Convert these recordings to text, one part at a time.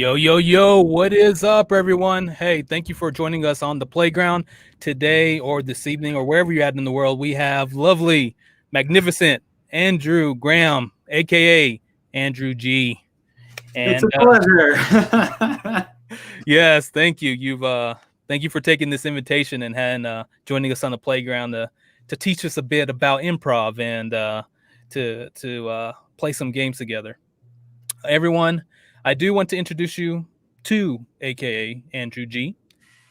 Yo, yo, yo, what is up, everyone? Hey, thank you for joining us on the playground today or this evening or wherever you're at in the world. We have lovely, magnificent Andrew Graham, aka Andrew G. It's And a pleasure. yes, thank you. Thank you for taking this invitation and joining us on the playground to teach us a bit about improv and to play some games together. Everyone, I do want to introduce you to AKA Andrew G.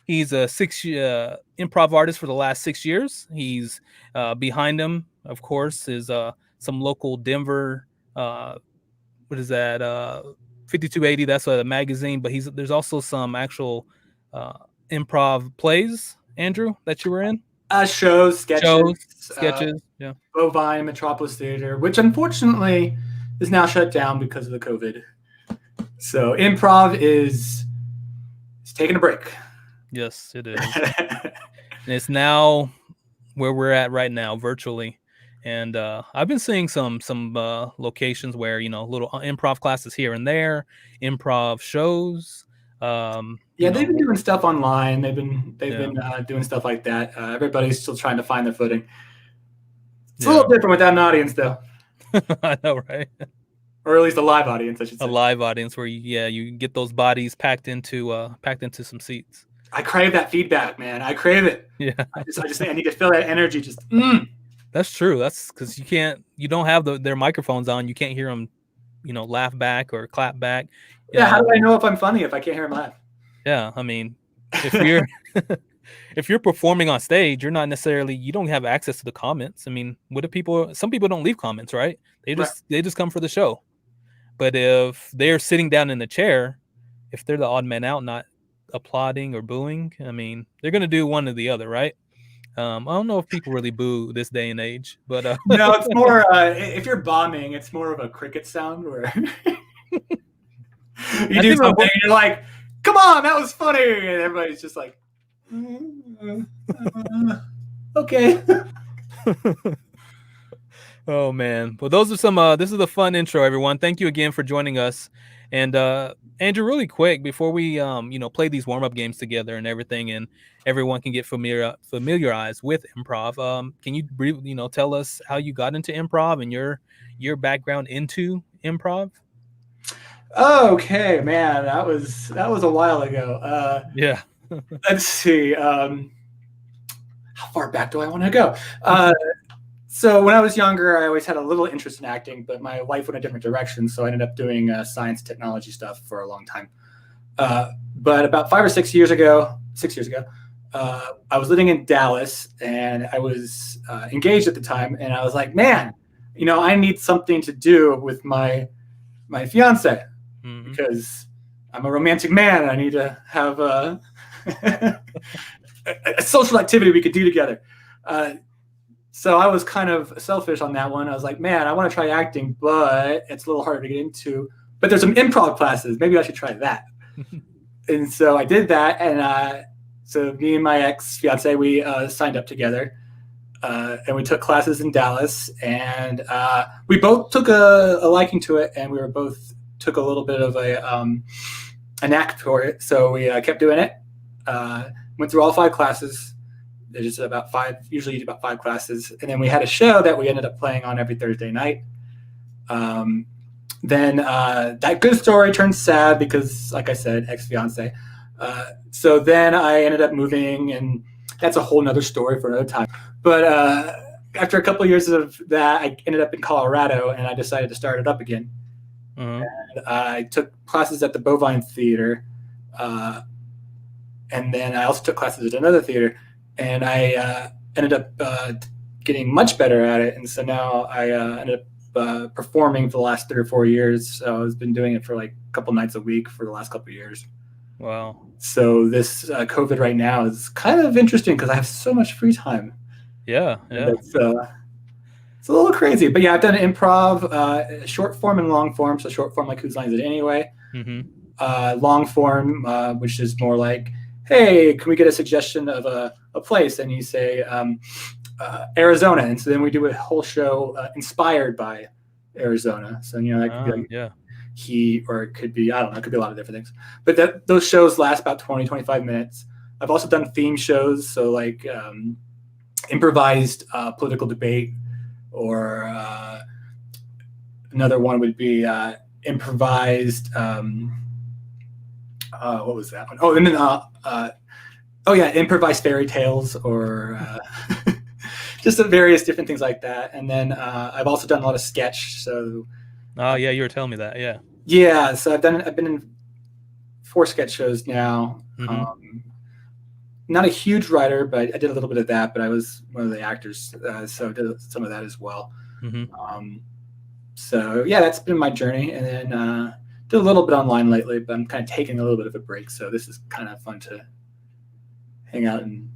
He's a improv artist for the last 6 years. He's behind him, of course, is some local Denver. What is that? 5280. That's a magazine, but there's also some actual uh, improv plays, Andrew, that you were in. Shows, Shows, sketches, sketches. Yeah. Bovine, Metropolis Theater, which unfortunately is now shut down because of the COVID. So improv is taking a break. Yes, it is. And it's now where we're at right now, virtually. And I've been seeing some locations where little improv classes here and there, improv shows. They've been doing stuff online. They've been Yeah. doing stuff like that. Everybody's still trying to find their footing. It's a little different without an audience, though. I know, right? Or at least a live audience, I should say. A live audience where you get those bodies packed into some seats. I crave that feedback, man. I crave it. Yeah. I just I need to feel that energy. Just. That's true. That's because you don't have their microphones on. You can't hear them, laugh back or clap back. Yeah. How do I know if I'm funny if I can't hear them laugh? Yeah. I mean, if you're if you're performing on stage, you don't have access to the comments. I mean, some people don't leave comments, right? They just come for the show. But if they're sitting down in the chair, if they're the odd man out, not applauding or booing, I mean, they're going to do one or the other, right? I don't know if people really boo this day and age, but no, it's more if you're bombing, it's more of a cricket sound where you do something and you're like, "Come on, that was funny," and everybody's just like, "Okay." Oh man, well, those are this is a fun intro, everyone. Thank you again for joining us. And Andrew, really quick before we play these warm-up games together and everything, and everyone can get familiarized with improv. Can you tell us how you got into improv and your background into improv? Okay, man, that was a while ago. Yeah. Let's see. How far back do I want to go? So when I was younger, I always had a little interest in acting, but my life went a different direction. So I ended up doing science technology stuff for a long time. But about 5 or 6 years ago, I was living in Dallas and I was engaged at the time. And I was like, man, I need something to do with my fiance because I'm a romantic man. And I need to have a social activity we could do together. So I was kind of selfish on that one. I was like, man, I want to try acting, but it's a little harder to get into. But there's some improv classes. Maybe I should try that. And so I did that. And so me and my ex-fiance, we signed up together. And we took classes in Dallas. And we both took a liking to it. And we both took a little bit of a knack for it. So we kept doing it. Went through all 5 classes. There's usually about 5 classes. And then we had a show that we ended up playing on every Thursday night. Then that good story turned sad because, like I said, ex-fiance. So then I ended up moving, and that's a whole nother story for another time. But after a couple of years of that, I ended up in Colorado, and I decided to start it up again. And I took classes at the Bovine Theater. And then I also took classes at another theater. And I ended up getting much better at it. And so now I ended up performing for the last 3 or 4 years. So I've been doing it for like a couple nights a week for the last couple of years. Wow. So this COVID right now is kind of interesting because I have so much free time. Yeah. It's a little crazy. But yeah, I've done improv, short form and long form. So short form, like Whose Line Is It Anyway? Long form, which is more like, hey, can we get a suggestion of a place? And you say Arizona. And so then we do a whole show inspired by Arizona. So, that could be like Heat, or it could be, I don't know, it could be a lot of different things. But those shows last about 20, 25 minutes. I've also done theme shows, so like improvised political debate, or another one would be improvised. What was that one? Oh, and then improvised fairy tales, or just various different things like that. And then I've also done a lot of sketch. So. Oh yeah, you were telling me that. Yeah. Yeah, so I've been in 4 sketch shows now. Mm-hmm. Not a huge writer, but I did a little bit of that. But I was one of the actors, so I did some of that as well. Mm-hmm. So yeah, that's been my journey, and then did a little bit online lately. But I'm kind of taking a little bit of a break, so this is kind of fun to hang out and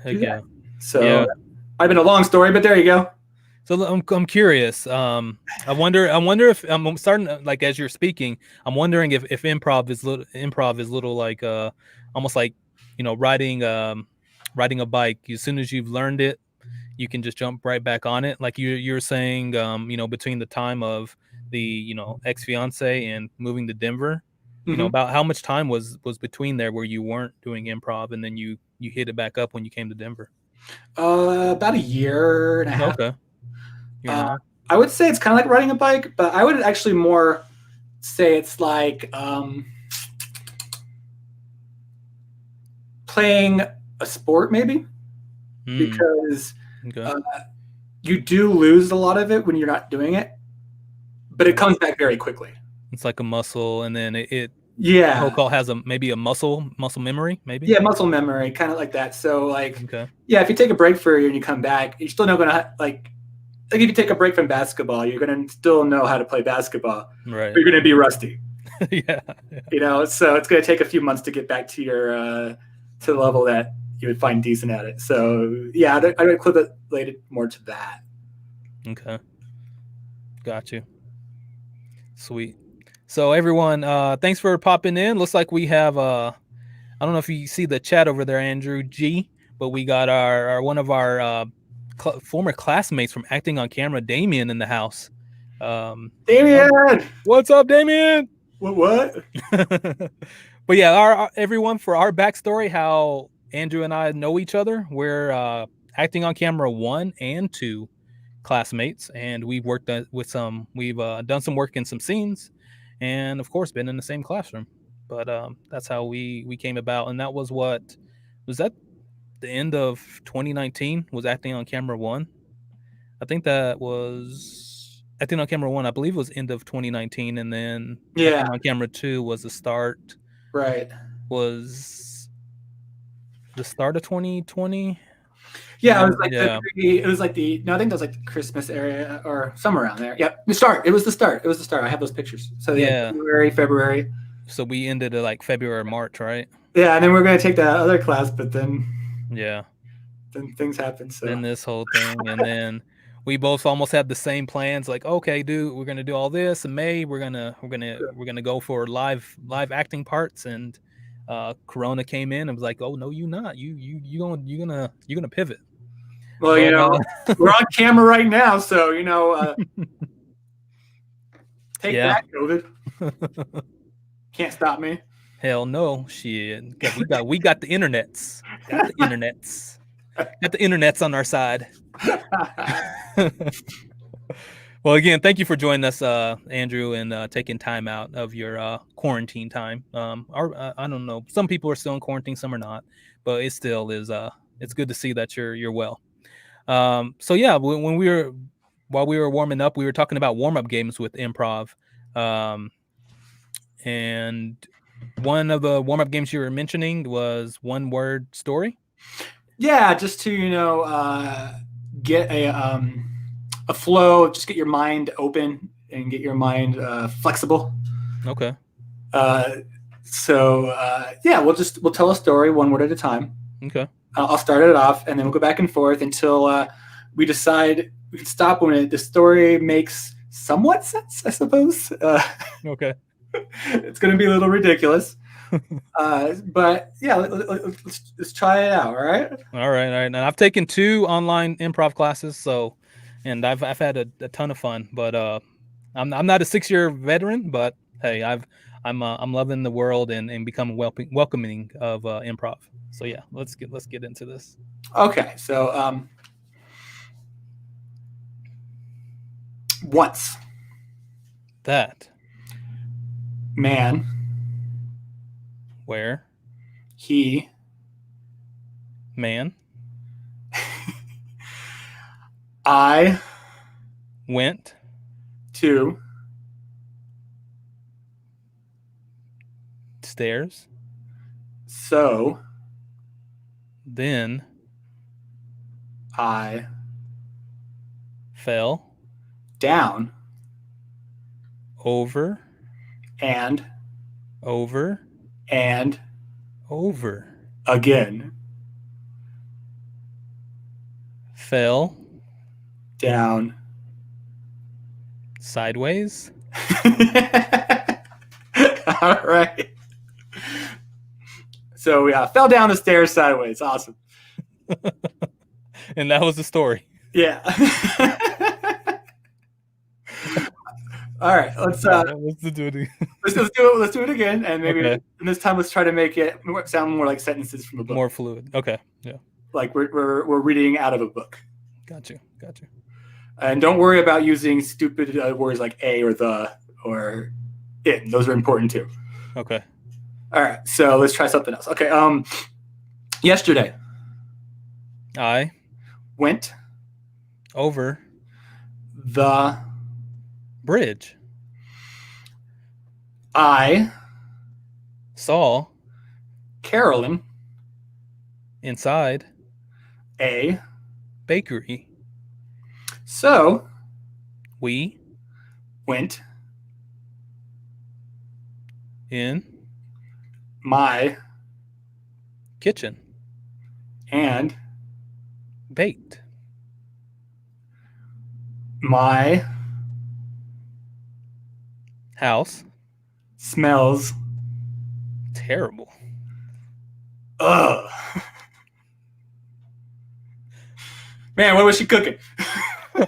do that. So yeah. I've been a long story, but there you go. So I'm curious. I wonder if I'm starting, like, as you're speaking, I'm wondering if improv is little like almost like, you know, riding a bike. As soon as you've learned it, you can just jump right back on it. Like you're saying, you know, between the time of the, you know, ex-fiance and moving to Denver, you know, about how much time was between there where you weren't doing improv, and then you hit it back up when you came to Denver? About a year and a half. Okay. I would say it's kind of like riding a bike, but I would actually more say it's like playing a sport, maybe, because you do lose a lot of it when you're not doing it, but it comes back very quickly. It's like a muscle, and then it protocol has maybe a muscle memory, maybe. Yeah, muscle memory, kind of like that. So like, yeah, if you take a break for a year and you come back, you're still not gonna like if you take a break from basketball, you're going to still know how to play basketball. Right. But you're going to be rusty. Yeah. You know, so it's going to take a few months to get back to your to the level that you would find decent at it. So, yeah, I would correlate it more to that. Okay. Got you. Sweet. So, everyone, thanks for popping in. Looks like we have, I don't know if you see the chat over there, Andrew G, but we got our one of our former classmates from Acting on Camera, Damien, in the house. Damien! What's up, Damien? What? But yeah, everyone, for our backstory, how Andrew and I know each other, we're Acting on Camera 1 and 2 classmates, and we've worked with we've done some work in some scenes, and of course been in the same classroom. But that's how we came about, and that was that the end of 2019 was Acting on Camera 1. I think that was Acting on Camera 1. I believe it was end of 2019, and then Acting on Camera 2 was the start. Right. Was the start of 2020. Yeah, it was like I think that was like the Christmas area or somewhere around there. Yeah, the start. It was the start. I have those pictures. So yeah, February. So we ended at like February or March, right? Yeah, and then we're going to take that other class, but then then things happen. So then this whole thing, and then we both almost had the same plans. Like, okay, dude, we're gonna do all this in May. We're gonna go for live acting parts, and Corona came in and was like, oh no, you not. You're gonna pivot. Well, you know, we're on camera right now, so you know, take that, COVID. Can't stop me. Hell no, shit. We got the internets. Got the internets on our side. Well, again, thank you for joining us, Andrew, and taking time out of your quarantine time. I don't know. Some people are still in quarantine, some are not, but it still is. It's good to see that you're well. So yeah, while we were warming up, we were talking about warm-up games with improv, and one of the warm-up games you were mentioning was one-word story. Yeah, just to get a flow, just get your mind open and get your mind flexible. Okay. So we'll tell a story one word at a time. Okay. I'll start it off, and then we'll go back and forth until we decide we can stop when the story makes somewhat sense, I suppose. Okay. It's going to be a little ridiculous. But yeah, let's try it out. All right. And I've taken 2 online improv classes, and I've had a ton of fun, but I'm not a 6-year veteran, but Hey, I'm loving the world and becoming welcoming of improv. So yeah, let's get into this. Okay, so once That man, where he man I went to stairs, so then I fell down over and over and over again fell down. sideways. All right. So we fell down the stairs sideways. Awesome. And that was the story. Yeah. All right. Let's do it again. let's do it. Let's do it again, and maybe Okay. and this time let's try to make it sound more like sentences from a book. More fluid. Okay. Yeah. Like we're reading out of a book. Got you. And don't worry about using stupid words like a or the or it. Those are important too. Okay. All right. So let's try something else. Okay. Yesterday I went over the bridge. I Saw Carolyn inside a bakery. so We went in my kitchen. and Baked. my House. smells. Terrible. Ugh. Man, what was she cooking? No.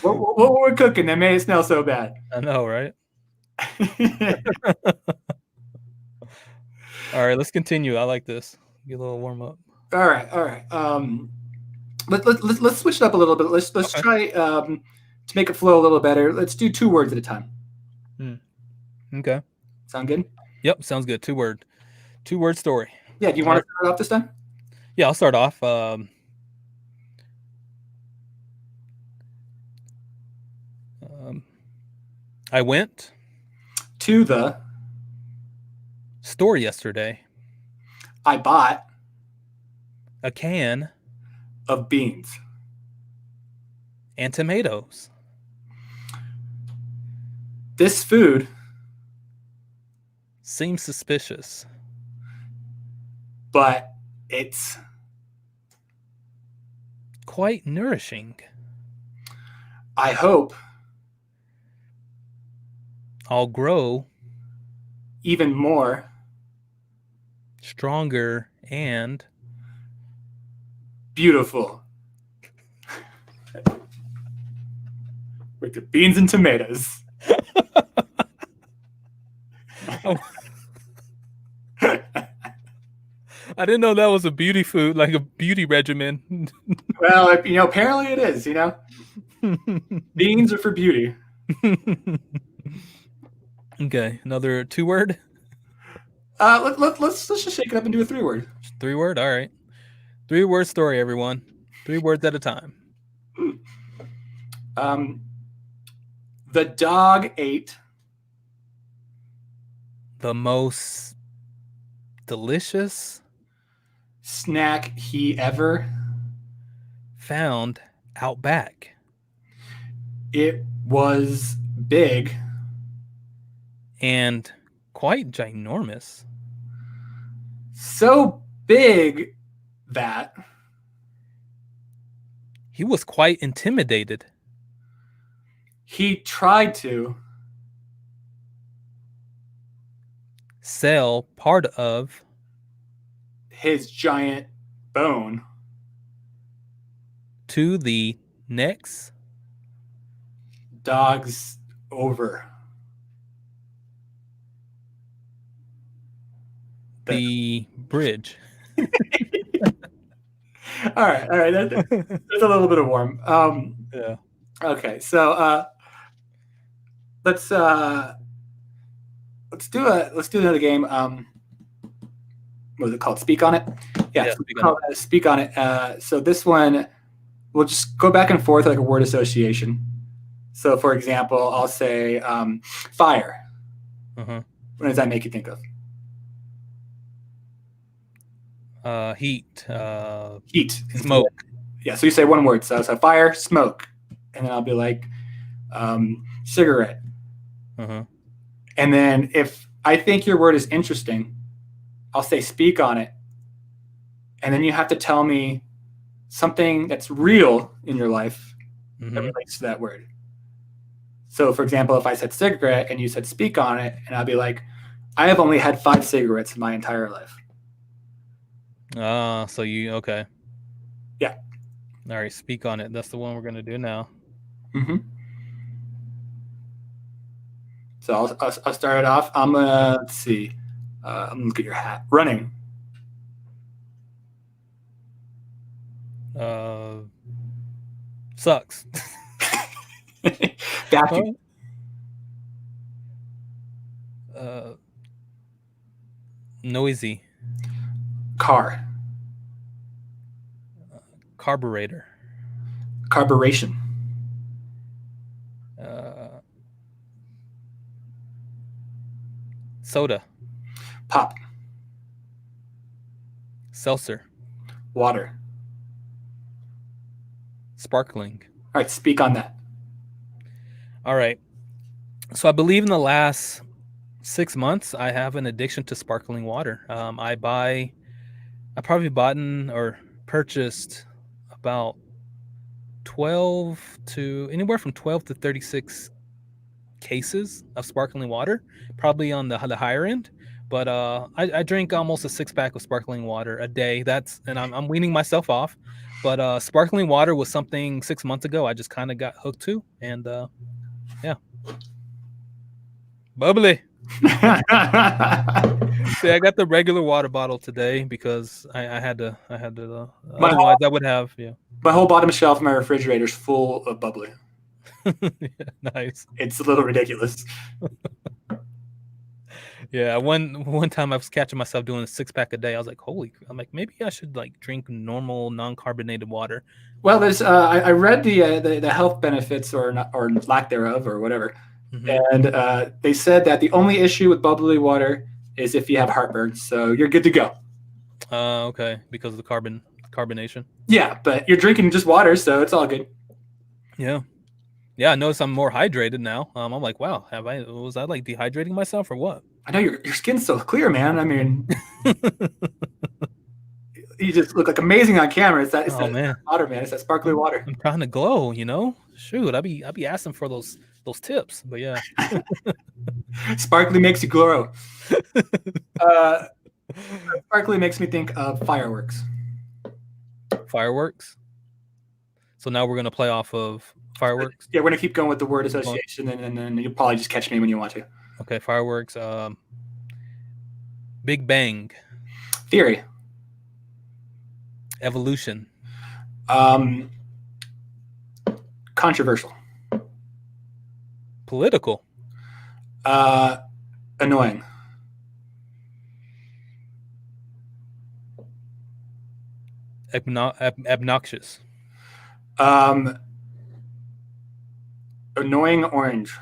What were we cooking that made it smell so bad? I know, right? All right, let's continue. I like this. Get a little warm up. All right. Let's switch it up a little bit. Let's Okay. try to make it flow a little better. Let's do 2 words at a time. Okay. Sound good? Yep, sounds good. 2-word story. Yeah. Do you want to start off this time? Yeah, I'll start off. I went To the store yesterday. I bought A can of beans. and tomatoes. This food Seems suspicious. but it's Quite nourishing. I hope I'll grow even more stronger and beautiful with the beans and tomatoes. I didn't know that was a beauty food, like a beauty regimen. Well, apparently it is. Beans are for beauty. Okay, another 2-word. Let's just shake it up and do a 3-word. 3-word. All right, 3-word story, everyone. 3 words at a time. The dog ate The most delicious snack he ever. found out back. It was big And quite ginormous. so big that He was quite intimidated. he tried to Sell part of his giant bone to the next dog's Over. The bridge. All right. There's a little bit of warm. Yeah. Okay, so let's do another game. What was it called? Speak on it. Yeah, speak on it. So this one, we'll just go back and forth like a word association. So, for example, I'll say fire. Uh-huh. What does that make you think of? Heat. Heat. Smoke. Yeah, so you say one word. So fire, smoke. And then I'll be like, cigarette. Uh-huh. And then if I think your word is interesting, I'll say speak on it. And then you have to tell me something that's real in your life that relates to that word. So, for example, if I said cigarette and you said speak on it, and I'll be like, I have only had 5 cigarettes in my entire life. So you, okay. Yeah. All right, speak on it. That's the one we're going to do now. Mm-hmm. So I'll start it off. I'm going to, let's see. I'm going to look at your hat. Running. Sucks. Vacuum. Noisy. Car. Carburetor. Carburation. Soda. Pop. Seltzer. Water. Sparkling. All right, speak on that. All right. So I believe in the last 6 months, I have an addiction to sparkling water. I probably bought or purchased about anywhere from 12 to 36 cases of sparkling water, probably on the higher end. But I drink almost a 6-pack of sparkling water a day. And I'm weaning myself off. But sparkling water was something 6 months ago I just kind of got hooked to, and yeah, bubbly. See, I got the regular water bottle today because I had to. Otherwise, I would have. Yeah. My whole bottom shelf of my refrigerator is full of bubbly. Yeah, nice. It's a little ridiculous. Yeah, one time I was catching myself doing a 6-pack a day. I was like, I'm like, maybe I should like drink normal non-carbonated water. Well, there's I read the health benefits or lack thereof or whatever, and they said that the only issue with bubbly water is if you have heartburn. So you're good to go. Okay, because of the carbonation. Yeah, but you're drinking just water, so it's all good. Yeah. Yeah, I noticed I'm more hydrated now. I'm like, wow, was I like dehydrating myself or what? I know your skin's so clear, man. I mean, you just look like amazing on camera. It's that water, man. It's that sparkly water. I'm trying to glow, Shoot, I'd be asking for those tips, but yeah. Sparkly makes you glow. Sparkly makes me think of fireworks. Fireworks. So now we're gonna play off of fireworks. Yeah, we're gonna keep going with the word association, and then you'll probably just catch me when you want to. Okay, fireworks. Big Bang. Theory. Evolution. Controversial. Political. Annoying. Obnoxious. Annoying orange.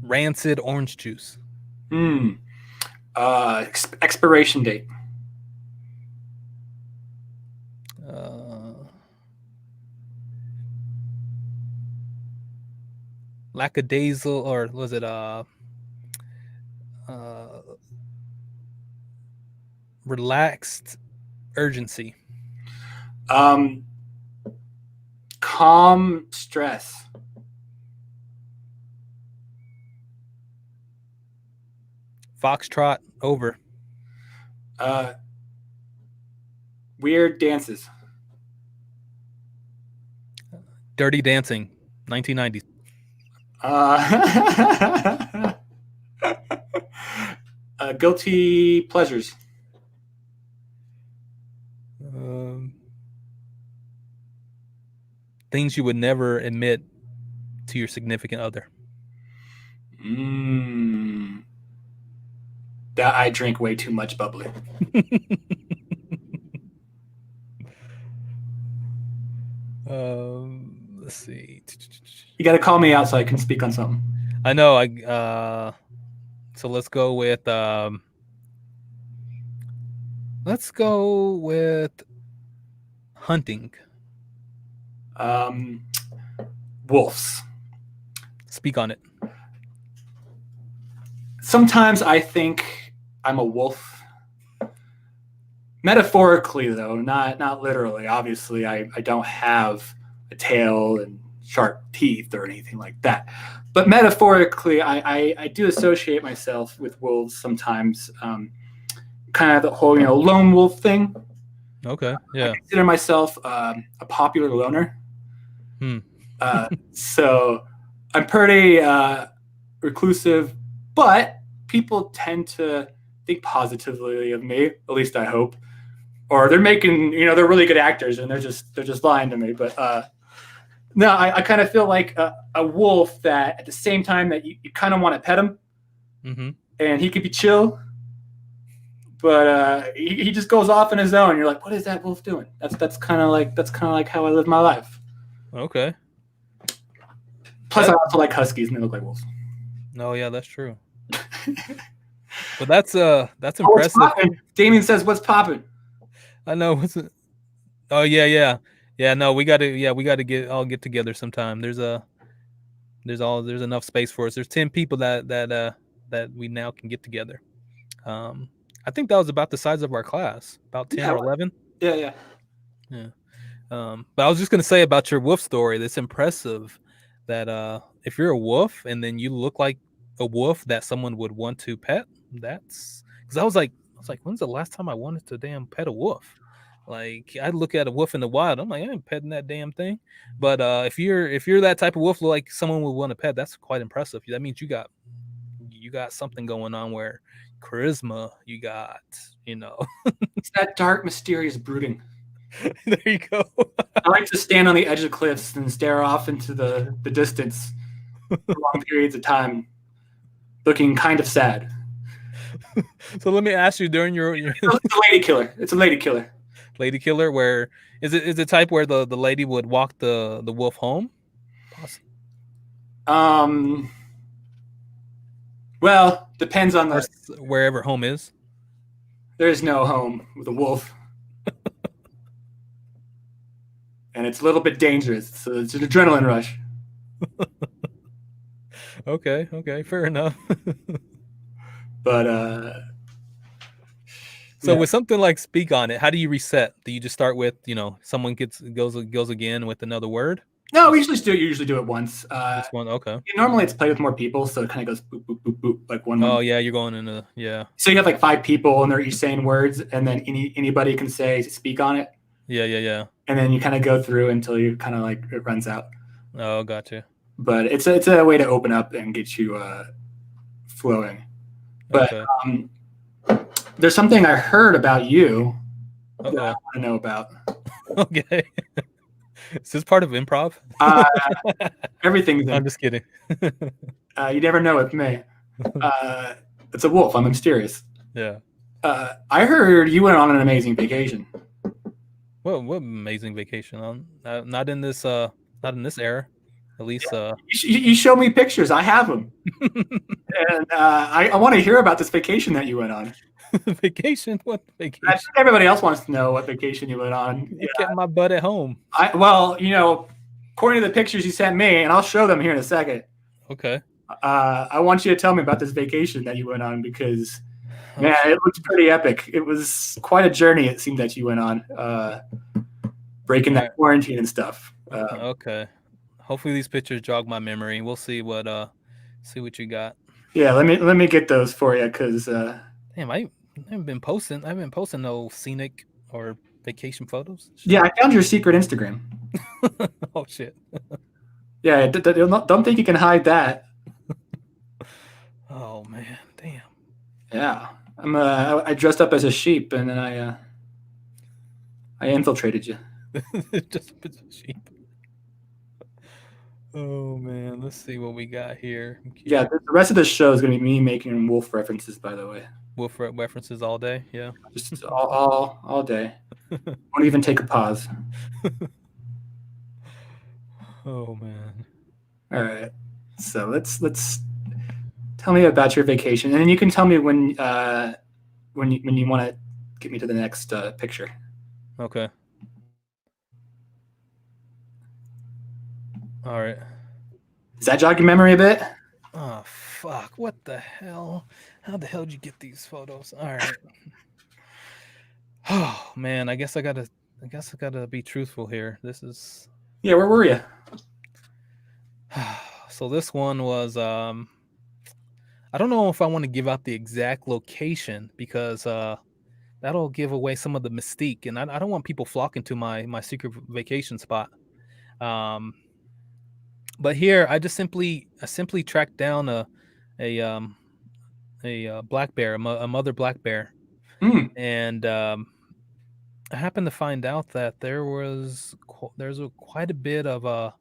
Rancid orange juice. Expiration date. Lackadaisical, or was it relaxed urgency. Calm stress. Foxtrot over. Weird dances. Dirty Dancing, 1990s. Guilty pleasures. Things you would never admit to your significant other. That I drink way too much bubbly. Let's see. You got to call me out so I can speak on something. I know. So let's go with. Let's go with hunting. Wolves. Speak on it. Sometimes I think I'm a wolf. Metaphorically, though, not literally. Obviously, I don't have a tail and sharp teeth or anything like that. But metaphorically, I do associate myself with wolves sometimes. Kind of the whole, lone wolf thing. Okay, yeah. I consider myself a popular loner. So I'm pretty reclusive, but people tend to think positively of me. At least I hope. Or they're making, they're really good actors, and they're just lying to me. But no, I kind of feel like a wolf that at the same time that you kind of want to pet him, and he could be chill, but he just goes off on his own. You're like, what is that wolf doing? That's kind of like how I live my life. Okay. Plus, I also like huskies, and they look like wolves. No, yeah, that's true. But that's impressive. Damien says, "What's popping?" I know. Oh yeah. No, we got to all get together sometime. There's enough space for us. There's 10 people that we now can get together. I think that was about the size of our class, about 10 or 11. Yeah. But I was just gonna say about your wolf story. That's impressive. That if you're a wolf and then you look like a wolf that someone would want to pet, that's because I was like, when's the last time I wanted to damn pet a wolf? Like I'd look at a wolf in the wild, I'm like, I ain't petting that damn thing. But if you're that type of wolf, like someone would want to pet, that's quite impressive. That means you got something going on where charisma, you got, It's that dark, mysterious brooding. There you go. I like to stand on the edge of cliffs and stare off into the distance for long periods of time, looking kind of sad. So let me ask you, during your It's a lady killer. It's a lady killer. Lady killer, where is it type where the lady would walk the wolf home? Well, depends on wherever home is. There is no home with a wolf. And it's a little bit dangerous. So it's an adrenaline rush. Okay, fair enough. But so with something like speak on it, how do you reset? Do you just start with, someone goes again with another word? No, we usually do it once. Just one, okay. Normally it's played with more people, so it kind of goes boop, boop, boop, boop, like one. Oh, yeah, you're going into, yeah. So you have like 5 people, and they're each saying words, and then anybody can say speak on it. Yeah. And then you kind of go through until you kind of like it runs out. Oh, gotcha. But it's a way to open up and get you flowing. But okay. There's something I heard about you that I want to know about. Okay. Is this part of improv? Everything's I'm just kidding. You never know with me. It's a wolf. I'm mysterious. Yeah. I heard you went on an amazing vacation. What amazing vacation? Not in this era, at least. You show me pictures. I have them. And I want to hear about this vacation that you went on. Vacation? What vacation? I think everybody else wants to know what vacation you went on. I kept my butt at home. According to the pictures you sent me, and I'll show them here in a second. Okay. I want you to tell me about this vacation that you went on because, man, it looked pretty epic. It was quite a journey, it seemed, that you went on, breaking that quarantine and stuff. Okay. Hopefully these pictures jog my memory. We'll see what you got. Yeah, let me get those for you because damn, I haven't been posting. I haven't been posting no scenic or Vacation photos? Yeah, I found your secret Instagram. Oh shit. Yeah, don't think you can hide that. Oh man, damn. Yeah, I dressed up as a sheep and then I infiltrated you. Just a bit of sheep. Oh man, let's see what we got here. Yeah, the rest of the show is going to be me making wolf references, by the way. Wolf references all day. Yeah. Just all day. Won't even take a pause. Oh man. All right. So let's tell me about your vacation, and then you can tell me when you want to get me to the next picture. Okay. All right. Does that jog your memory a bit? Oh fuck! What the hell? How the hell did you get these photos? All right. Oh man, I guess I gotta be truthful here. This is Yeah, where were you? so this one was I don't know if I want to give out the exact location because that'll give away some of the mystique, and I don't want people flocking to my secret vacation spot. But here I simply tracked down a black bear, a mother black bear, and I happened to find out that there's quite a bit of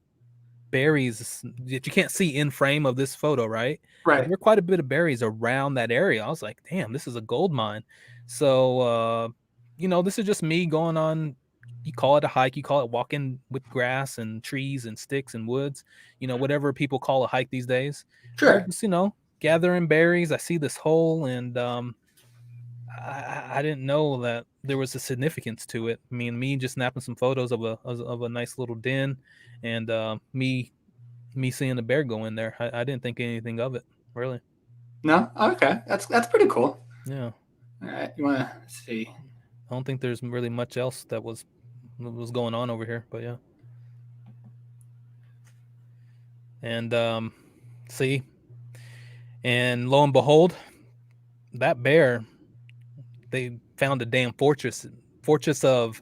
berries that you can't see in frame of this photo, right? But Right. there were quite a bit of berries around that area. I was like, damn, this is a gold mine. So this is just me going on. You call it a hike, you call it walking with grass and trees and sticks and woods, whatever people call a hike these days. Sure. Just, gathering berries. I see this hole, and I didn't know that there was a significance to it. I mean, me just snapping some photos of a nice little den, and me seeing the bear go in there. I didn't think anything of it, really. No? Okay. That's pretty cool. Yeah. All right. You want to see? I don't think there's really much else that was going on over here, but yeah. And see, and lo and behold, that bear, they found a damn fortress of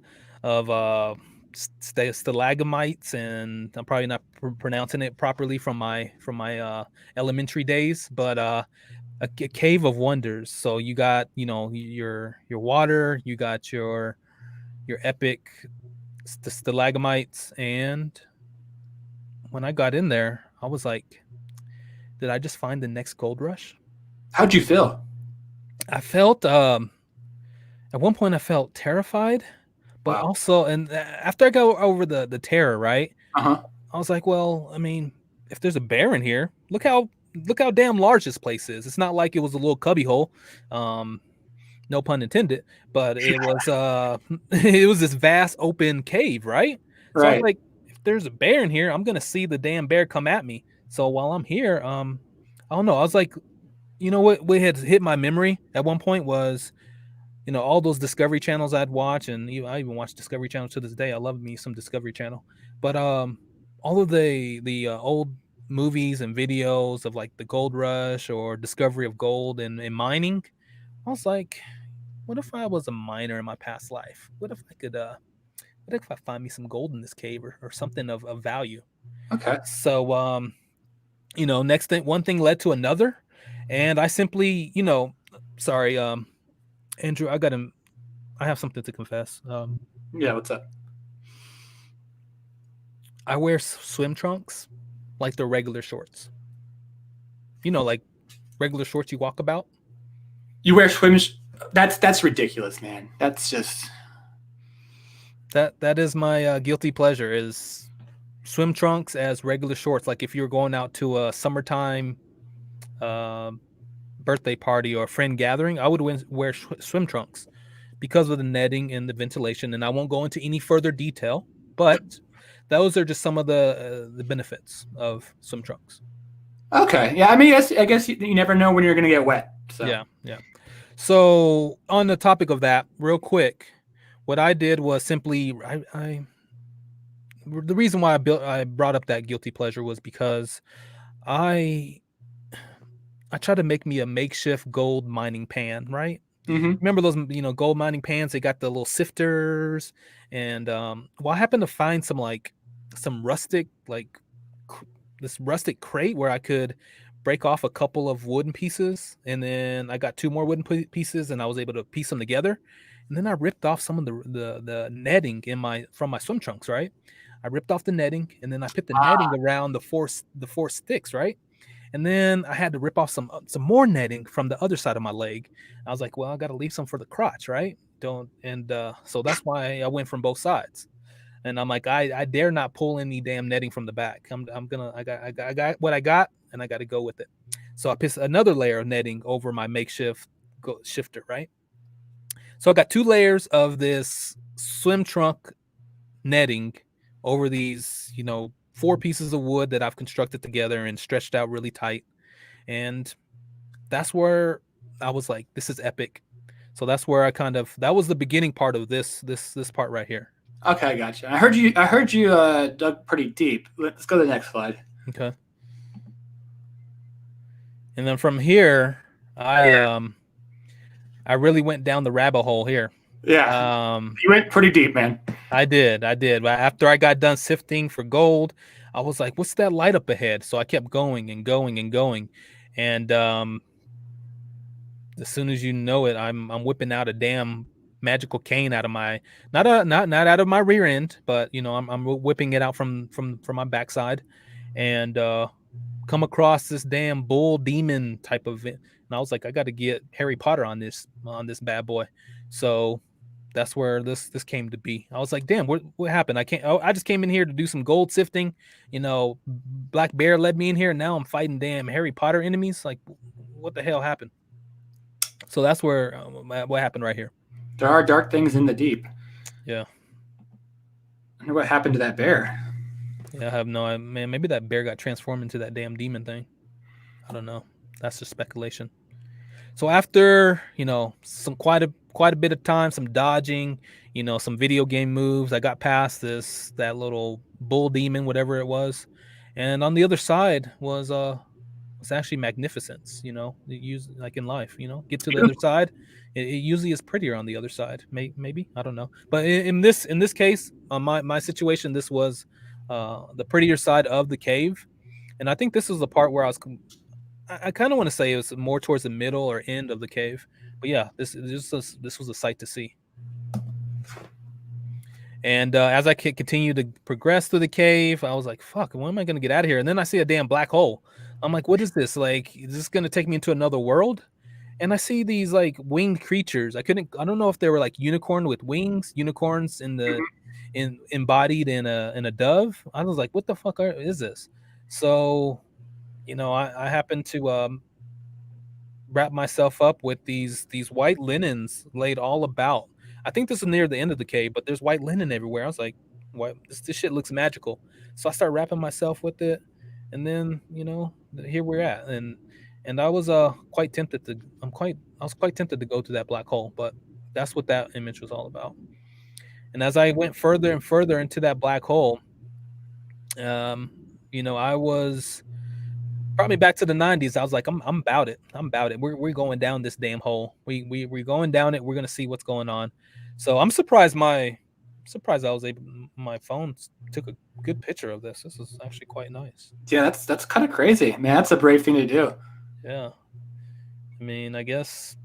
stalagmites, and I'm probably not pronouncing it properly from my elementary days, but a cave of wonders. So you got your water, you got your epic stalagmites, and when I got in there, I was like, did I just find the next gold rush? How'd you feel? I felt at one point I felt terrified, but Wow. also, and after I got over the terror, right? Uh-huh. I was like, well, I mean, if there's a bear in here, look how damn large this place is. It's not like it was a little cubby hole. No pun intended, but it was it was this vast open cave, right? So I was Right. like, if there's a bear in here, I'm gonna see the damn bear come at me. So while I'm here, I don't know. I was like, what had hit my memory at one point was, all those Discovery channels I'd watch, and I even watch Discovery Channel to this day. I love me some Discovery Channel, but all of the old movies and videos of like the Gold Rush or discovery of gold and mining. I was like, what if I was a miner in my past life? What if I could what if I find me some gold in this cave or something of value? Okay. So next thing, one thing led to another, and I simply, sorry, Andrew, I have something to confess. Yeah, what's up? I wear swim trunks like the regular shorts. Like regular shorts you walk about. You wear swims? That's ridiculous, man. That's just that is my guilty pleasure, is swim trunks as regular shorts. Like if you're going out to a summertime birthday party or a friend gathering, I would wear swim trunks because of the netting and the ventilation. And I won't go into any further detail, but those are just some of the benefits of swim trunks. okay. Yeah, I mean, I guess you never know when you're gonna get wet. So. Yeah. So on the topic of that, real quick, what I did was simply the reason why I brought up that guilty pleasure was because I tried to make me a makeshift gold mining pan, right? Mm-hmm. Remember those, gold mining pans? They got the little sifters, and well, I happened to find some rustic this rustic crate where I could break off a couple of wooden pieces, and then I got two more wooden pieces, and I was able to piece them together. And then I ripped off some of the netting from my swim trunks, right? I ripped off the netting, and then I put the netting around the four sticks, right? And then I had to rip off some more netting from the other side of my leg. I was like, well, I got to leave some for the crotch, right? Don't and So that's why I went from both sides. And I'm like, I dare not pull any damn netting from the back. I got what I got, and I got to go with it. So I put another layer of netting over my makeshift shifter, right? So I got two layers of this swim trunk netting over these, four pieces of wood that I've constructed together and stretched out really tight. And that's where I was like, this is epic. So that's where that was the beginning part of this part right here. Okay, I gotcha. I heard you dug pretty deep. Let's go to the next slide. Okay. And then from here, I really went down the rabbit hole here. Yeah, you went pretty deep, man. I did. But after I got done sifting for gold, I was like, what's that light up ahead? So I kept going and going and going. And as soon as you know it, I'm whipping out a damn magical cane out of my not out of my rear end, but I'm whipping it out from my backside, and come across this damn bull demon type of it. And I was like, I got to get Harry Potter on this bad boy. So that's where this came to be. I was like, damn, what happened? I just came in here to do some gold sifting. Black Bear led me in here, and now I'm fighting damn Harry Potter enemies. Like, what the hell happened? So that's where what happened right here. There are dark things in the deep. Yeah. I wonder what happened to that bear. Yeah, I have no man. Maybe that bear got transformed into that damn demon thing. I don't know. That's just speculation. So after some quite a bit of time, some dodging, some video game moves, I got past that little bull demon, whatever it was, and on the other side was actually magnificence. Use like in life. Get to the other side. It usually is prettier on the other side. Maybe I don't know, but in this case, on my situation, this was the prettier side of the cave, and I think this was the part where I kind of want to say it was more towards the middle or end of the cave, but yeah, this was a sight to see. And as I continue to progress through the cave, I was like, "Fuck, when am I gonna get out of here?" And then I see a damn black hole. I'm like, "What is this? Like, is this gonna take me into another world?" And I see these like winged creatures. I don't know if they were like unicorn with wings, unicorns embodied in a dove. I was like, "What the fuck is this?" So, I happened to wrap myself up with these white linens laid all about. I think this is near the end of the cave, but there's white linen everywhere. I was like, "What? This shit looks magical." So I start wrapping myself with it, and then here we're at, and I was quite tempted to. I was quite tempted to go to that black hole, but that's what that image was all about. And as I went further and further into that black hole, I was brought me back to the 90s. I was like, I'm about it. I'm about it. We're going down this damn hole. We're going down it. We're gonna see what's going on. So I'm surprised my phone took a good picture of this. This is actually quite nice. Yeah, that's kind of crazy, man. That's a brave thing to do. Yeah. I mean, I guess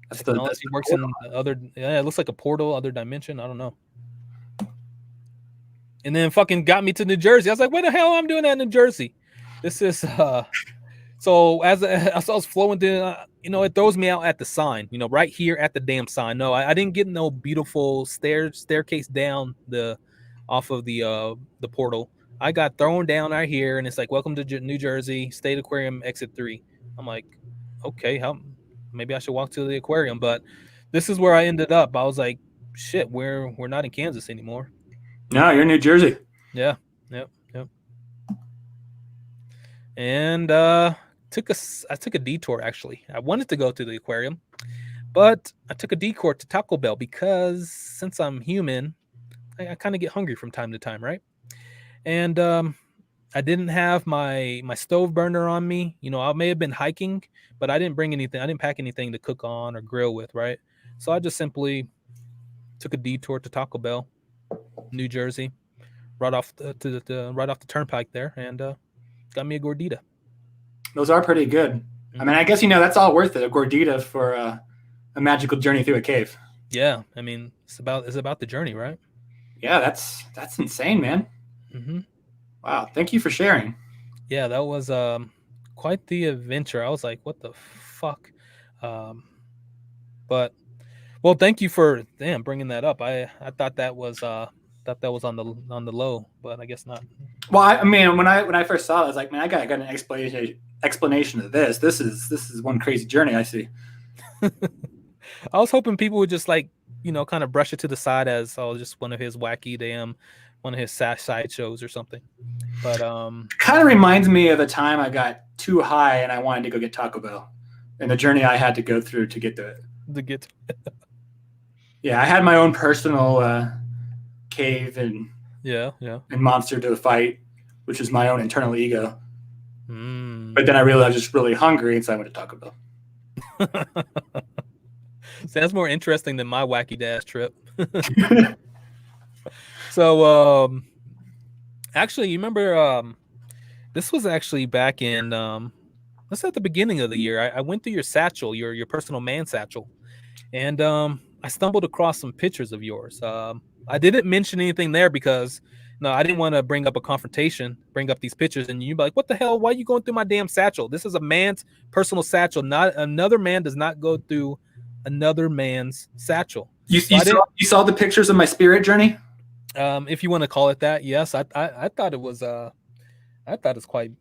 That's technology works in other. Yeah, it looks like a portal, other dimension. I don't know. And then fucking got me to New Jersey. I was like, what the hell I'm doing at New Jersey? This is so as I was flowing through, it throws me out at the sign, right here at the damn sign. No, I didn't get no beautiful staircase down off of the portal. I got thrown down right here, and it's like, welcome to New Jersey, State Aquarium, exit 3. I'm like, okay, maybe I should walk to the aquarium, but this is where I ended up. I was like, shit, we're not in Kansas anymore. No, you're in New Jersey. Yeah. Yep. And I took a detour. Actually, I wanted to go to the aquarium, but I took a detour to Taco Bell because since I'm human, I kind of get hungry from time to time, right? And I didn't have my stove burner on me. I may have been hiking, but I didn't bring anything. I didn't pack anything to cook on or grill with, right? So I just simply took a detour to Taco Bell, New Jersey, right off right off the turnpike there, and got me a gordita. Those are pretty good. I mean, I guess that's all worth it. A gordita for a magical journey through a cave. Yeah, I mean, it's about the journey, right? Yeah, that's insane, man. Mm-hmm. Wow, thank you for sharing. Yeah, that was quite the adventure. I was like, what the fuck? But well, thank you for bringing that up. I thought that was on the low, but I guess not. Well, I mean, when I first saw it, I was like, man, I got an explanation of this. This is one crazy journey I see. I was hoping people would just kind of brush it to the side as just one of his wacky one of his side shows or something. But kind of reminds me of the time I got too high and I wanted to go get Taco Bell, and the journey I had to go through to get to it. Yeah, I had my own personal cave and monster to fight, which was my own internal ego. But then I realized I was just really hungry, and so I went to Taco Bell. Sounds more interesting than my wacky dash trip. So, actually, you remember this was actually back in let's say at the beginning of the year. I went through your satchel, your personal man satchel, and I stumbled across some pictures of yours. I didn't mention anything there because I didn't want to bring up a confrontation, bring up these pictures, and you'd be like, "What the hell? Why are you going through my damn satchel? This is a man's personal satchel. Not another man does not go through another man's satchel." You saw the pictures of my spirit journey? If you want to call it that, yes. I thought it was I thought it's quite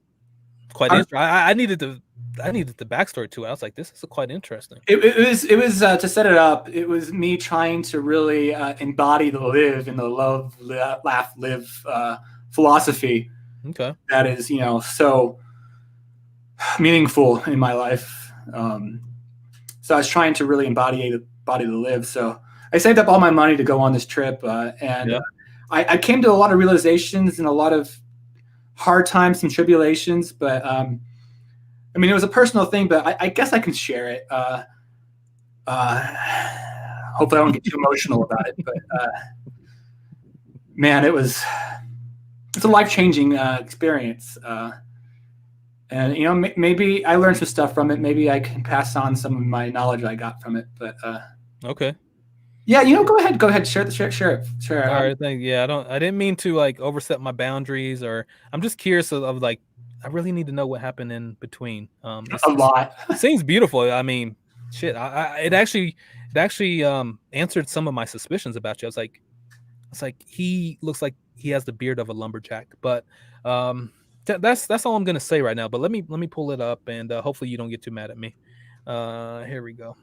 interesting. I needed the backstory to it. I was like, this is quite interesting. It was to set it up. It was me trying to really embody the live and the love, laugh, live philosophy. Okay. That is, so meaningful in my life. So I was trying to really embody the live. So I saved up all my money to go on this trip, and I came to a lot of realizations and a lot of hard times and tribulations, but I mean, it was a personal thing, but I guess I can share it. Hopefully I won't get too emotional about it, but man, it's a life-changing experience. And, maybe I learned some stuff from it. Maybe I can pass on some of my knowledge I got from it, but okay. Yeah, go ahead, share it. All right, I didn't mean to overstep my boundaries, or I'm just curious of I really need to know what happened in between. A lot. It seems beautiful. I mean, shit. It actually answered some of my suspicions about you. I was like, he looks like he has the beard of a lumberjack. But that's all I'm gonna say right now. But let me pull it up, and hopefully you don't get too mad at me. Here we go.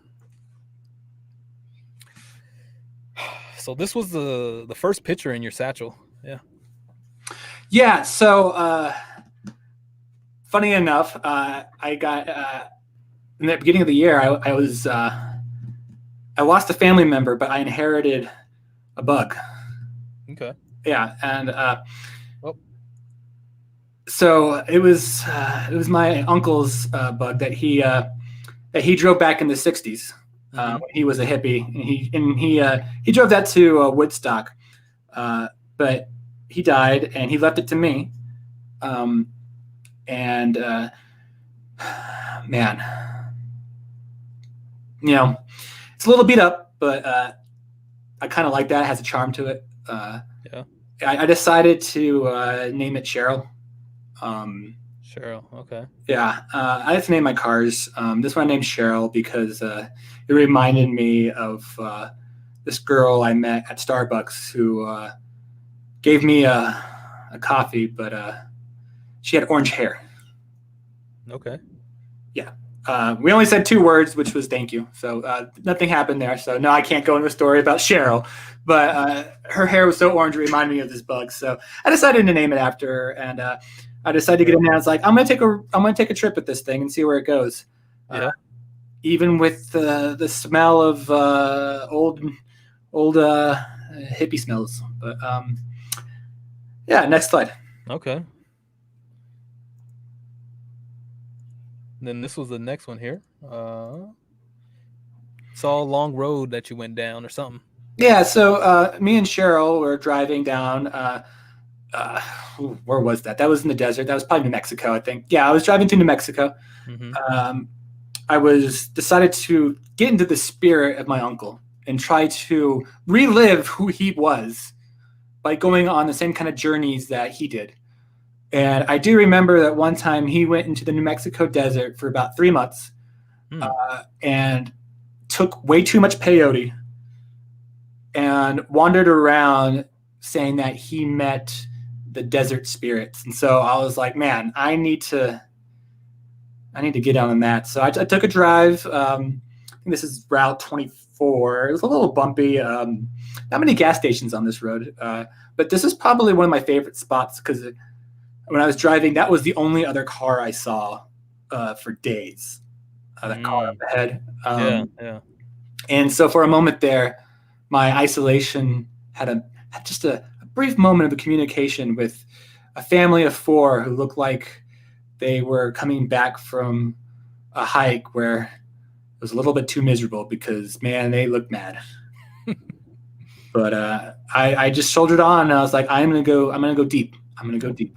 So this was the first picture in your satchel. Yeah. So funny enough, I got in the beginning of the year, I lost a family member, but I inherited a bug. Okay. Yeah, and so it was my uncle's bug that he drove back in the '60s. When he was a hippie, and he drove that to Woodstock, but he died, and he left it to me. And man, it's a little beat up, but I kind of like that. It has a charm to it. I decided to name it Cheryl. Cheryl, okay. Yeah, I had to name my cars. This one I named Cheryl because it reminded me of this girl I met at Starbucks who gave me a coffee, but she had orange hair. Okay. Yeah. We only said 2 words, which was thank you. So nothing happened there. So no, I can't go into a story about Cheryl, but her hair was so orange, it reminded me of this bug. So I decided to name it after her, and I decided to get in there. I was like, I'm gonna take a trip with this thing and see where it goes. Even with the smell of old hippie smells. But yeah, next slide. Okay. Then this was the next one here. Saw a long road that you went down or something. Yeah, so me and Cheryl were driving down. Where was that? That was in the desert. That was probably New Mexico, I think. Yeah, I was driving through New Mexico. Mm-hmm. I was decided to get into the spirit of my uncle and try to relive who he was by going on the same kind of journeys that he did. And I do remember that one time he went into the New Mexico desert for about 3 months and took way too much peyote and wandered around saying that he met the desert spirits. And so I was like, man, I need to get on that. So I took a drive. I think this is Route 24. It was a little bumpy. Not many gas stations on this road. But this is probably one of my favorite spots because when I was driving, that was the only other car I saw for days. That car up ahead. Yeah. And so for a moment there, my isolation had just a brief moment of a communication with a family of 4 who looked like they were coming back from a hike where it was a little bit too miserable because, man, they looked mad. But I just shouldered on and I was like, I'm gonna go deep. I'm gonna go deep.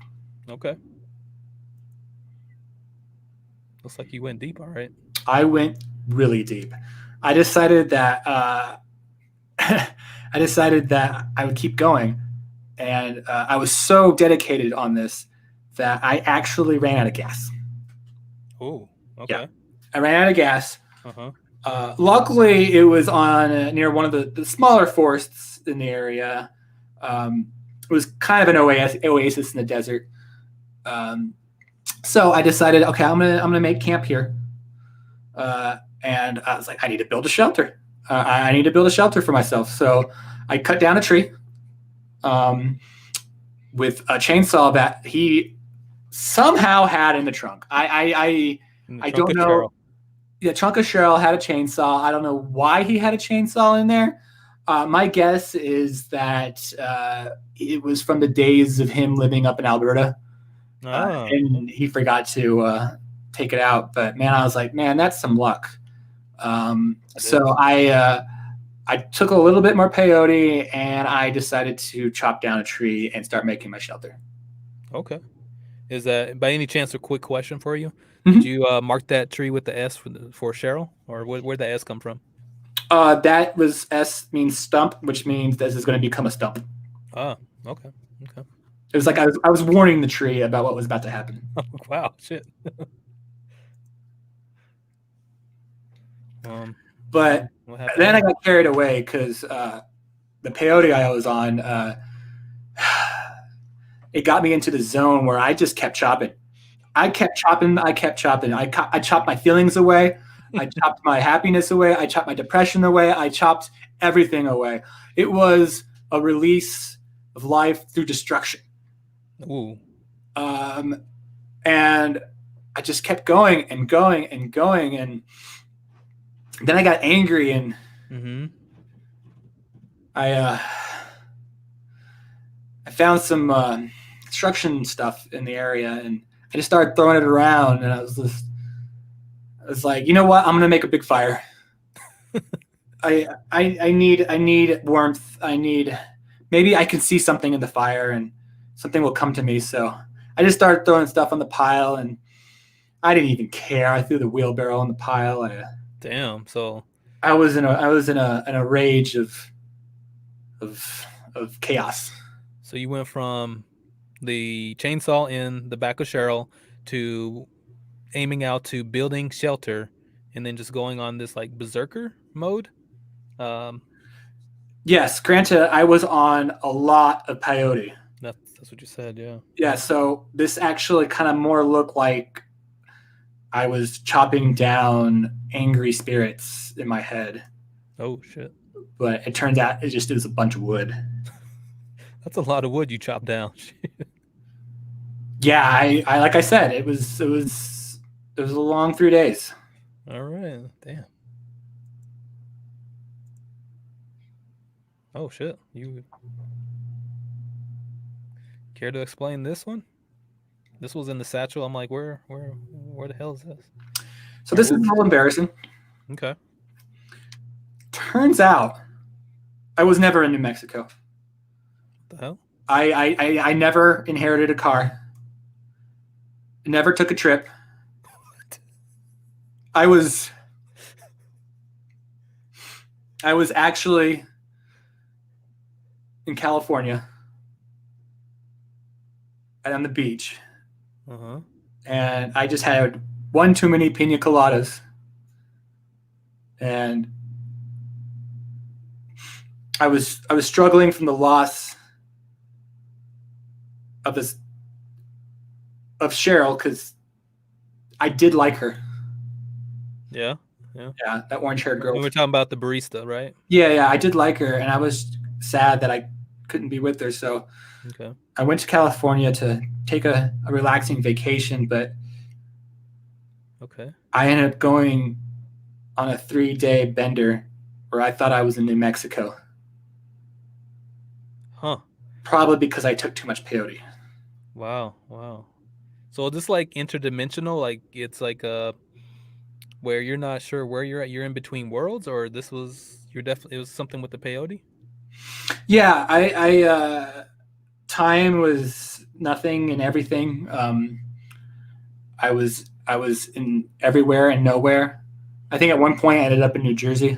Okay. Looks like you went deep. All right. I went really deep. I decided that I would keep going, and I was so dedicated on this that I actually ran out of gas. Oh, okay. Yeah, I ran out of gas. Uh-huh. Luckily, it was on near one of the smaller forests in the area. It was kind of an oasis in the desert. So I decided, okay, I'm gonna make camp here. And I was like, I need to build a shelter. I need to build a shelter for myself. So I cut down a tree with a chainsaw that he somehow had in the trunk. I don't know. Cheryl. Yeah, trunk of Cheryl had a chainsaw. I don't know why he had a chainsaw in there. My guess is that it was from the days of him living up in Alberta, and he forgot to take it out. But man, I was like, man, that's some luck. So I took a little bit more peyote and I decided to chop down a tree and start making my shelter. Okay. Is that by any chance a quick question for you? Mhm. Did you mark that tree with the S for Cheryl, or where'd the S come from? That was S means stump, which means this is going to become a stump. Ah, okay. It was like I was warning the tree about what was about to happen. Wow, shit. But then I got carried away because the peyote I was on, it got me into the zone where I just kept chopping. I kept chopping. I chopped my feelings away. I chopped my happiness away. I chopped my depression away. I chopped everything away. It was a release of life through destruction. Ooh. And I just kept going and going and going. And then I got angry and I found some construction stuff in the area and I just started throwing it around and I was like, you know what? I'm gonna make a big fire. I need warmth. Maybe I can see something in the fire and something will come to me. So I just started throwing stuff on the pile and I didn't even care. I threw the wheelbarrow on the pile. Damn. So I was in a rage of chaos. So you went from the chainsaw in the back of Cheryl to aiming out to building shelter and then just going on this like berserker mode. Yes, granted, I was on a lot of peyote. That's what you said, yeah. Yeah, so this actually kind of more looked like I was chopping down angry spirits in my head. Oh shit! But it turns out it was a bunch of wood. That's a lot of wood you chopped down. Yeah, I like I said, it was a long 3 days. All right, damn. Oh shit! You care to explain this one? This was in the satchel. I'm like, where the hell is this? So this is a little embarrassing. Okay. Turns out I was never in New Mexico. What the hell? I never inherited a car. Never took a trip. I was actually in California and on the beach. Uh-huh. And I just had one too many pina coladas. And I was struggling from the loss of Cheryl, because I did like her. Yeah. Yeah, that orange-haired girl. We were talking about the barista, right? Yeah, I did like her, and I was sad that I couldn't be with her. So Okay. I went to California to take a relaxing vacation, but Okay. I ended up going on a 3-day bender where I thought I was in New Mexico. Huh. Probably because I took too much peyote. Wow. So this like interdimensional, like it's like where you're not sure where you're at, you're in between worlds, or it was something with the peyote? Yeah, I time was nothing and everything. I was in everywhere and nowhere. I think at one point I ended up in New Jersey.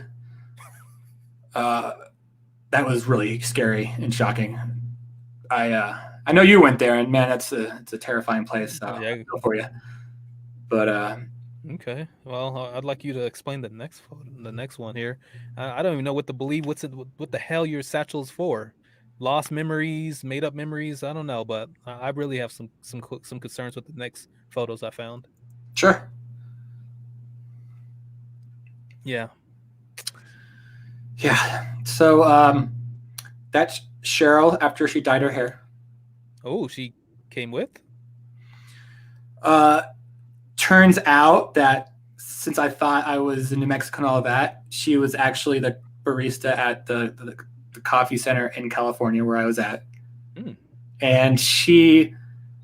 That was really scary and shocking. I know you went there, and man, it's a terrifying place. So Yeah. I feel for you. But Okay. Well, I'd like you to explain the next one here. I don't even know what to believe. What the hell your satchel's for? Lost memories, made up memories. I don't know, but I really have some concerns with the next photos I found. sure. Yeah. Yeah. So that's Cheryl after she dyed her hair. Oh, she came with? Turns out that since I thought I was in New Mexico and all that, she was actually the barista at the coffee center in California where I was at. Mm. And she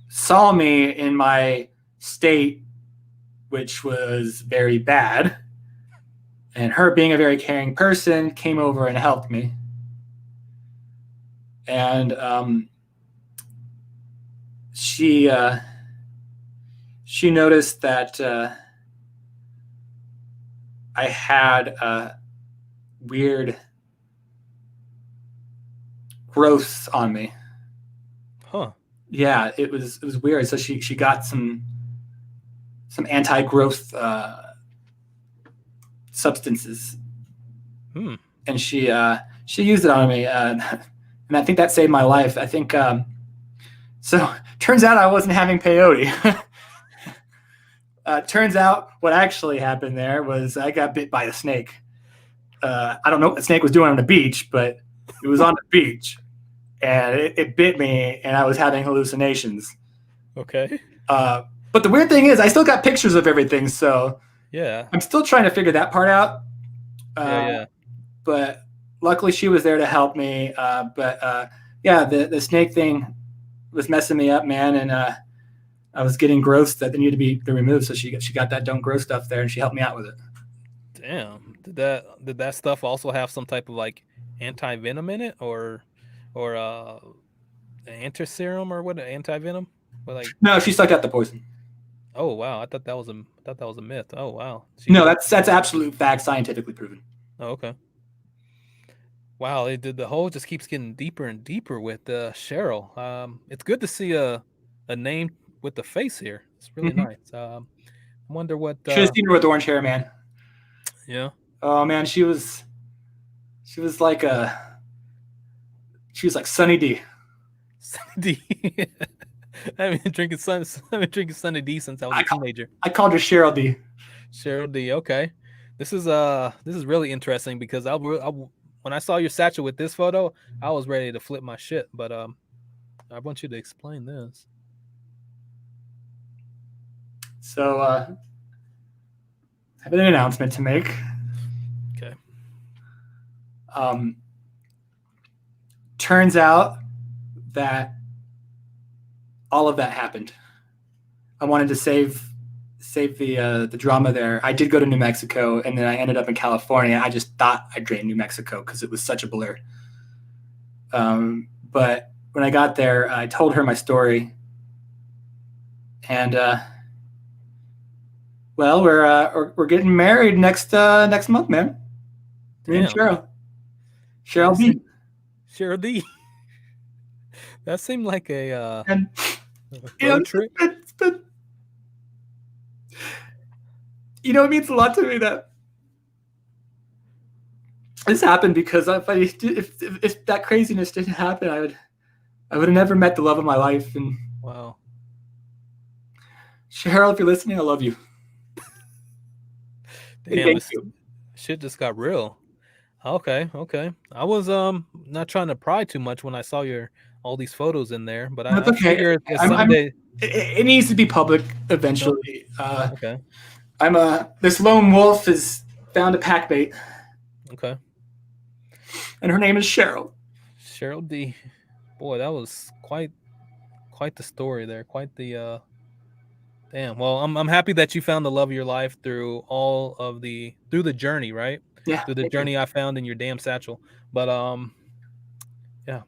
saw me in my state, which was very bad. And her being a very caring person came over and helped me. And she noticed that I had weird growths on me. Huh. Yeah, it was weird. So she got some anti-growth substances, and she used it on me, and I think that saved my life. I think so. Turns out I wasn't having peyote. Turns out what actually happened there was I got bit by a snake. I don't know what the snake was doing on the beach, but it was on the beach, and it bit me, and I was having hallucinations. Okay. But the weird thing is, I still got pictures of everything, so yeah, I'm still trying to figure that part out. Yeah. But luckily, she was there to help me. Yeah, the snake thing was messing me up, man, and I was getting growths that needed to be removed. So she got that don't grow stuff there, and she helped me out with it. Damn. Did that stuff also have some type of like anti-venom in it, or anti-serum, or what? Anti-venom? Or like? No, she sucked out the poison. Oh wow, I thought that was a myth. Oh wow. No, that's absolute fact, scientifically proven. Oh, okay. Wow, the hole just keeps getting deeper and deeper with Cheryl. It's good to see a name with the face here. It's really nice. I wonder what. Should have seen her with orange hair, man. Yeah. Oh man, she was like Sunny D. Sunny D. I've been drinking Sunny D since I was a teenager. I called her Cheryl D. Cheryl D. Okay, this is really interesting because when I saw your satchel with this photo, I was ready to flip my shit. But I want you to explain this. So I have an announcement to make. Okay. Turns out that all of that happened. I wanted to save save the drama there, I did go to New Mexico, and then I ended up in California. I just thought I drained New Mexico because it was such a blur. But when I got there, I told her my story, and well, we're getting married next month, man. Me and Damn. Cheryl B. Cheryl D. That seemed like a And road trip. It means a lot to me that this happened, because if that craziness didn't happen, I would have never met the love of my life. And Wow. Cheryl, if you're listening, I love you. Damn, shit just got real. Okay. I was not trying to pry too much when I saw all these photos in there, but I figured someday it needs to be public eventually. Okay. This lone wolf has found a pack bait. Okay. And her name is Cheryl. Cheryl D. Boy, that was quite the story there. Quite the damn. Well, I'm happy that you found the love of your life through the journey, right? Yeah. Through the journey I found in your damn satchel. But yeah.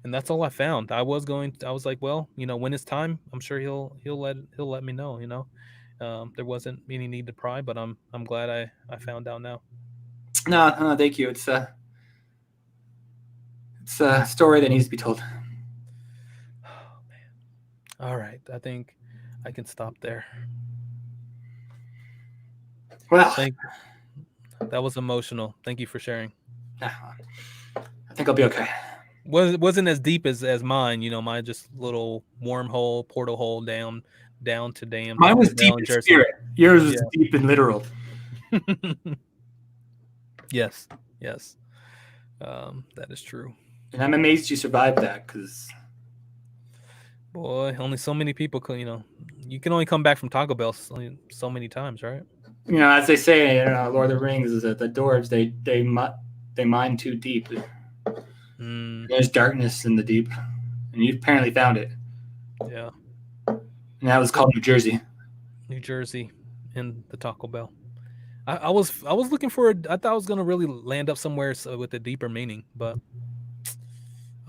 And that's all I found. I was like, well, when it's time, I'm sure he'll let me know, there wasn't any need to pry, but I'm glad I found out now. No, thank you. It's a story that needs to be told. Oh man. All right. I think I can stop there. Well, that was emotional. Thank you for sharing. I think I'll be okay. Wasn't as deep as mine, my just little wormhole, portal hole down to damn. Mine was deep in spirit. Yours was deep and literal. Yes. That is true. And I'm amazed you survived that, because boy, only so many people could, you can only come back from Taco Bell so many times, right? As they say in Lord of the Rings, is that the dwarves they mine too deep. There's darkness in the deep, and you apparently found it. Yeah. And that was called New Jersey. New Jersey, in the Taco Bell. I was looking for I thought I was gonna really land up somewhere with a deeper meaning, but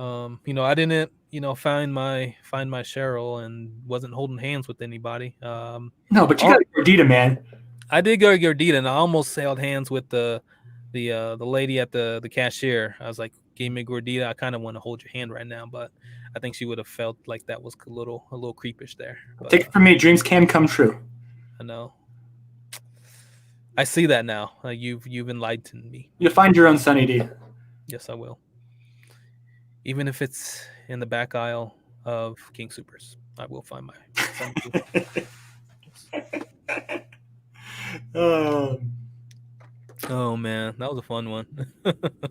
I didn't find my Cheryl and wasn't holding hands with anybody. No, but you got Gordita, man. I did go to Gordita, and I almost held hands with the lady at the cashier. I was like, "Give me Gordita. I kind of want to hold your hand right now," but I think she would have felt like that was a little creepish there. But, take it from me, dreams can come true. I know. I see that now. You've enlightened me. You'll find your own Sunny D. Yes, I will. Even if it's in the back aisle of King Supers, I will find my Sunny D. Oh man, that was a fun one. That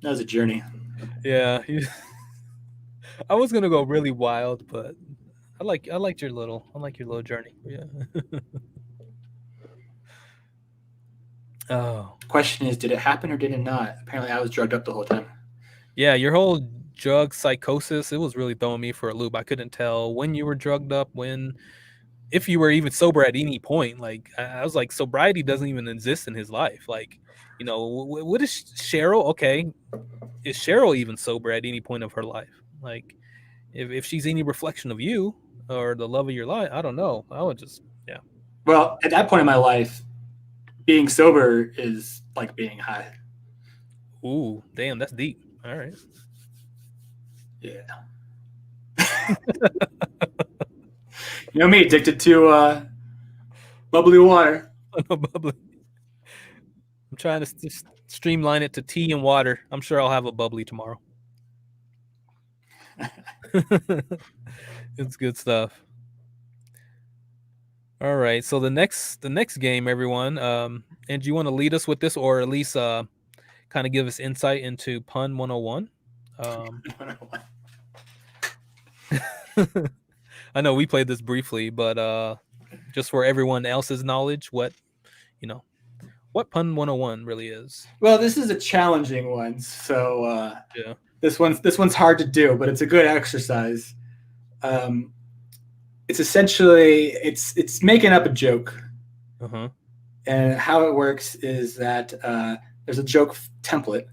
was a journey. Yeah, I was gonna go really wild, but I liked your little journey. Yeah. Oh. Question is, did it happen or did it not? Apparently, I was drugged up the whole time. Yeah, your whole drug psychosis, it was really throwing me for a loop. I couldn't tell when you were drugged up, if you were even sober at any point. Like, I was like, sobriety doesn't even exist in his life. Like, what is Cheryl? Okay, is Cheryl even sober at any point of her life? Like, if she's any reflection of you or the love of your life, I don't know. I would just, yeah. Well, at that point in my life, being sober is like being high. Ooh, damn, that's deep. All right. Yeah. Me, addicted to bubbly water. Bubbly. I'm trying to streamline it to tea and water. I'm sure I'll have a bubbly tomorrow. It's good stuff. All right, so the next game, everyone. And do you want to lead us with this, or at least kind of give us insight into Pun 101? I know we played this briefly, but just for everyone else's knowledge, what Pun 101 really is. Well, this is a challenging one, so yeah. This one's hard to do, but it's a good exercise. it's essentially it's making up a joke. Uh-huh. And how it works is that there's a joke template,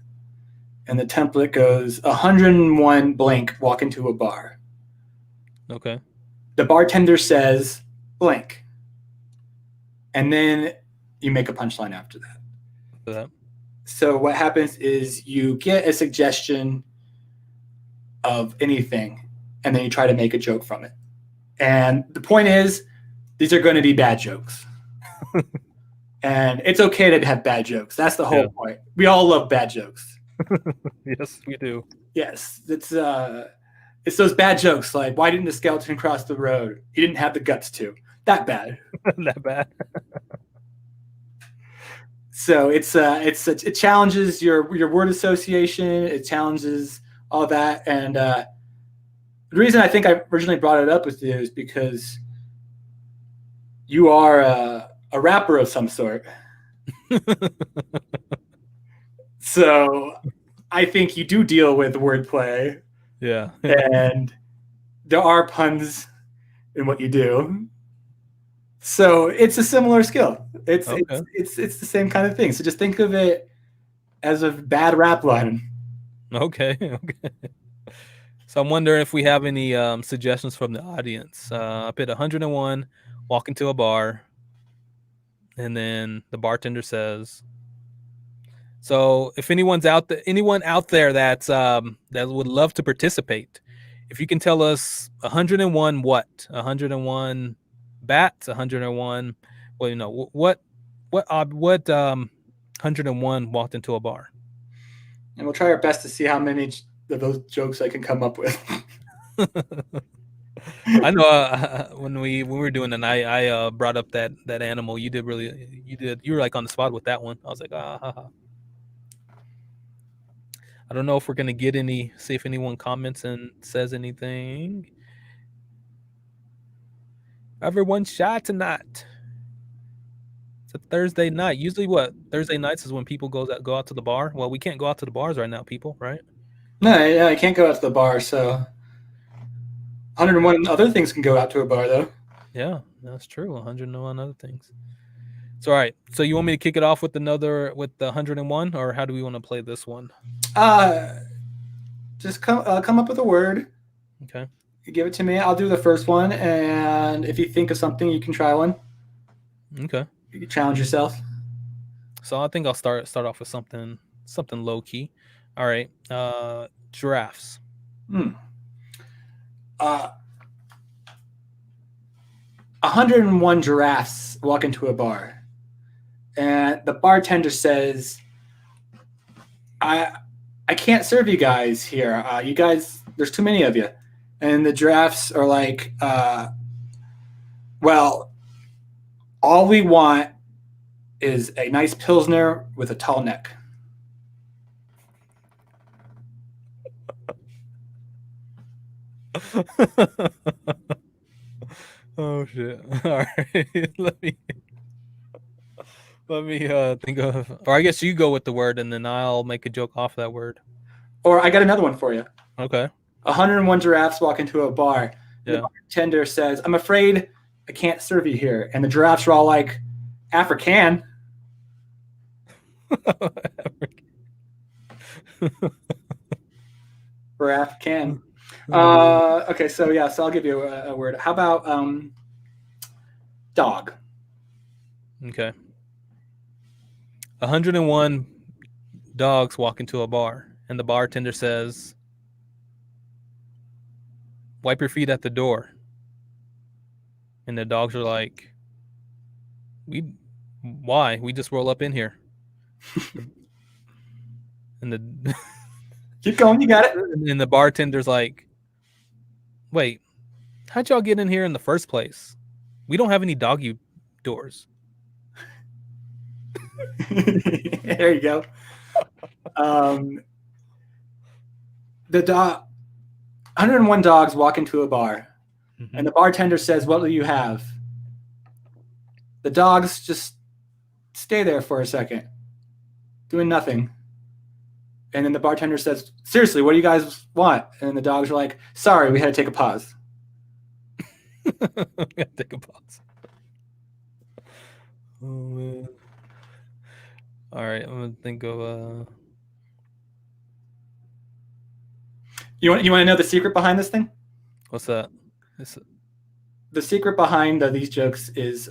and the template goes 101 blank walk into a bar. Okay. The bartender says blank, and then you make a punchline after that. For that. So what happens is you get a suggestion of anything, and then you try to make a joke from it. And the point is, these are going to be bad jokes. And it's okay to have bad jokes. That's the whole point. We all love bad jokes. Yes, we do. Yes, it's those bad jokes like, why didn't the skeleton cross the road? He didn't have the guts to. That bad. That bad. So it challenges your word association. It challenges all that. And the reason I think I originally brought it up with you is because you are a rapper of some sort. So I think you do deal with wordplay. Yeah. And there are puns in what you do. So it's a similar skill. It's the same kind of thing. So just think of it as a bad rap line. Okay. So I'm wondering if we have any suggestions from the audience. I put 101, walk into a bar, and then the bartender says. So if anyone out there that's that would love to participate, if you can tell us 101 what? 101 bats, 101. Well, what 101 walked into a bar. And we'll try our best to see how many of those jokes I can come up with. I know when we were doing it, I brought up that animal. You were like on the spot with that one. I was like, I don't know if we're gonna get see if anyone comments and says anything. Everyone shy tonight. It's a Thursday night. Usually Thursday nights is when people go out to the bar. Well, we can't go out to the bars right now, people, right? No, I can't go out to the bar, so 101 other things can go out to a bar, though. Yeah, that's true. 101 other things. So, all right. So you want me to kick it off with the 101, or how do we want to play this one? Just come up with a word. Okay. You give it to me. I'll do the first one, and if you think of something, you can try one. Okay. You can challenge yourself. So I think I'll start off with something low key. All right. Giraffes. 101 giraffes walk into a bar, and the bartender says, I can't serve you guys here. You guys, there's too many of you. And the giraffes are like, well, all we want is a nice Pilsner with a tall neck. Oh shit! All right, let me think of, or I guess you go with the word, and then I'll make a joke off that word. Or I got another one for you. Okay. 101 giraffes walk into a bar. Yeah. The bartender says, I'm afraid I can't serve you here. And the giraffes are all like, African. We're African. Okay, so I'll give you a word. How about dog? Okay. 101 dogs walk into a bar, and the bartender says, wipe your feet at the door. And the dogs are like, why? We just roll up in here. And keep going, you got it. And the bartender's like, wait, how'd y'all get in here in the first place? We don't have any doggy doors. There you go. The 101 dogs walk into a bar, and the bartender says, what will you have? The dogs just stay there for a second, doing nothing. And then the bartender says, seriously, what do you guys want? And the dogs are like, sorry, we had to take a pause. Take a pause. Oh man. All right, I'm gonna think of You want to know the secret behind this thing? what's that? The secret behind these jokes is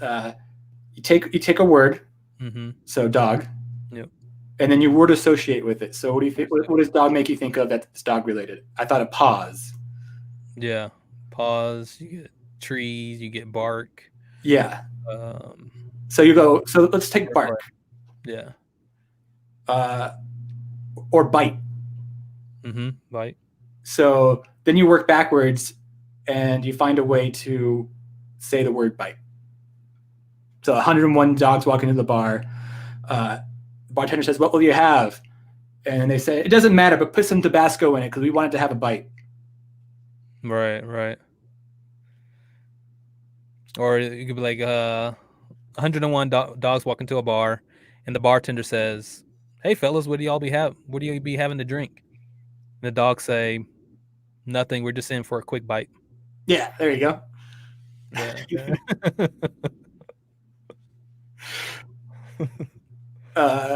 you take a word, so dog, Yep. and then you word associate with it. So what do you think? What does dog make you think of that's dog related? I thought of pause. Yeah. Pause. You get trees. You get bark. Yeah. Um, So you go. So let's take bark. Yeah. Or bite. Bite. So then you work backwards, and you find a way to say the word bite. So 101 dogs walk into the bar. The bartender says, "What will you have?" And they say, "It doesn't matter, but put some Tabasco in it because we wanted to have a bite." Right. Right. Or you could be like 101 dogs walk into a bar, and the bartender says, "Hey fellas, what do y'all What do you be having to drink?" And the dogs say, "Nothing. We're just in for a quick bite." Yeah, there you go. Yeah.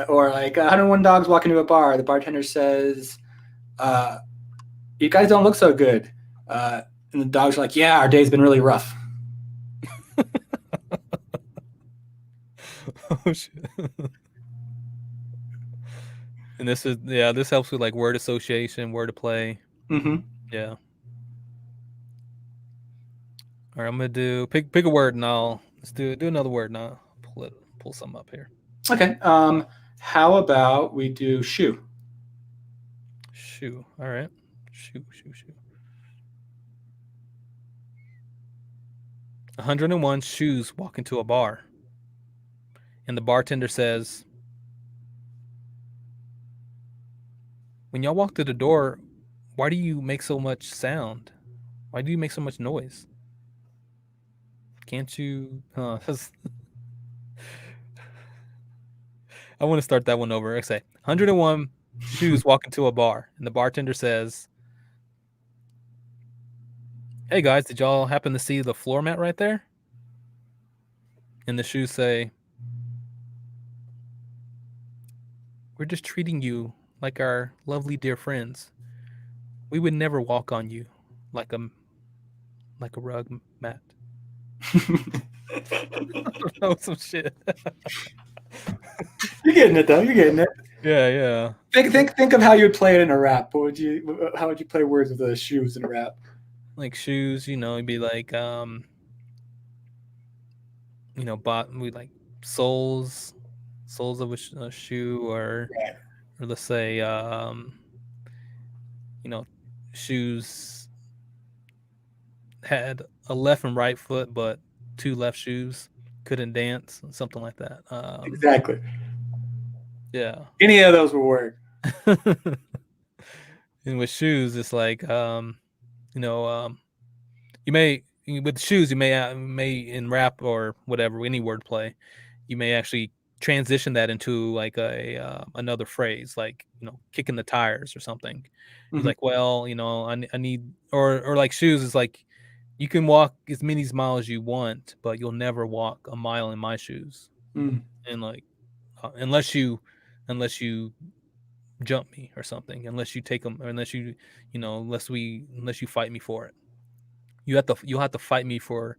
Or like 101 dogs walk into a bar. The bartender says, "You guys don't look so good." And the dogs are like, "Yeah, our day's been really rough." Oh shit. And this helps with like word association, word to play. Yeah. All right, I'm gonna pick a word and let's do another word and I'll pull some up here. Okay. How about we do shoe? Shoe. All right. Shoe. 101 shoes walk into a bar, and the bartender says, "When y'all walk through the door, why do you make so much sound? Why do you make so much noise? Can't you?" I want to start that one over. I say 101 shoes walk into a bar, and the bartender says, "Hey guys, did y'all happen to see the floor mat right there?" And the shoes say, "We're just treating you like our lovely dear friends. We would never walk on you like a rug mat." Oh, some shit. You're getting it though. You're getting it. Yeah. Think of how you'd play it in a rap. How would you play words with the shoes in a rap? Like shoes, it'd be like we like soles of a shoe, or let's say shoes had a left and right foot, but two left shoes, couldn't dance, something like that. Exactly. Yeah. Any of those will work. And with shoes, it's like you may with shoes you may in rap or whatever, any wordplay, you may actually transition that into like a another phrase, like kicking the tires or something. He's like, well, I need, or like shoes is like, you can walk as many miles as you want, but you'll never walk a mile in my shoes. And like unless you jump me or something, unless you take them, or unless you unless you fight me for it. You'll have to fight me for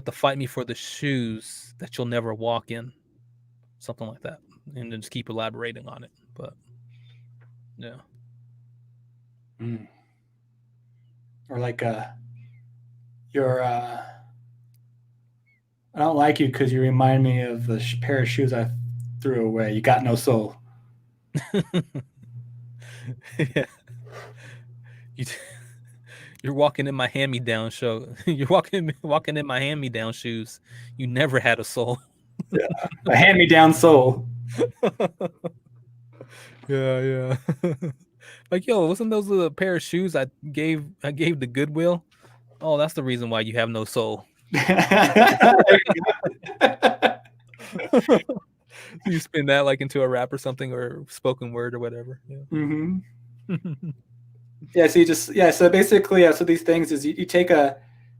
the shoes that you'll never walk in, something like that, and then just keep elaborating on it. But yeah. Or like you're I don't like you because you remind me of the pair of shoes I threw away. You got no soul. Yeah. You're walking in my hand-me-down show. You're walking in my hand-me-down shoes. You never had a soul. Yeah. A hand-me-down soul. Yeah. Like, yo, wasn't those the pair of shoes I gave the Goodwill? Oh, that's the reason why you have no soul. You spin that like into a rap or something, or spoken word or whatever. Yeah. Yeah. So so basically, so these things is you take a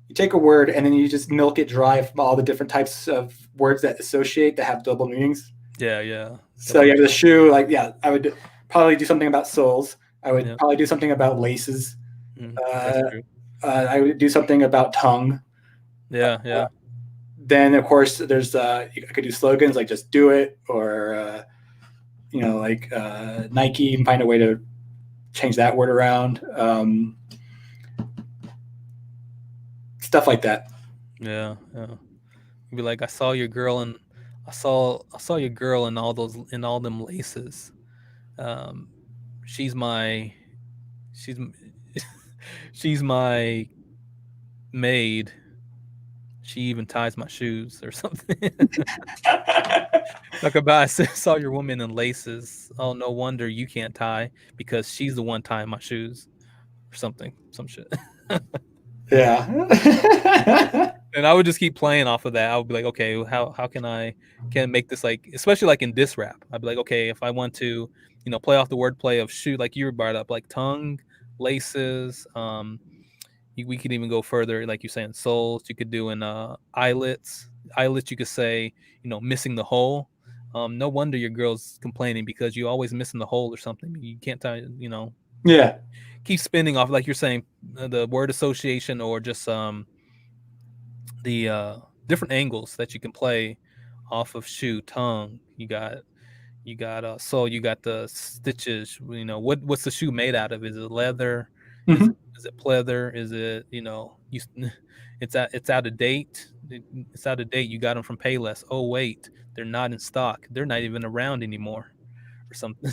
you take a word and then you just milk it dry from all the different types of words that associate that have double meanings. Yeah. So you have the shoe, like, yeah, I would probably do something about soles. I would probably do something about laces. That's true. I would do something about tongue. Yeah. Then of course there's I could do slogans like "just do it" or like Nike, and find a way to change that word around. Stuff like that. Yeah. Be like, I saw your girl and I saw your girl in all them laces. She's my she's she's my maid. She even ties my shoes or something. Like about I saw your woman in laces. Oh, no wonder you can't tie because she's the one tying my shoes or something, some shit. Yeah. And I would just keep playing off of that. I would be like, okay, how can I make this, like, especially like in diss rap. I'd be like, okay, if I want to, play off the wordplay of shoe, like you brought up, like tongue, laces. We could even go further, like you're saying, soles. You could do in eyelets. Eyelets, you could say, missing the hole. No wonder your girl's complaining because you always missing the hole or something. You can't tie, Yeah. keep spinning off, like you're saying, the word association or just the different angles that you can play off of shoe, tongue. You got sole. You got the stitches. What's the shoe made out of? Is it leather? Mm-hmm. Is it pleather? Is it it's out of date. It's out of date. You got them from Payless. Oh wait, they're not in stock. They're not even around anymore, or something.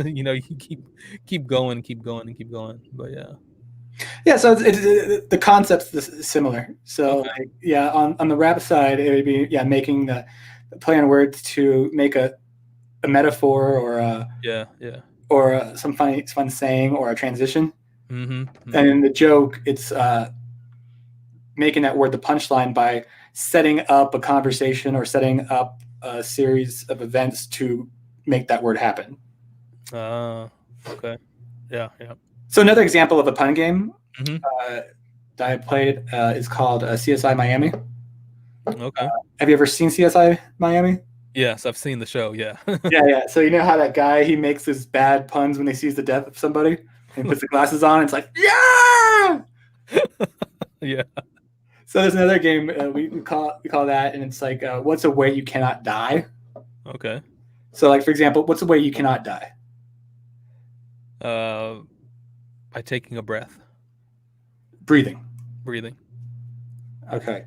You keep going, and keep going. But yeah. Yeah, so the concept's similar. So Okay. like, yeah, on the rap side, it would be making the play on words to make a metaphor or some fun saying or a transition. Mm-hmm. And in the joke, it's making that word the punchline by setting up a conversation or setting up a series of events to make that word happen. Okay. Yeah. So another example of a pun game Mm-hmm. that I played is called CSI Miami. Okay. Have you ever seen CSI Miami? Yes, I've seen the show. Yeah. Yeah. So you know how that guy, he makes his bad puns when he sees the death of somebody and puts the glasses on. It's like, yeah. Yeah. So there's another game we call that, and it's like, what's a way you cannot die? Okay. So like, for example, what's a way you cannot die? By taking a breath. Breathing. Okay.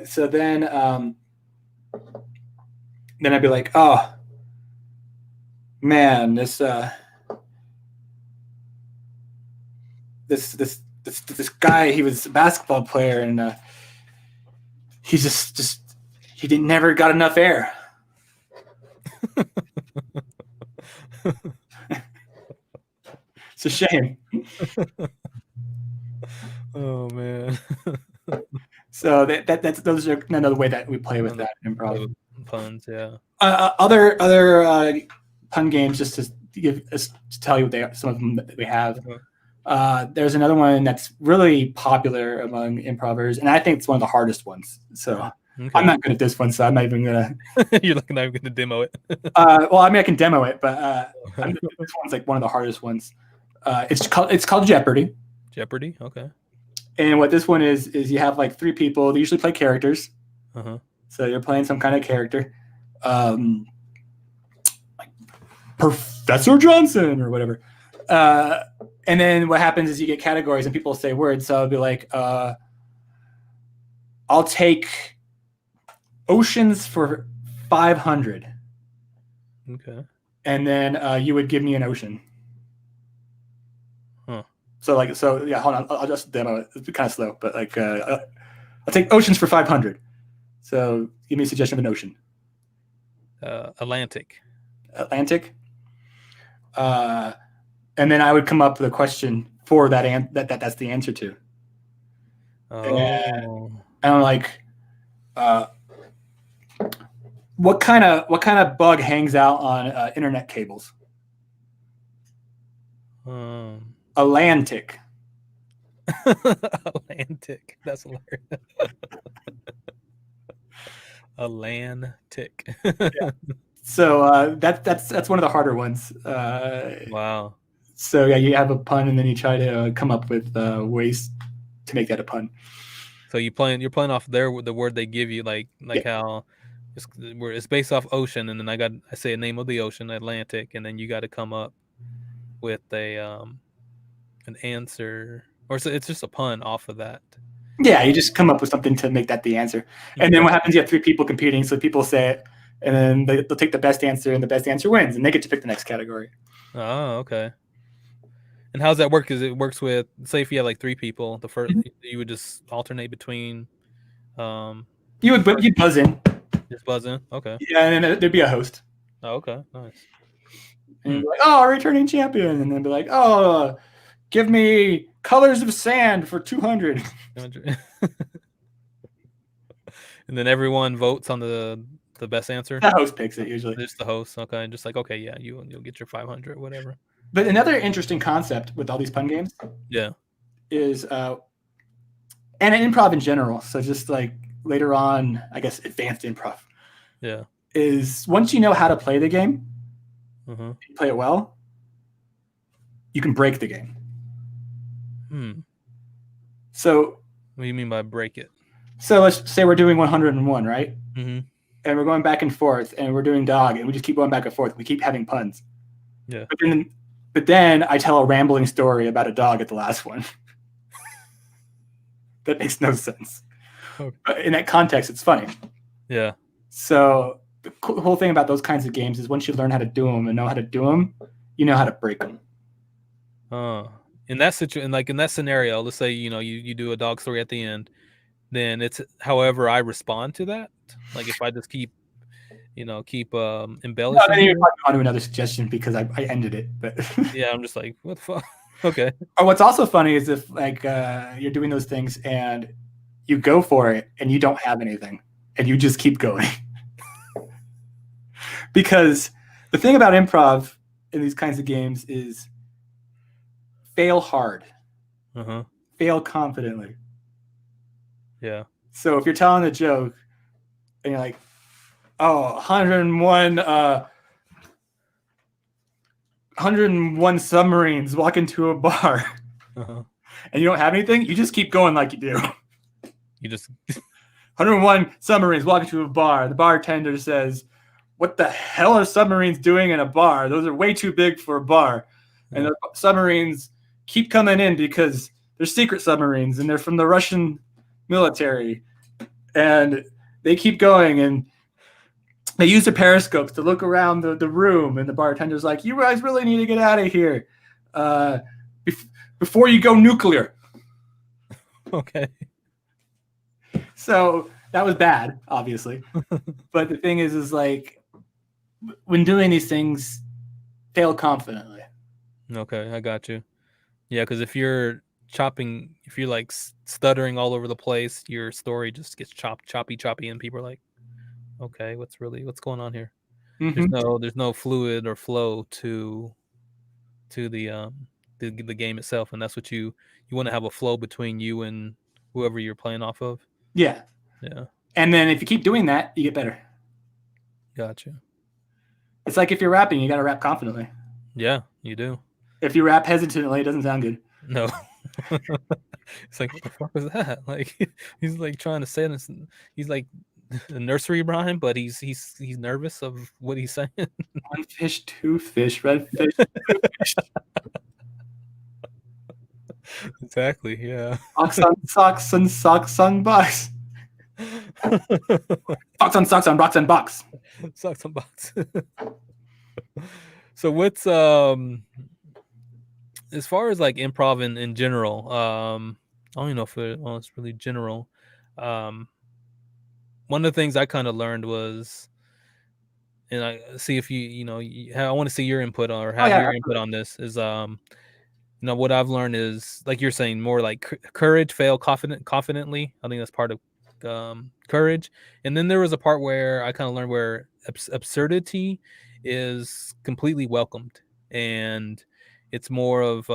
So then I'd be like, oh man, this guy, he was a basketball player, and he he never got enough air. It's a shame. Oh man. So those are another way that we play with that improv. Puns, yeah. Other pun games, just to tell you what they are, some of them that we have. There's another one that's really popular among improvers, and I think it's one of the hardest ones. So okay. I'm not good at this one, so I'm not even gonna. You're not even gonna demo it. Well, I mean, I can demo it, but this one's like one of the hardest ones. It's called Jeopardy. Jeopardy, okay. And what this one is you have like three people. They usually play characters. Uh-huh. So you're playing some kind of character, like Professor Johnson or whatever. And then what happens is you get categories and people say words. So I'll be like, I'll take oceans for 500. Okay. And then you would give me an ocean. Huh. So yeah, hold on. I'll just demo it. It's kind of slow, but like, I'll take oceans for 500. So give me a suggestion of an ocean. Atlantic. And then I would come up with a question for that that's the answer to. Oh. And I'm like, what kind of bug hangs out on internet cables? Atlantic. Atlantic. That's hilarious. Atlantic. So that's one of the harder ones. Wow. So yeah, you have a pun, and then you try to come up with ways to make that a pun. So you're playing off the word they give you, like Yeah. how it's based off ocean, and then I say a name of the ocean, Atlantic, and then you got to come up with an answer, or it's just a pun off of that. Yeah, you just come up with something to make that the answer. And then what happens, you have 3 people competing, so people say it, and then they'll take the best answer, and the best answer wins, and they get to pick the next category. Oh, okay. And how's that work? Because it works with, say, if you have like 3 people, the first you would just alternate between. You'd buzz in. Just buzz in. Okay. Yeah, and then there'd be a host. Oh, okay. Nice. And you'd be like, "Oh, returning champion," and then be like, "Oh, give me colors of sand for 200." And then everyone votes on the best answer. The host picks it usually. Just the host. Okay. Just like, okay, yeah, you'll get your 500, whatever. But another interesting concept with all these pun games, Yeah, is and improv in general. So just like later on, I guess advanced improv. Yeah. Is once you know how to play the game, you play it well, you can break the game. So what do you mean by break it? So let's say we're doing 101, right? Mm-hmm. And we're going back and forth, and we're doing dog, and we just keep going back and forth. We keep having puns. Yeah. But then I tell a rambling story about a dog at the last one. That makes no sense. Okay. But in that context, it's funny. Yeah. So the whole thing about those kinds of games is once you learn how to do them and know how to do them, you know how to break them. In that situation, like in that scenario, let's say you do a dog story at the end, then it's however I respond to that. Like if I just keep embellishing. No, then you're on to another suggestion because I ended it. But yeah, I'm just like, what the fuck? Okay. Or what's also funny is if like you're doing those things and you go for it and you don't have anything and you just keep going. Because the thing about improv in these kinds of games is fail hard. Fail confidently. Yeah. So if you're telling a joke and you're like, oh, 101 submarines walk into a bar and you don't have anything, you just keep going like you do. You just 101 submarines walk into a bar. The bartender says, what the hell are submarines doing in a bar? Those are way too big for a bar. And the submarines keep coming in because they're secret submarines and they're from the Russian military. And they keep going and they use the periscopes to look around the room. And the bartender's like, you guys really need to get out of here before you go nuclear. Okay. So that was bad, obviously. But the thing is like, when doing these things, fail confidently. Okay, I got you. Yeah, because if you're like stuttering all over the place, your story just gets choppy, and people are like, okay, what's going on here? Mm-hmm. There's no fluid or flow to the game itself, and that's what you want to have a flow between you and whoever you're playing off of. Yeah. And then if you keep doing that, you get better. Gotcha. It's like if you're rapping, you got to rap confidently. Yeah, you do. If you rap hesitantly, it doesn't sound good. No. It's like, what the fuck was that? Like he's like trying to say this. He's like a nursery rhyme, but he's nervous of what he's saying. 1 fish, 2 fish, red fish, 2 fish. Exactly. Yeah. Socks on box. Socks on box and box. Socks on box. So what's as far as like improv in general, I don't even know if it's really general. One of the things I kind of learned was, and I see if I want to see your input or have your input on this is, what I've learned is, like you're saying, more like courage, fail confidently. I think that's part of courage. And then there was a part where I kind of learned where absurdity is completely welcomed, and it's more of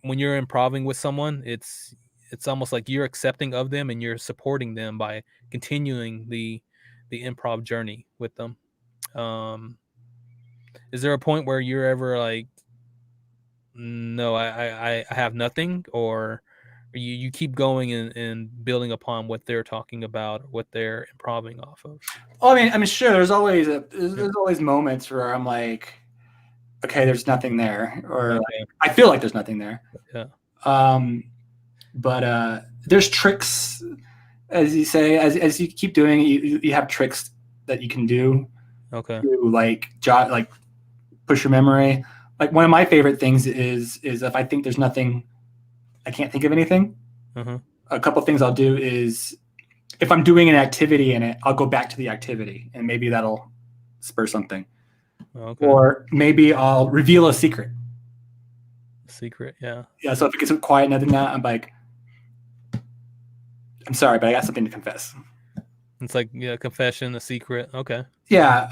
when you're improving with someone, it's almost like you're accepting of them and you're supporting them by continuing the improv journey with them. Um, is there a point where you're ever like, no, I have nothing, or you keep going and building upon what they're talking about or what they're improving off of? Well, I mean, sure. There's always moments where I'm like, okay, there's nothing there, or Okay. I feel like there's nothing there. Yeah. But there's tricks, as you say, as you keep doing it, you have tricks that you can do Okay. to like push your memory. Like one of my favorite things is if I think there's nothing, I can't think of anything. Uh-huh. A couple things I'll do is if I'm doing an activity in it, I'll go back to the activity and maybe that'll spur something. Okay. Or maybe I'll reveal a secret. Secret, yeah. Yeah. So if it gets quiet and other than that, I'm like, I'm sorry, but I got something to confess. It's like, yeah, confession, a secret. Okay. Yeah.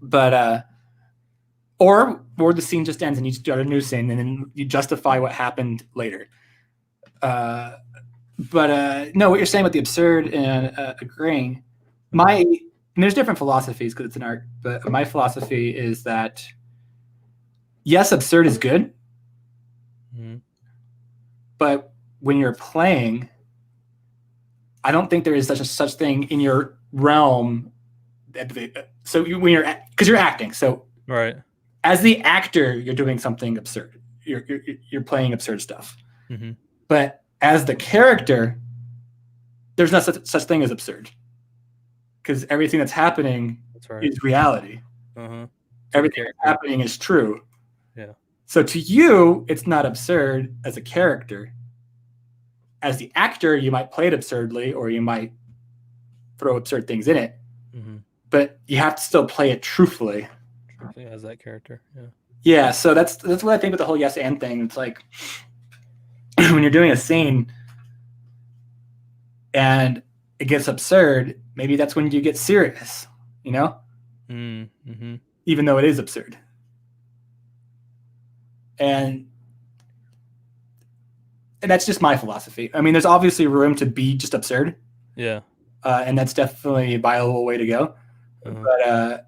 But or the scene just ends and you start a new scene and then you justify what happened later. But no, what you're saying about the absurd and agreeing, there's different philosophies because it's an art, but my philosophy is that yes, absurd is good, but when you're playing, I don't think there is such thing in your realm. So because you're acting, so right. As the actor, you're doing something absurd. You're playing absurd stuff. Mm-hmm. But as the character, there's no such thing as absurd. Because everything that's happening is reality. Uh-huh. Everything that's happening is true. Yeah. So to you, it's not absurd as a character. As the actor, you might play it absurdly or you might throw absurd things in it. Mm-hmm. But you have to still play it truthfully. As that character, yeah. Yeah, so that's what I think with the whole yes and thing. It's like when you're doing a scene and it gets absurd, maybe that's when you get serious, you know? Mm-hmm. Even though it is absurd. And that's just my philosophy. I mean, there's obviously room to be just absurd. Yeah. And that's definitely a viable way to go. But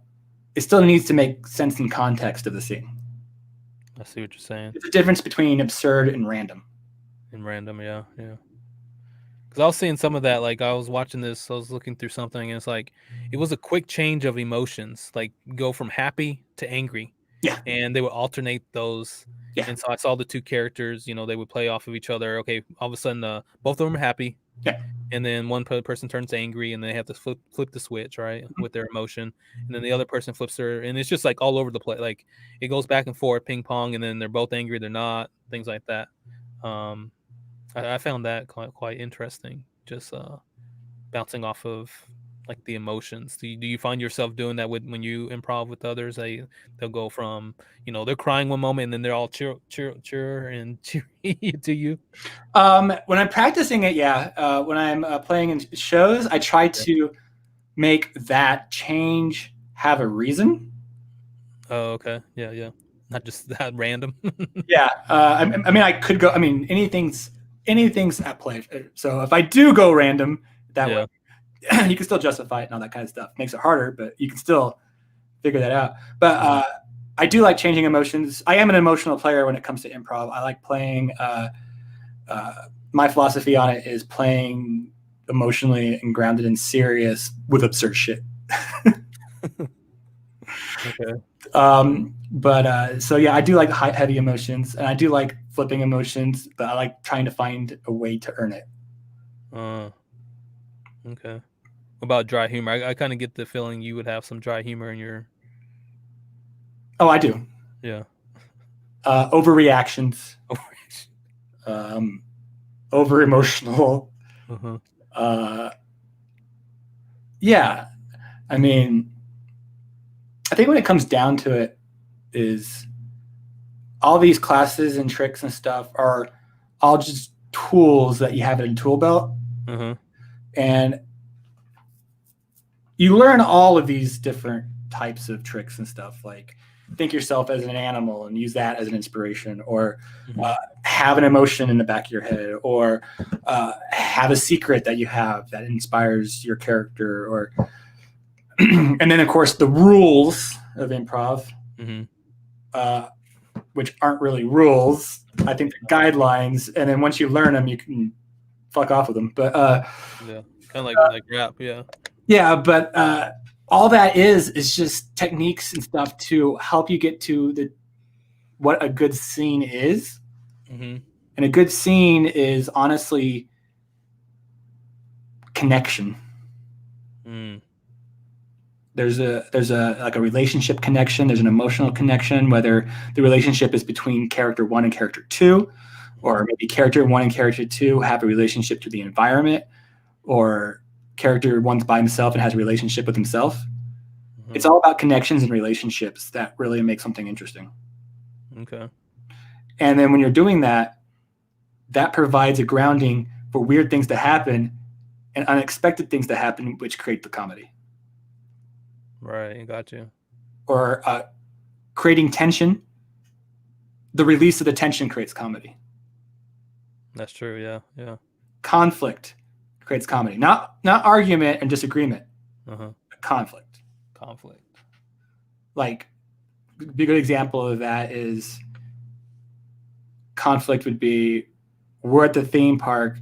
it still needs to make sense in context of the scene. I see what you're saying. It's a difference between absurd and random. Yeah. Because I was seeing some of that. Like I was watching this, I was looking through something, and it's like it was a quick change of emotions, like go from happy to angry. Yeah. And they would alternate those. Yeah. And so I saw the two characters. They would play off of each other. Okay, all of a sudden, both of them are happy. Yeah. And then one person turns angry, and they have to flip the switch, right, with their emotion. And then the other person flips her, and it's just like all over the place. Like it goes back and forth, ping pong, and then they're both angry, they're not, things like that. I found that quite interesting. Just bouncing off of like the emotions. Do you find yourself doing that when you improv with others? They'll go from they're crying one moment and then they're all cheer and cheery to you. When I'm practicing it, yeah. When I'm playing in shows, I try to make that change have a reason. Oh, okay. Yeah. Not just that random. Yeah. I mean, I could go. I mean, anything's at play. So if I do go random that way, you can still justify it and all that kind of stuff. Makes it harder, but you can still figure that out. But I do like changing emotions. I am an emotional player when it comes to improv. I like playing. My philosophy on it is playing emotionally and grounded and serious with absurd shit. Okay. So yeah, I do like heavy emotions, and I do like flipping emotions, but I like trying to find a way to earn it. Okay. About dry humor, I kind of get the feeling you would have some dry humor in your. Oh, I do. Yeah. Overreactions. Over emotional. Uh-huh. Yeah, I mean, I think when it comes down to it, is all these classes and tricks and stuff are all just tools that you have in a tool belt. Uh-huh. And you learn all of these different types of tricks and stuff. Like think yourself as an animal and use that as an inspiration, or Mhm. have an emotion in the back of your head, or have a secret that you have that inspires your character, or and then of course the rules of improv, Mhm. which aren't really rules. I think they're guidelines, and then once you learn them, you can fuck off with them. But Yeah. Kind of like rap. Yeah. yeah, but all that is just techniques and stuff to help you get to the what a good scene is. Mhm. And a good scene is honestly connection. Mm. There's a like a relationship connection. There's an emotional connection, whether the relationship is between character 1 and character 2, or maybe character 1 and character 2 have a relationship to the environment, or character 1's by himself and has a relationship with himself. Mhm. It's all about connections and relationships that really make something interesting. Okay. And then when you're doing that, that provides a grounding for weird things to happen and unexpected things to happen, which create the comedy. Right. Got you. Or creating tension. The release of the tension creates comedy. That's true. Yeah. Yeah. Conflict creates comedy. Not argument and disagreement, Uh-huh. but conflict. Conflict. Like a good example of that is conflict would be, we're at the theme park.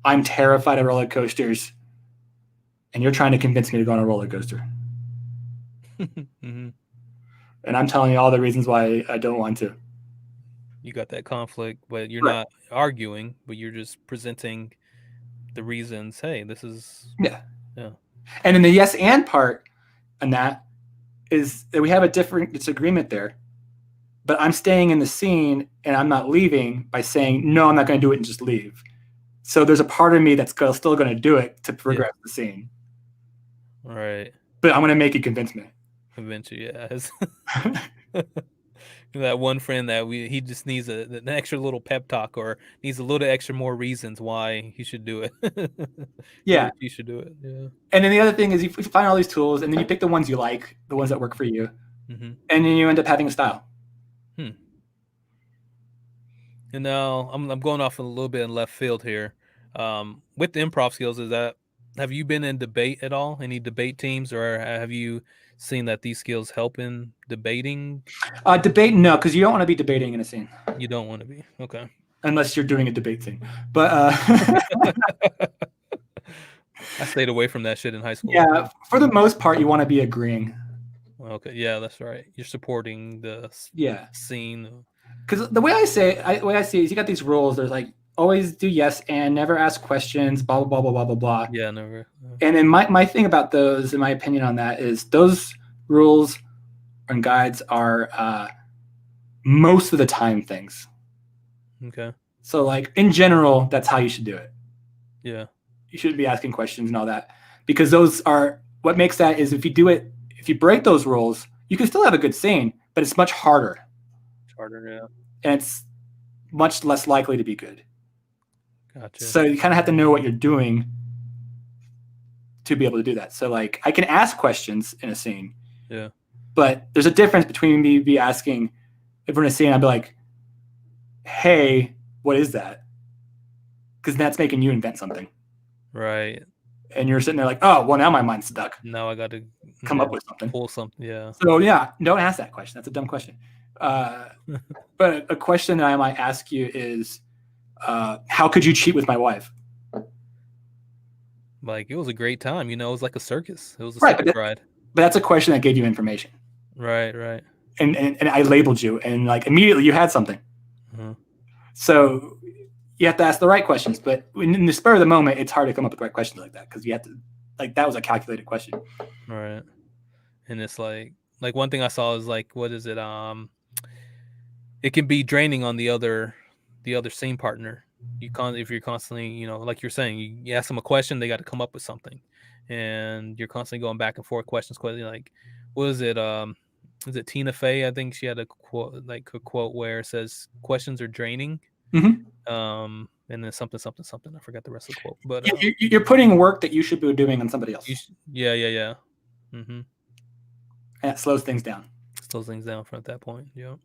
I'm terrified of roller coasters, and you're trying to convince me to go on a roller coaster. Mhm. And I'm telling you all the reasons why I don't want to. You got that conflict, but you're Right. not arguing, but you're just presenting the reasons. Hey, this is Yeah. yeah. And in the yes and part, and that is that we have a different disagreement there. But I'm staying in the scene and I'm not leaving by saying, no, I'm not going to do it and just leave. So there's a part of me that's still going to do it to progress the scene. Right. But I'm going to make you convince me. Convince you, yeah. That one friend that he just needs an extra little pep talk, or needs a little extra more reasons why he should do it. He Yeah. or she should do it. Yeah. And then the other thing is you find all these tools and then you pick the ones you like, the ones that work for you. Mm-hmm. And then you end up having a style. And now I'm going off a little bit in left field here. With the improv skills, have you been in debate at all? Any debate teams, or have you seen that these skills help in debating? Debate, no, because you don't want to be debating in a scene. You don't want to be. Okay. Unless you're doing a debate scene. But I stayed away from that shit in high school. yeah, for the most part, you want to be agreeing. Okay, yeah, that's right. You're supporting the scene. Because the way I see it is you got these rules. There's like always do yes and never ask questions, blah blah blah blah blah blah. Yeah, never. And then my thing about those, in my opinion on that, is those rules and guides are most of the time things. Okay. So like in general, that's how you should do it. Yeah. You shouldn't be asking questions and all that, because those are what makes that is if you break those rules, you can still have a good scene, but it's much harder. Harder, yeah. And it's much less likely to be good. Gotcha. So you kind of have to know what you're doing to be able to do that. So like I can ask questions in a scene. Yeah. But there's a difference between me be asking, if we're in a scene, I'd be like, hey, what is that? Because that's making you invent something. Right. And you're sitting there like, oh, well, now my mind's stuck. Now I got to come up with something. Pull something, yeah. So yeah, don't ask that question. That's a dumb question. But a question that I might ask you is, how could you cheat with my wife? Like, it was a great time. It was like a circus. It was a right, circus ride. But that's a question that gave you information. Right. And I labeled you, and like immediately you had something. Mm-hmm. So you have to ask the right questions. But in the spur of the moment, it's hard to come up with the right questions like that, because you have to, like, that was a calculated question. Right. And it's like one thing I saw is like, what is it? It can be draining on the other scene partner. If you're constantly, like you're saying, you ask them a question, they got to come up with something, and you're constantly going back and forth questions. Like, what is it? Is it Tina Fey? I think she had a quote where it says questions are draining. Mm-hmm. And then something. I forgot the rest of the quote. But you're putting work that you should be doing on somebody else. Yeah. Mm-hmm. And it slows things down. those things down from at that point. Yeah.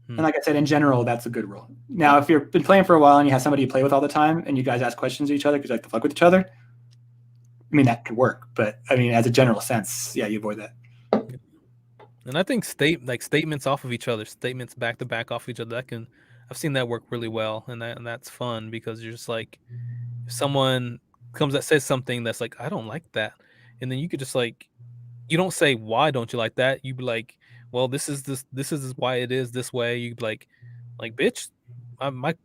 And like I said, in general, that's a good rule. Now, if you've been playing for a while and you have somebody you play with all the time and you guys ask questions to each other because you like to fuck with each other, I mean, that could work. But I mean, as a general sense, yeah, you avoid that. And I think statements off of each other, statements back to back off each other, I've seen that work really well, and that's fun because you're just like, if someone comes that says something that's like, I don't like that, and then you could just like, you don't say why don't you like that, you be like, well, this is why it is this way. You be like bitch,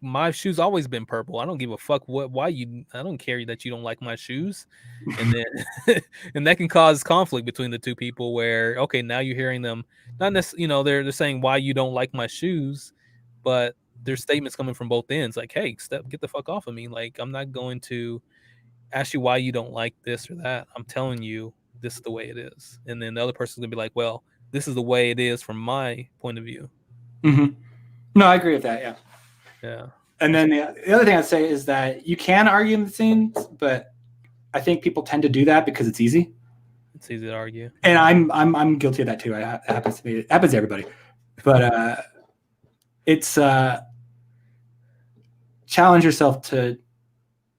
my shoes always been purple. I don't give a fuck I don't care that you don't like my shoes. And then and that can cause conflict between the two people where, okay, now you're hearing them not necessarily, they're saying why you don't like my shoes, but there's statements coming from both ends like, hey, get the fuck off of me. Like, I'm not going to ask you why you don't like this or that. I'm telling you this is the way it is. And then the other person's gonna be like, well, this is the way it is from my point of view. Mm-hmm. No, I agree with that. Yeah. Yeah. And then the other thing I'd say is that you can argue in the scenes, but I think people tend to do that because it's easy. It's easy to argue. And I'm guilty of that too. It happens to me. It happens to everybody. But it's challenge yourself to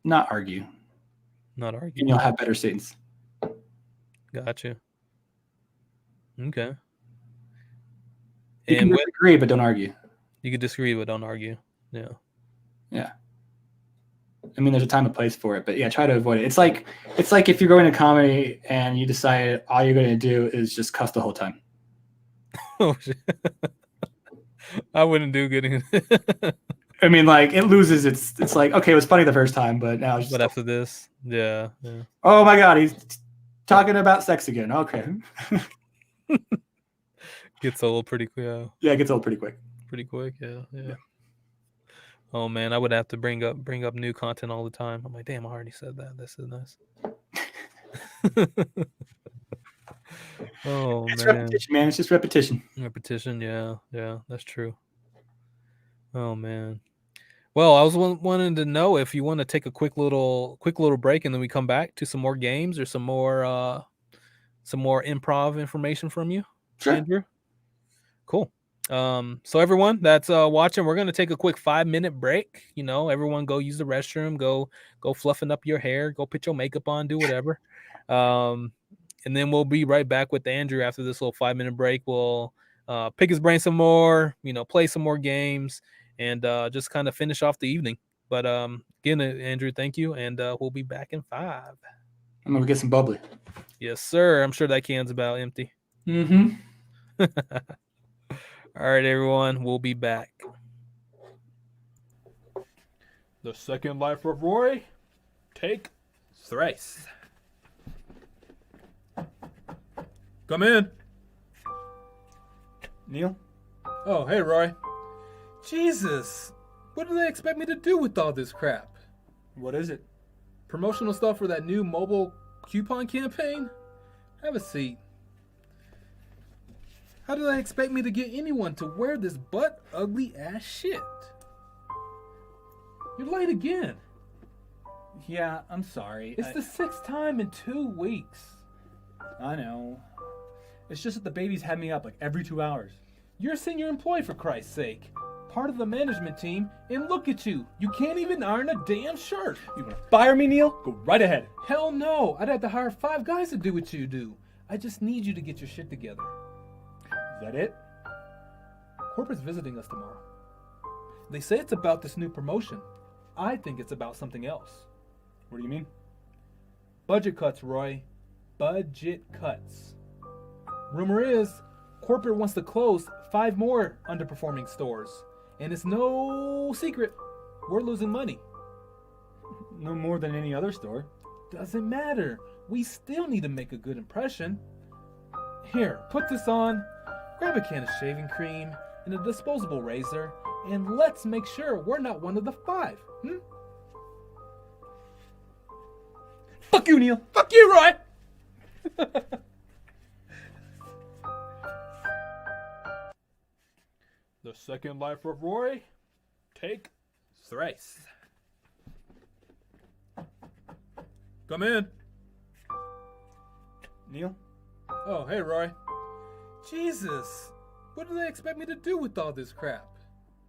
not argue. Not argue. And you'll have better scenes. Gotcha. Okay. You can disagree, but don't argue. You can disagree, but don't argue. Yeah. Yeah. I mean, there's a time and place for it, but yeah, try to avoid it. It's like if you're going to comedy and you decide all you're going to do is just cuss the whole time. Oh shit! I wouldn't do good. I mean, like, it loses. It's like, okay, it was funny the first time, but now it's just. But after this, yeah. Oh my god, he's talking about sex again. Okay. Gets old pretty quick. Yeah, it gets old pretty quick. Pretty quick, yeah. Oh man, I would have to bring up new content all the time. I'm like, damn, I already said that. This is nice. Oh, it's man. Repetition, man. It's just repetition. Repetition, yeah, that's true. Oh man. Well, I was wanting to know if you want to take a quick little break and then we come back to some more games or some more improv information from you, Sure. Andrew. Cool. So everyone that's watching, we're gonna take a quick 5-minute break. Everyone go use the restroom, go fluffing up your hair, go put your makeup on, do whatever. And then we'll be right back with Andrew after this little 5-minute break. We'll pick his brain some more, play some more games, and just kind of finish off the evening. But again, Andrew, thank you, and we'll be back in 5. I'm gonna get some bubbly. Yes, sir. I'm sure that can's about empty. Mm-hmm. All right, everyone, we'll be back. The Second Life of Roy, take thrice. Come in. Neil? Oh, hey, Roy. Jesus, what do they expect me to do with all this crap? What is it? Promotional stuff for that new mobile coupon campaign? Have a seat. How do they expect me to get anyone to wear this butt ugly ass shit? You're late again. Yeah, I'm sorry. It's the 6th time in 2 weeks. I know. It's just that the babies have me up like every 2 hours. You're a senior employee, for Christ's sake. Part of the management team, and look at you. You can't even iron a damn shirt. You wanna fire me, Neil? Go right ahead. Hell no. I'd have to hire 5 guys to do what you do. I just need you to get your shit together. Is that it? Corporate's visiting us tomorrow. They say it's about this new promotion. I think it's about something else. What do you mean? Budget cuts, Roy. Budget cuts. Rumor is, corporate wants to close 5 more underperforming stores. And it's no secret, we're losing money. No more than any other store. Doesn't matter. We still need to make a good impression. Here, put this on. Grab a can of shaving cream and a disposable razor, and let's make sure we're not one of the 5. Fuck you, Neil. Fuck you, Roy! The Second Life of Roy, take thrice. Come in. Neil? Oh, hey, Roy. Jesus, what do they expect me to do with all this crap?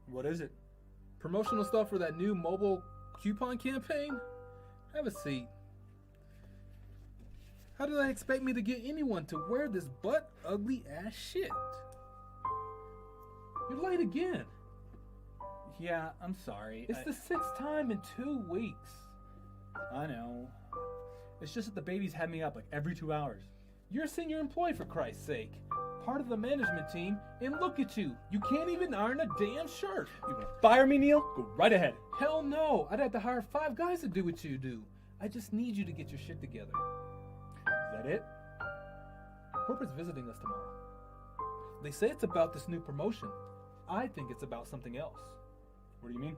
What is it? Promotional stuff for that new mobile coupon campaign? Have a seat. How do they expect me to get anyone to wear this butt ugly ass shit? You're late again. Yeah, I'm sorry. It's the sixth time in 2 weeks. I know. It's just that the babies have me up like every 2 hours. You're a senior employee, for Christ's sake. Part of the management team, and look at you. You can't even iron a damn shirt. You wanna fire me, Neil? Go right ahead. Hell no. I'd have to hire 5 guys to do what you do. I just need you to get your shit together. Is that it? Corporate's visiting us tomorrow. They say it's about this new promotion. I think it's about something else. What do you mean?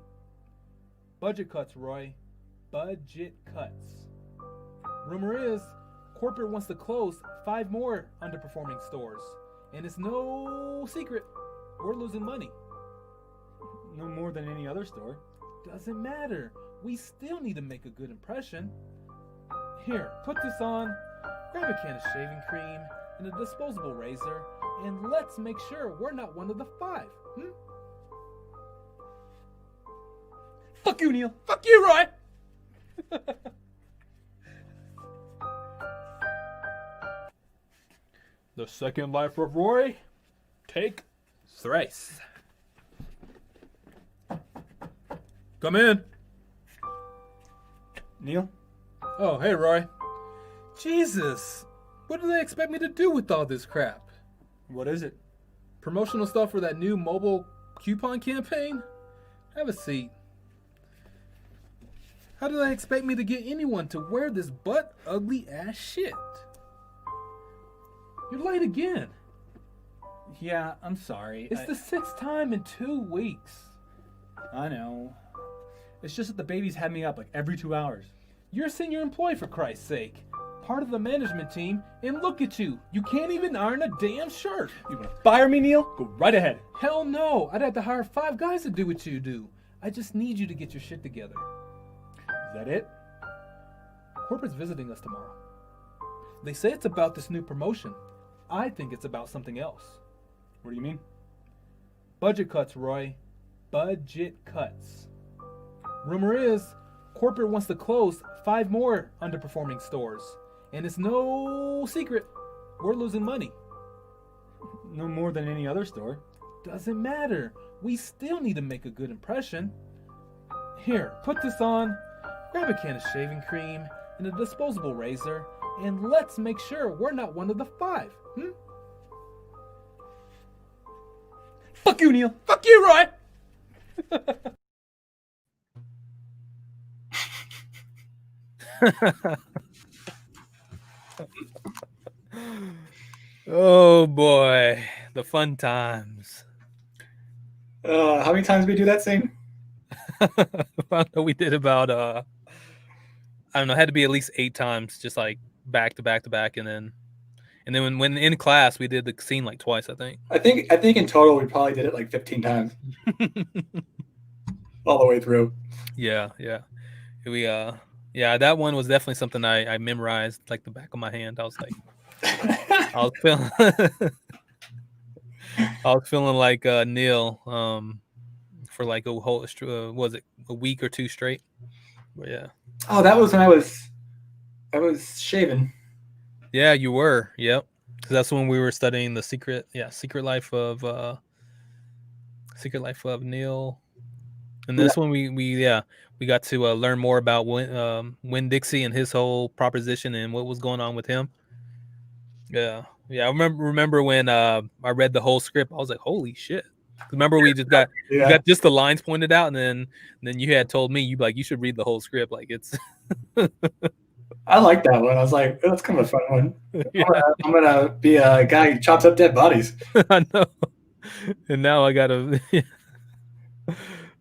Budget cuts, Roy. Budget cuts. Rumor is, corporate wants to close 5 more underperforming stores. And it's no secret, we're losing money. No more than any other store. Doesn't matter. We still need to make a good impression. Here, put this on, grab a can of shaving cream and a disposable razor, and let's make sure we're not one of the 5. Fuck you, Neil. Fuck you, Roy! The second life of Roy, take thrice. Come in. Neil? Oh, hey, Roy. Jesus, what do they expect me to do with all this crap? What is it? Promotional stuff for that new mobile coupon campaign? Have a seat. How do they expect me to get anyone to wear this butt ugly ass shit? You're late again. Yeah, I'm sorry. It's the sixth time in 2 weeks. I know. It's just that the babies have me up like every 2 hours. You're a senior employee, for Christ's sake. Part of the management team, and look at you. You can't even iron a damn shirt. You wanna fire me, Neil? Go right ahead. Hell no. I'd have to hire 5 guys to do what you do. I just need you to get your shit together. Is that it? Corporate's visiting us tomorrow. They say it's about this new promotion. I think it's about something else. What do you mean? Budget cuts, Roy. Budget cuts. Rumor is, corporate wants to close 5 more underperforming stores. And it's no secret, we're losing money. No more than any other store. Doesn't matter. We still need to make a good impression. Here, put this on, grab a can of shaving cream and a disposable razor, and let's make sure we're not one of the 5. Fuck you, Neil. Fuck you, Roy! Oh boy, the fun times. How many times did we do that scene? Well, we did about I don't know, it had to be at least 8 times, just like back to back to back, and then when in class we did the scene like twice, I think. I think in total we probably did it like 15 times. All the way through. Yeah. We that one was definitely something I memorized like the back of my hand. I was like I was feeling like Neil for like a whole was it a week or 2 straight? But yeah. Oh, that was when I was shaving. Yeah, you were. Yep. Because that's when we were studying the secret life of Neil. And this one we got to learn more about Winn-Dixie and his whole proposition and what was going on with him. Yeah. I remember when I read the whole script, I was like, holy shit. Remember we just got just the lines pointed out, and then you had told me you should read the whole script. Like it's I like that one. I was like, that's kind of a fun one. Yeah. I'm gonna be a guy who chops up dead bodies. I know. And now I gotta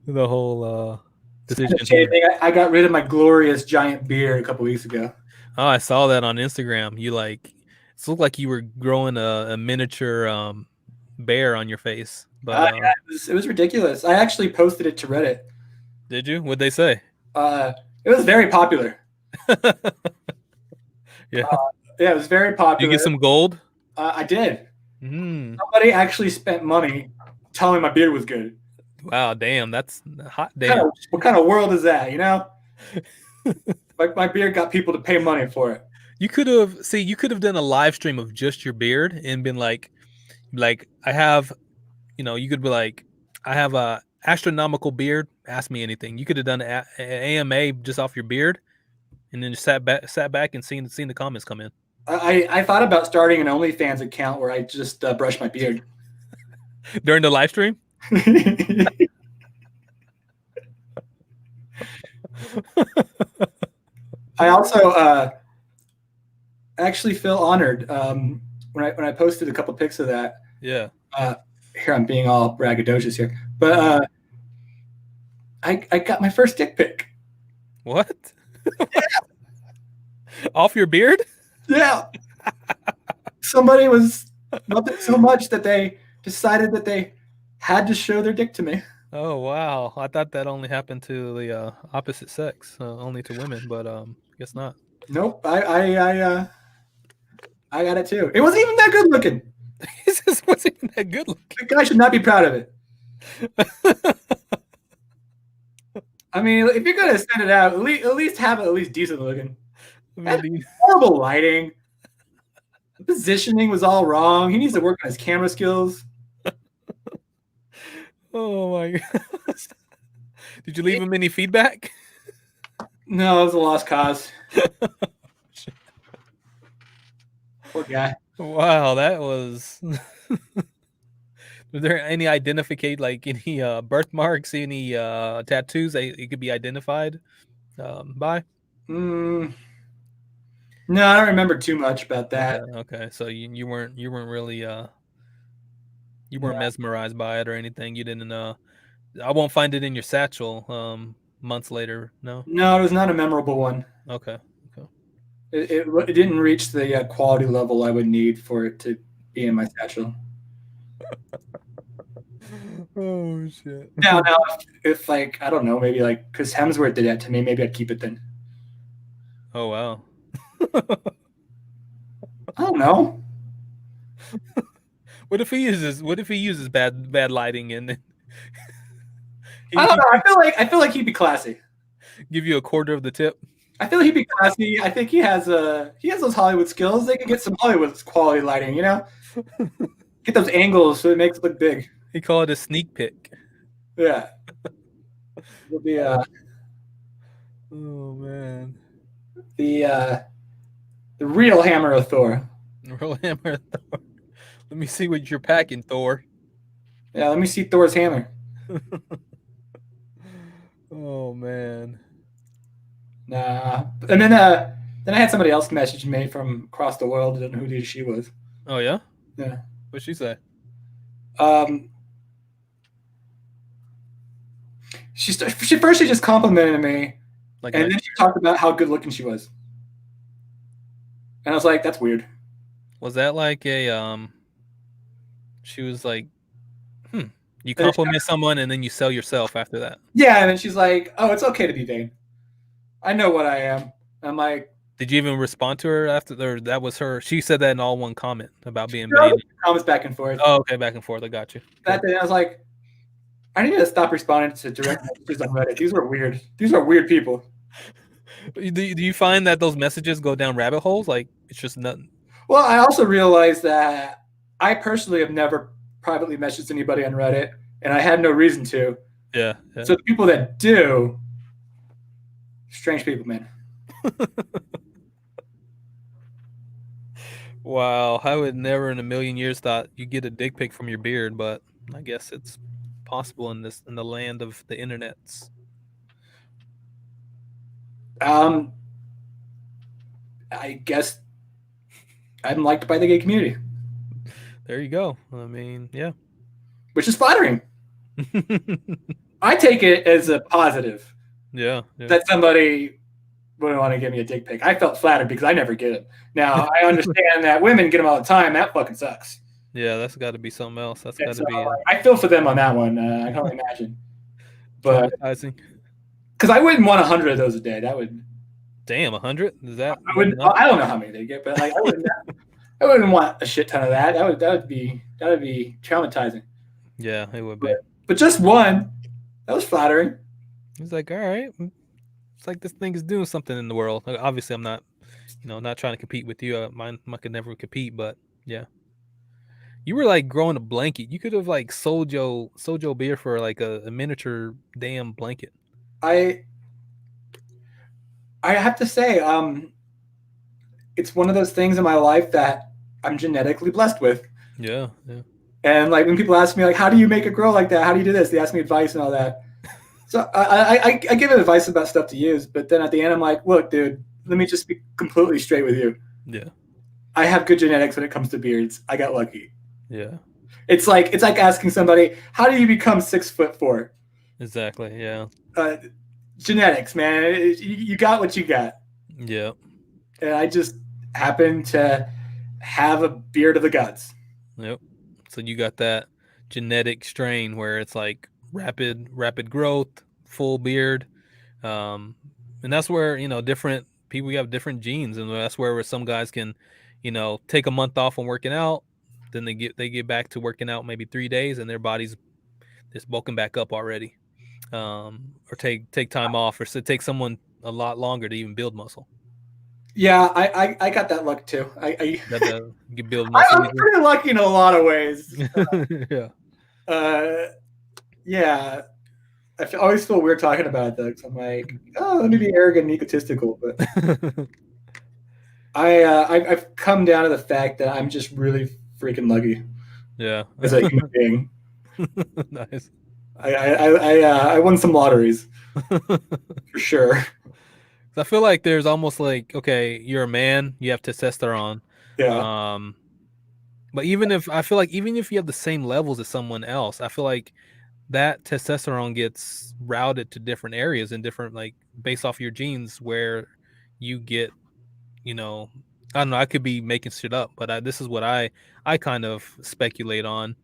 the whole decision here. I got rid of my glorious giant beard a couple weeks ago. Oh, I saw that on Instagram. You it looked like you were growing a miniature bear on your face. But yeah, it was ridiculous. I actually posted it to Reddit. Did you? What'd they say? It was very popular. Yeah. Yeah, it was very popular. Did you get some gold? I did. Somebody actually spent money telling me my beard was good. Wow, damn, that's hot. Damn. What kind of world is that? Like my beard got people to pay money for it. You could have done a live stream of just your beard and been like I have, you could be like, I have a astronomical beard. Ask me anything. You could have done an AMA just off your beard, and then just sat back and seen the comments come in. I thought about starting an OnlyFans account where I just brush my beard during the live stream. I also actually feel honored when I posted a couple pics of that. Yeah. Here I'm being all braggadocious here, but I got my first dick pic. What? Off your beard? Yeah. Somebody was loved it so much that they decided that they had to show their dick to me. Oh wow! I thought that only happened to the opposite sex, only to women, but guess not. Nope. I got it too. It wasn't even that good looking. This wasn't even that good looking. The guy should not be proud of it. I mean, if you're gonna send it out, at least have it at least decent looking. Horrible lighting. The positioning was all wrong. He needs to work on his camera skills. Oh my god! Did you leave him any feedback? No, it was a lost cause. Poor guy. Wow, that was. Was there any any birthmarks, any tattoos that it could be identified by? No, I don't remember too much about that. Okay. So you weren't really you weren't mesmerized by it or anything. You didn't I won't find it in your satchel months later. No, it was not a memorable one. Okay. It didn't reach the quality level I would need for it to be in my satchel. Oh shit! Now, if like I don't know, maybe like because Hemsworth did that to me, maybe I'd keep it then. Oh wow! I don't know. What if he uses bad lighting and then I don't know. I feel like he'd be classy. Give you a quarter of the tip. I feel like he'd be classy. I think he has those Hollywood skills. They can get some Hollywood quality lighting, Get those angles so it makes it look big. He call it a sneak peek. Yeah. It'll be oh man. The real hammer of Thor. Real hammer of Thor. Let me see what you're packing, Thor. Yeah, let me see Thor's hammer. Oh man. Nah. And then I had somebody else message me from across the world. I don't know who she was. Oh yeah? Yeah. What'd she say? She just complimented me, and then she talked about how good looking she was. And I was like, that's weird. Was that like a she was like, you compliment someone and then you sell yourself after that? Yeah, and then she's like, oh, it's okay to be vain. I know what I am. I'm like, did you even respond to her after that was her? She said that in all one comment about being vain. Comments back and forth. Oh, okay, back and forth. I got you. That day I was like, I need to stop responding to direct messages on Reddit. These are weird. These are weird people. Do you find that those messages go down rabbit holes? Like it's just nothing. Well, I also realized that I personally have never privately messaged anybody on Reddit, and I had no reason to. Yeah. So the people that do, strange people, man. Wow, I would never in a million years thought you get a dick pic from your beard, but I guess it's possible in the land of the internets. I guess I'm liked by the gay community. There you go. I mean, yeah. Which is flattering. I take it as a positive. Yeah. That somebody wouldn't want to give me a dick pic. I felt flattered because I never get it. Now, I understand that women get them all the time. That fucking sucks. Yeah, that's got to be something else. That's got to be. I feel for them on that one. I can't imagine. But because I wouldn't want 100 of those a day. That would. Damn, 100? Is that? I don't know how many they get, but like I wouldn't. I wouldn't want a shit ton of that. That would be traumatizing. Yeah, it would be. But just one, that was flattering. He's like, all right, it's like this thing is doing something in the world. Obviously, I'm not, not trying to compete with you. I could never compete, but yeah. You were like growing a blanket. You could have like sold your beer for like a miniature damn blanket. I have to say, it's one of those things in my life that I'm genetically blessed with. Yeah, yeah. And like when people ask me like, how do you make it grow like that? How do you do this? They ask me advice and all that. So I give advice about stuff to use, but then at the end I'm like, look, dude, let me just be completely straight with you. Yeah. I have good genetics when it comes to beards. I got lucky. Yeah. It's like asking somebody, how do you become 6'4"? Exactly. Yeah. Genetics, man. You got what you got. Yeah. And I just happen to have a beard of the gods. Yep. So you got that genetic strain where it's like rapid growth, full beard. And that's where, different people, we have different genes, and that's where some guys can, take a month off from working out, then they get back to working out maybe 3 days and their body's just bulking back up already. Or take time off, or take someone a lot longer to even build muscle. Yeah, I got that luck too. You can build muscle. I'm pretty lucky in a lot of ways. Yeah. Yeah. I always feel weird talking about it though, because I'm like, oh, let me be arrogant and egotistical, but I've come down to the fact that I'm just really freaking lucky. Yeah. As a human being. Nice. I won some lotteries for sure. I feel like there's almost like, okay, you're a man, you have testosterone. Yeah. But even if you have the same levels as someone else, I feel like that testosterone gets routed to different areas and different, like, based off your genes, where you get, I don't know, I could be making shit up, but this is what I kind of speculate on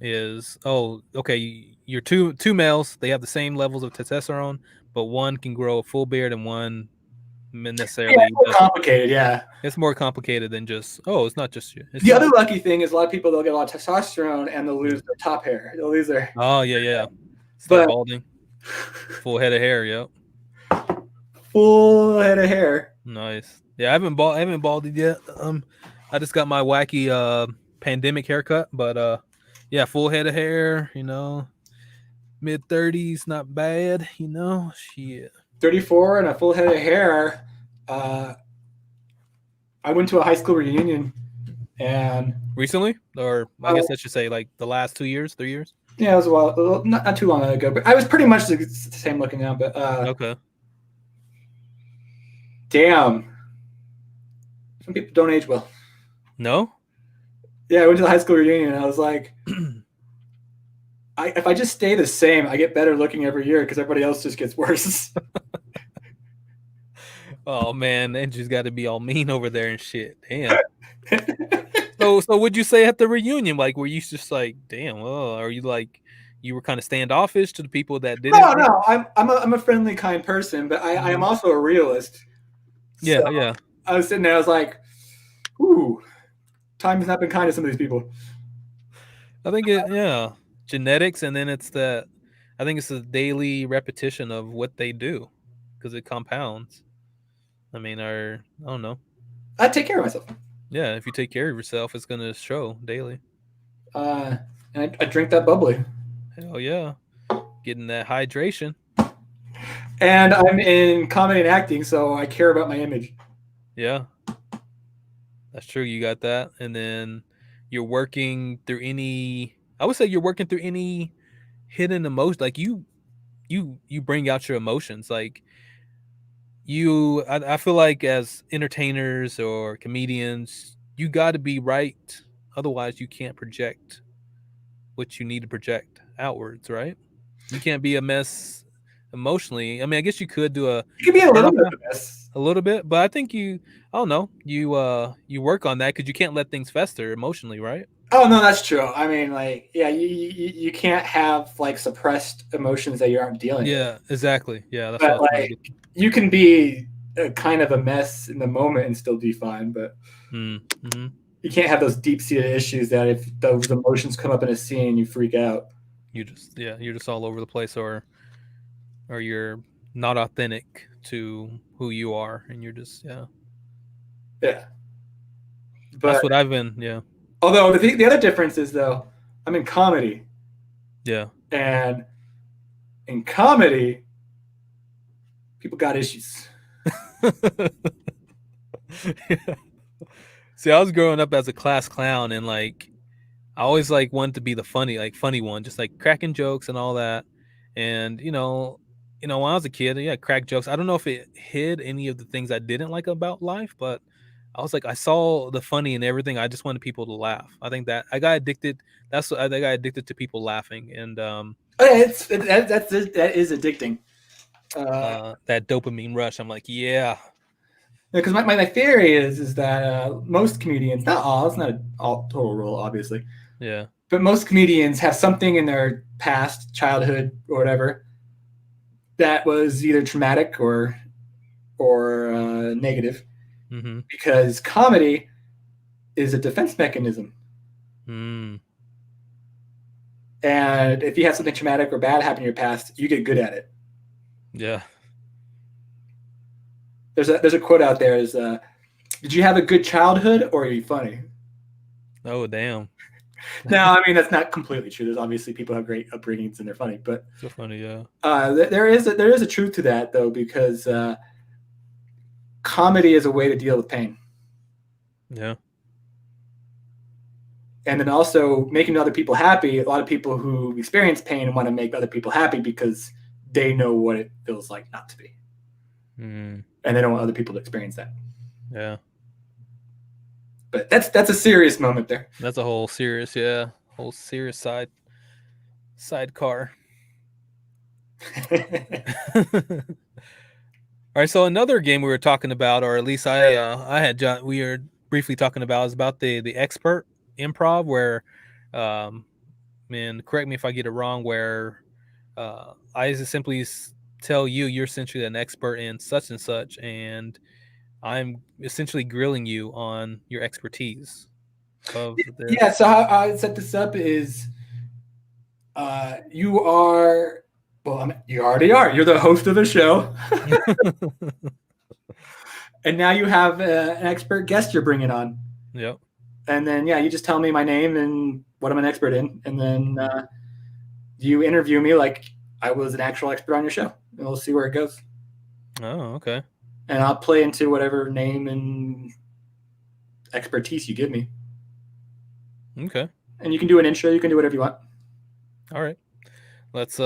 is, oh, okay, you're two males, they have the same levels of testosterone, but one can grow a full beard and one necessarily it's complicated. Yeah, it's more complicated than just, it's not just you. The other lucky thing is a lot of people, they'll get a lot of testosterone and they'll lose their top hair. They'll lose their start balding, full head of hair. Yep, full head of hair. Nice. Yeah, I haven't balded yet. I just got my wacky pandemic haircut, but yeah, full head of hair. Mid-30s, not bad. Shit. 34 and a full head of hair. I went to a high school reunion, and recently, or I guess I should say like the last 2 years, 3 years. Yeah, it was a while, not too long ago, but I was pretty much the same looking now. But okay. Damn, some people don't age well. No. Yeah, I went to the high school reunion, and I was like, if I just stay the same, I get better looking every year because everybody else just gets worse. Oh man, Andrew's got to be all mean over there and shit. Damn. So what'd you say at the reunion? Like, were you just like, damn? Well, are you like, you were kind of standoffish to the people that didn't? No. I'm a friendly, kind person, but I am also a realist. Yeah, so yeah. I was sitting there, I was like, ooh, time has not been kind to some of these people. I think genetics, and then I think it's the daily repetition of what they do, because it compounds. I mean, I don't know. I take care of myself. Yeah, if you take care of yourself, it's gonna show daily. And I drink that bubbly. Hell yeah, getting that hydration. And I'm in comedy and acting, so I care about my image. Yeah, that's true. You got that, and then you're working through any. I would say you're working through any hidden emotion. Like you bring out your emotions. Like I feel like as entertainers or comedians, you got to be right. Otherwise, you can't project what you need to project outwards, right? You can't be a mess emotionally. I mean, I guess you could do You could be a little bit of a mess. A little bit, but I think I don't know, you work on that because you can't let things fester emotionally, right? Oh no, that's true. I mean, like, yeah, you can't have like suppressed emotions that you aren't dealing with. Yeah, exactly. Yeah, that's but like you can be kind of a mess in the moment and still be fine. But You can't have those deep-seated issues that if those emotions come up in a scene, you freak out. You're just all over the place, or you're not authentic to who you are, and you're just Yeah. That's But what I've been. although the other difference is though, I'm in comedy. Yeah. And in comedy, people got issues. Yeah. See, I was growing up as a class clown, and like I always like wanted to be the funny one, just like cracking jokes and all that. And when I was a kid, yeah, crack jokes. I don't know if it hid any of the things I didn't like about life, but I was like, I saw the funny in everything. I just wanted people to laugh. I think that I got addicted. That's what I got addicted to people laughing, and That is addicting. that dopamine rush. I'm like, yeah. Because my theory is that most comedians, not all, it's not all total rule, obviously. Yeah. But most comedians have something in their past, childhood, or whatever, that was either traumatic or negative. Mm-hmm. Because comedy is a defense mechanism. Mm. And if you have something traumatic or bad happen in your past, you get good at it. Yeah. There's a quote out there is, did you have a good childhood or are you funny? Oh, damn. Now, I mean, that's not completely true. There's obviously people who have great upbringings and they're funny, but So funny, yeah. There is a truth to that though, because comedy is a way to deal with pain. Yeah. And then also making other people happy. A lot of people who experience pain want to make other people happy because they know what it feels like not to be. Mm. And they don't want other people to experience that. Yeah. But that's a serious moment there. That's a whole serious sidecar. All right, so another game we were talking about, or at least we were briefly talking about, is about the Expert Improv, where, and correct me if I get it wrong, where I just simply tell you're essentially an expert in such and such, and I'm essentially grilling you on your expertise of this. Yeah, so how I set this up is you are, well, you already are. You're the host of the show. And now you have an expert guest you're bringing on. Yep. And then, yeah, you just tell me my name and what I'm an expert in. And then you interview me like I was an actual expert on your show. And we'll see where it goes. Oh, okay. And I'll play into whatever name and expertise you give me. Okay. And you can do an intro. You can do whatever you want. All right. Let's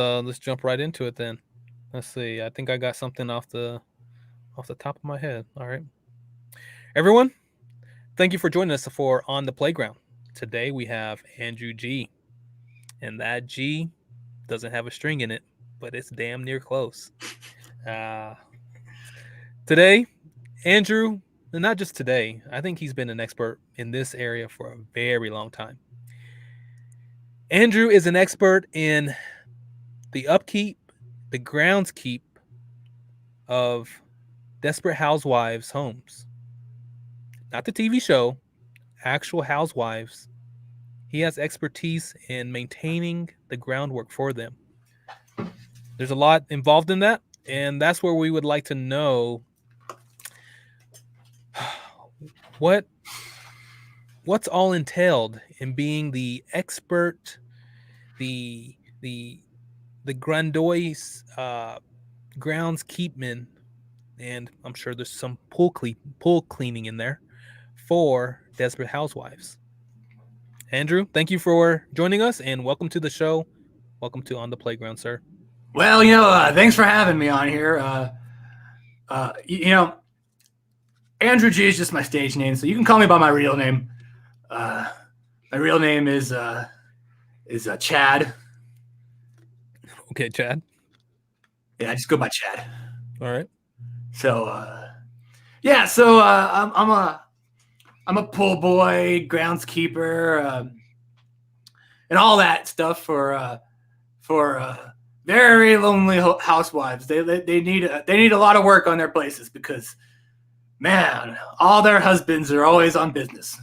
jump right into it then. Let's see. I think I got something off the top of my head. All right. Everyone, thank you for joining us for On the Playground. Today we have Andrew G. And that G doesn't have a string in it, but it's damn near close. Today, Andrew, and not just today, I think he's been an expert in this area for a very long time. Andrew is an expert in the upkeep, the groundskeep of Desperate Housewives homes. Not the TV show, actual housewives. He has expertise in maintaining the groundwork for them. There's a lot involved in that, and that's where we would like to know what's all entailed in being the expert, the grandiose groundskeepman, and I'm sure there's some pool cleaning in there for Desperate Housewives. Andrew, thank you for joining us, and welcome to the show. Welcome to On the Playground, sir. Well, thanks for having me on here. Andrew G is just my stage name, so you can call me by my real name. My real name is Chad. Okay, Chad. Yeah, I just go by Chad. All right. So, I'm a pool boy, groundskeeper, and all that stuff for very lonely housewives. They need a lot of work on their places because, man, all their husbands are always on business.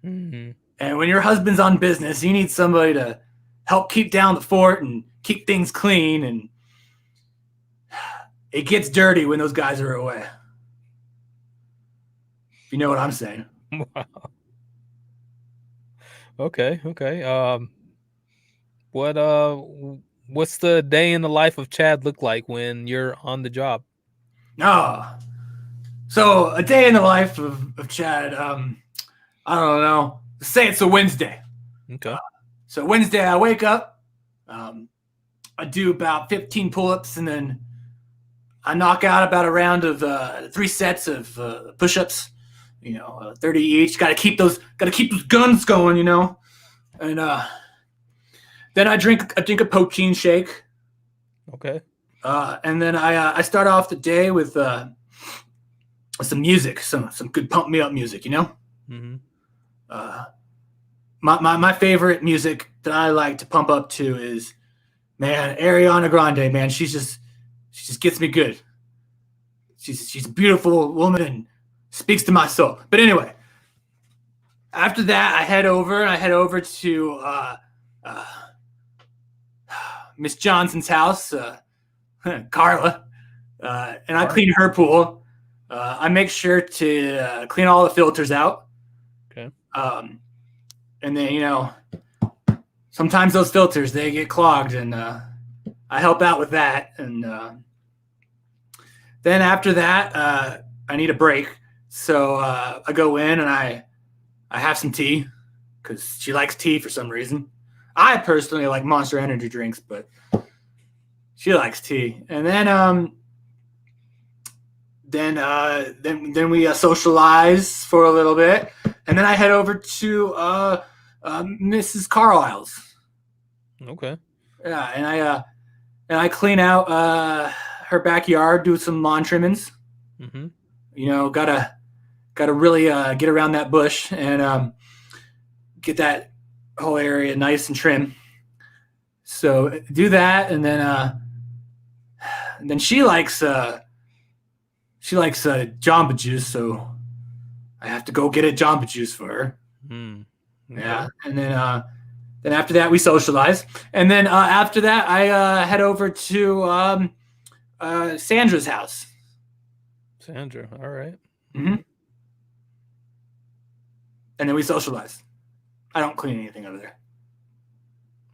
Mhm. And when your husband's on business, you need somebody to help keep down the fort and keep things clean. And it gets dirty when those guys are away. If you know what I'm saying. Wow. Okay, okay. What what's the day in the life of Chad look like when you're on the job? Oh, so a day in the life of Chad. I don't know. Say it's a Wednesday. Okay. So Wednesday, I wake up. I do about 15 pull-ups, and then I knock out about a round of 3 sets of push-ups. 30 each. Got to keep those guns going. And then I drink a protein shake. Okay. And then I start off the day with some music, some good pump me up music. Mhm. Uh, my favorite music that I like to pump up to is, man, Ariana Grande. Man, she just gets me good. She's a beautiful woman and speaks to my soul. But anyway, after that, I head over to uh, Miss Johnson's house, Carla, and I clean her pool. I make sure to clean all the filters out. Okay. And then, sometimes those filters, they get clogged, and I help out with that. And then after that, I need a break. So I go in and I have some tea because she likes tea for some reason. I personally like Monster Energy drinks, but she likes tea. And then we socialize for a little bit, and then I head over to Mrs. Carlisle's. Okay. Yeah, and I clean out her backyard, do some lawn trimmings. Mhm. Gotta really get around that bush and get that whole area nice and trim. So do that, and then she likes Jamba Juice, so I have to go get a Jamba Juice for her. Mm. Okay. Yeah, and then after that we socialize, and then after that I head over to Sandra's house. Sandra. All right. Mm-hmm. And then we socialize. I don't clean anything over there.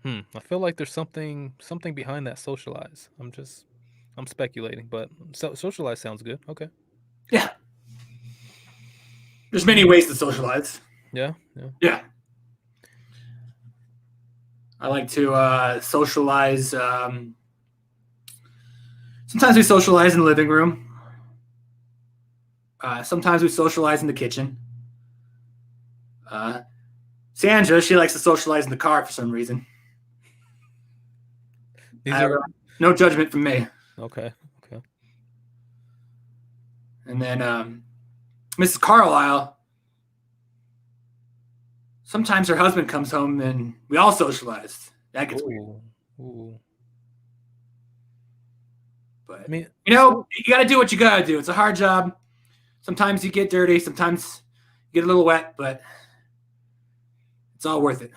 I feel like there's something behind that socialize. I'm speculating, but socialize sounds good. Okay. Yeah, there's many ways to socialize. Yeah. Yeah. Yeah, I like to socialize. Sometimes we socialize in the living room. Sometimes we socialize in the kitchen. Sandra, she likes to socialize in the car for some reason. These are No judgment from me. okay. Okay. And then Mrs. Carlisle, sometimes her husband comes home and we all socialize. That gets weird. Ooh. But I mean, you got to do what you got to do. It's a hard job. Sometimes you get dirty. Sometimes you get a little wet, but it's all worth it.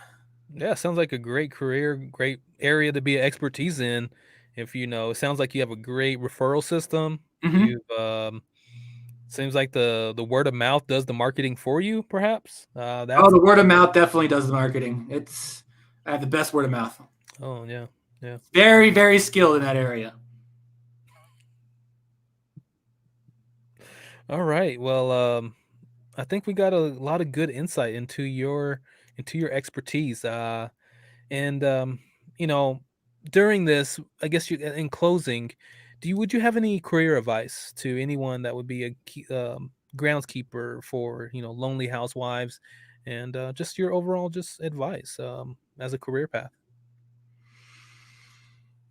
yeah, sounds like a great career, great area to be an expertise in. If it sounds like you have a great referral system. Mm-hmm. You've seems like the word of mouth does the marketing for you, perhaps. The word of mouth definitely does the marketing. I have the best word of mouth. Oh yeah, yeah. Very, very skilled in that area. All right. Well, I think we got a lot of good insight into your expertise. And you know, during this, I guess in closing, would you have any career advice to anyone that would be a groundskeeper for lonely housewives, and just your overall just advice as a career path?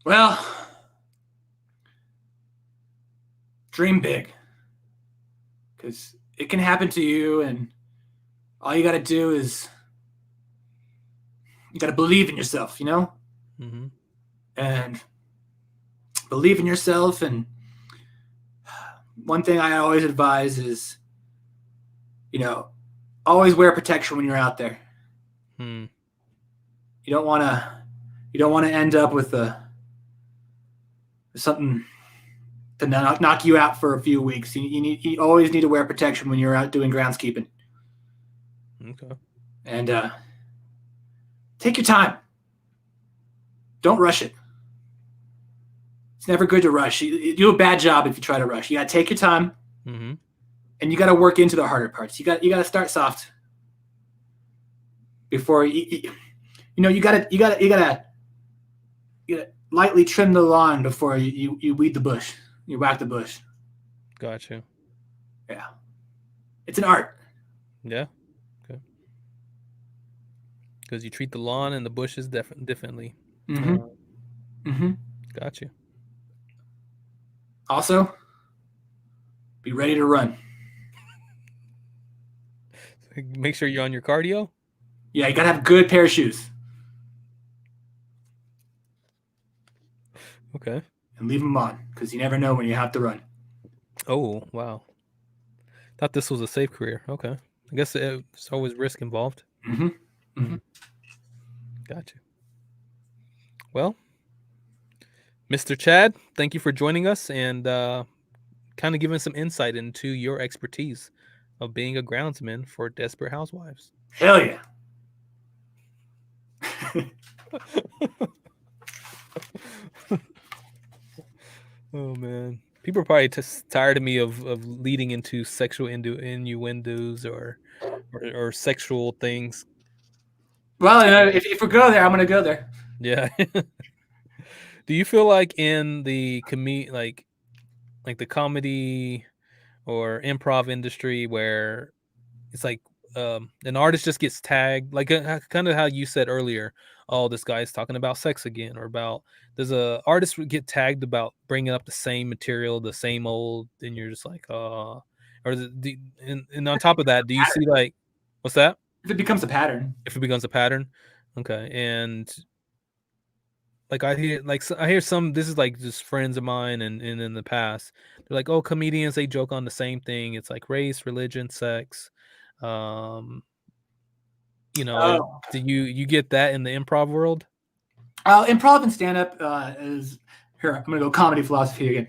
Well, dream big, because it can happen to you, and all you got to do is you got to believe in yourself, Mm-hmm. and believe in yourself. And one thing I always advise is, always wear protection when you're out there. Hmm. You don't want to end up with something to knock you out for a few weeks. You always need to wear protection when you're out doing groundskeeping. Okay. And take your time. Don't rush it. It's never good to rush. You do a bad job if you try to rush. You got to take your time, and you got to work into the harder parts. You got to start soft before you got to lightly trim the lawn before you weed the bush. You whack the bush. Gotcha. Yeah, it's an art. Yeah. Okay. Because you treat the lawn and the bushes differently. Gotcha. Also, be ready to run. Make sure you're on your cardio. Yeah, you got to have a good pair of shoes. Okay. And leave them on, because you never know when you have to run. Oh, wow. Thought this was a safe career. Okay. I guess there's always risk involved. Gotcha. Well, Mr. Chad, thank you for joining us and kind of giving some insight into your expertise of being a groundsman for Desperate Housewives. Hell yeah. Oh, man. People are probably tired of me of leading into sexual innuendos or sexual things. Well, if we go there, I'm going to go there. Yeah. Do you feel like in the like the comedy or improv industry where it's like an artist just gets tagged, like kind of how you said earlier, oh, this guy's talking about sex again, or about there's a artist would get tagged about bringing up the same material, the same old, and you're just like, and on top of that, do you see like, what's that? If it becomes a pattern. If it becomes a pattern, okay, and like I hear some. This is like just friends of mine, and in the past, they're like, oh, comedians, they joke on the same thing. It's like race, religion, sex. Do you get that in the improv world? Improv and stand-up is here. I'm gonna go comedy philosophy again.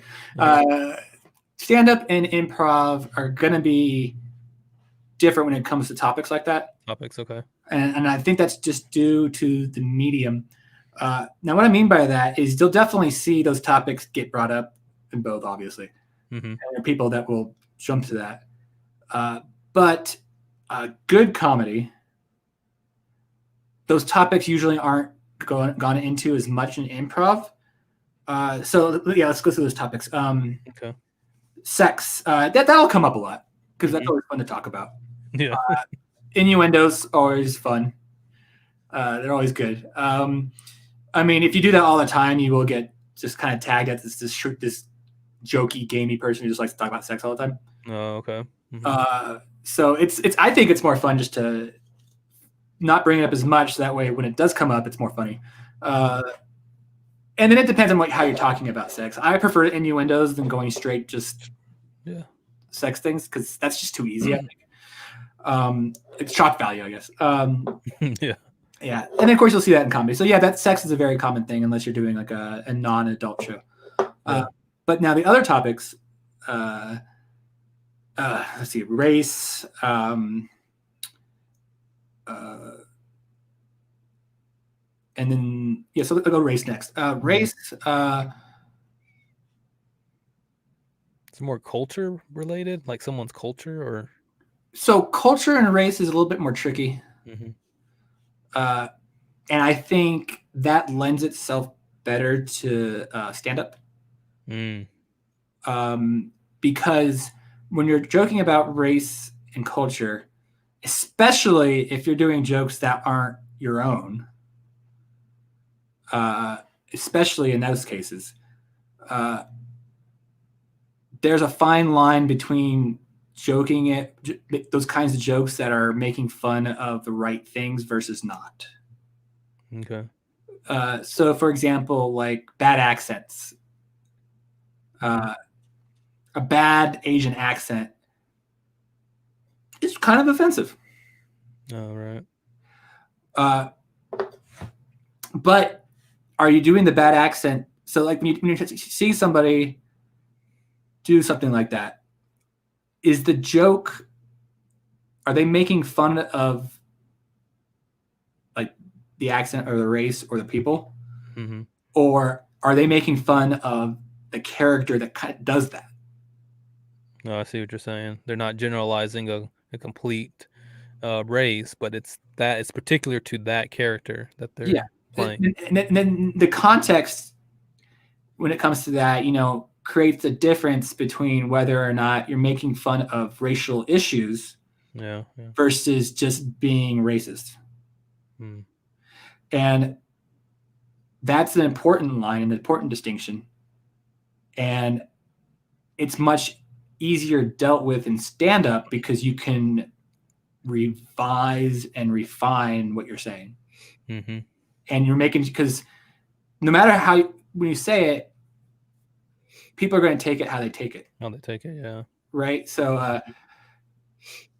Stand-up and improv are gonna be different when it comes to topics like that. Topics, okay. And I think that's just due to the medium. Now, what I mean by that is you'll definitely see those topics get brought up in both, obviously. And there are people that will jump to that. But good comedy, those topics usually aren't gone into as much in improv. So yeah, let's go through those topics. Okay. Sex, that'll come up a lot because that's always fun to talk about. Yeah. Innuendos always fun. They're always good. I mean, if you do that all the time, you will get just kind of tagged as this jokey, gamey person who just likes to talk about sex all the time. Oh, okay. So it's I think it's more fun just to not bring it up as much. So that way, when it does come up, it's more funny. And then it depends on how you're talking about sex. I prefer innuendos than going straight just sex things because that's just too easy. I think. It's shock value, I guess. Yeah, and then of course you'll see that in comedy. So yeah, that sex is a very common thing unless you're doing like a non-adult show. But now the other topics, let's see, race, and then so I'll go race next. Race. It's more culture related, like someone's culture, or so culture and race is a little bit more tricky. And I think that lends itself better to stand-up. Because when you're joking about race and culture, especially if you're doing jokes that aren't your own, especially in those cases, there's a fine line between joking those kinds of jokes that are making fun of the right things versus not. Okay. So, for example, like bad accents. A bad Asian accent is kind of offensive. Oh, right. But are you doing the bad accent? So like when you see somebody do something like that, is the joke, are they making fun of like the accent or the race or the people? Mm-hmm. Or are they making fun of the character that kind of does that? No, I see what you're saying. They're not generalizing a complete race, but it's particular to that character that Yeah. they're playing. And then the context when it comes to that, creates a difference between whether or not you're making fun of racial issues Yeah, yeah. versus just being racist. Mm. And that's an important line, an important distinction. And it's much easier dealt with in stand up because you can revise and refine what you're saying. Mm-hmm. And you're making, because no matter how, when you say it, people are going to take it how they take it. How they take it, yeah. Right. So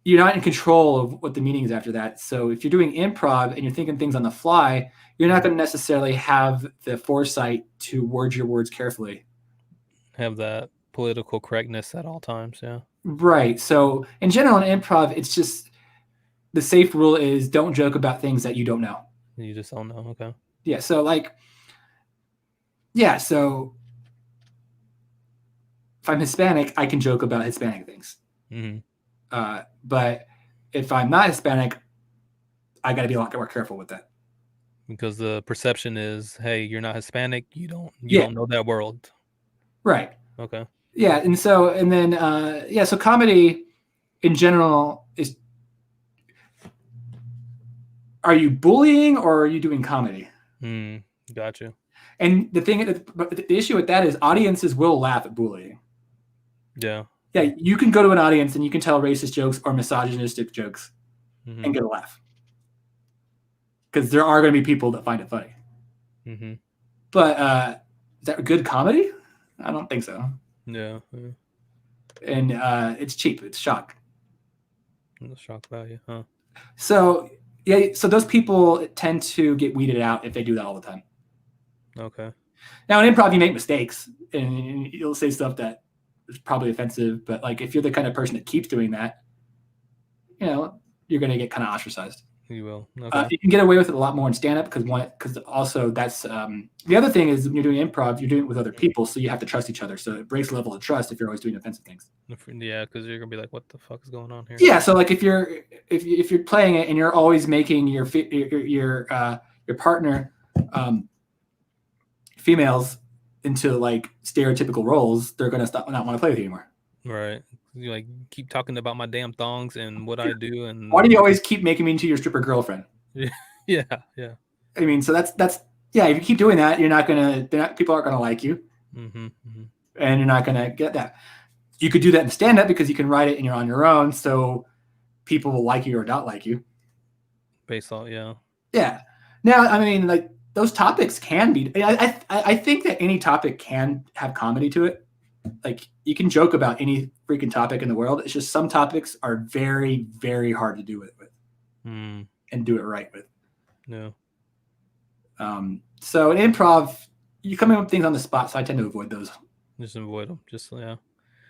you're not in control of what the meaning is after that. So if you're doing improv and you're thinking things on the fly, you're not going to necessarily have the foresight to word your words carefully. Have that political correctness at all times, yeah. Right. So in general, in improv, it's just the safe rule is don't joke about things that you don't know. You just don't know, okay. Yeah. So like, yeah. So if I'm Hispanic, I can joke about Hispanic things. Mm-hmm. But if I'm not Hispanic, I got to be a lot more careful with that. Because the perception is, hey, you're not Hispanic, you don't Yeah. know that world. Right. Okay. Yeah. And then so comedy in general is, are you bullying or are you doing comedy? Gotcha. And the issue with that is audiences will laugh at bullying. Yeah. Yeah, you can go to an audience and you can tell racist jokes or misogynistic jokes and get a laugh. Because there are going to be people that find it funny. Mm-hmm. But is that good comedy? I don't think so. Yeah. And it's cheap. It's shock. The shock value, huh? So yeah, so those people tend to get weeded out if they do that all the time. Okay. Now in improv, you make mistakes and you'll say stuff that is probably offensive. But like if you're the kind of person that keeps doing that, you're going to get kind of ostracized. You will. Okay. You can get away with it a lot more in stand-up because also that's the other thing is when you're doing improv, you're doing it with other people, so you have to trust each other. So it breaks the level of trust if you're always doing offensive things. Yeah, because you're gonna be like, "What the fuck is going on here?" Yeah. So like if you're playing it and you're always making your partner females into like stereotypical roles, they're gonna not want to play with you anymore. Right. You like keep talking about my damn thongs and what I do, and why do you always keep making me into your stripper girlfriend? Yeah. I mean, so that's yeah. If you keep doing that, people aren't gonna like you, and you're not gonna get that. You could do that in stand-up because you can write it and you're on your own, so people will like you or not like you. Based on Yeah. Now, I mean, like those topics can be. I think that any topic can have comedy to it. Like you can joke about any freaking topic in the world. It's just some topics are very, very hard to do it with and do it right with. Yeah. So in improv, you come in with things on the spot, so I tend to avoid those. Just avoid them. Just Yeah.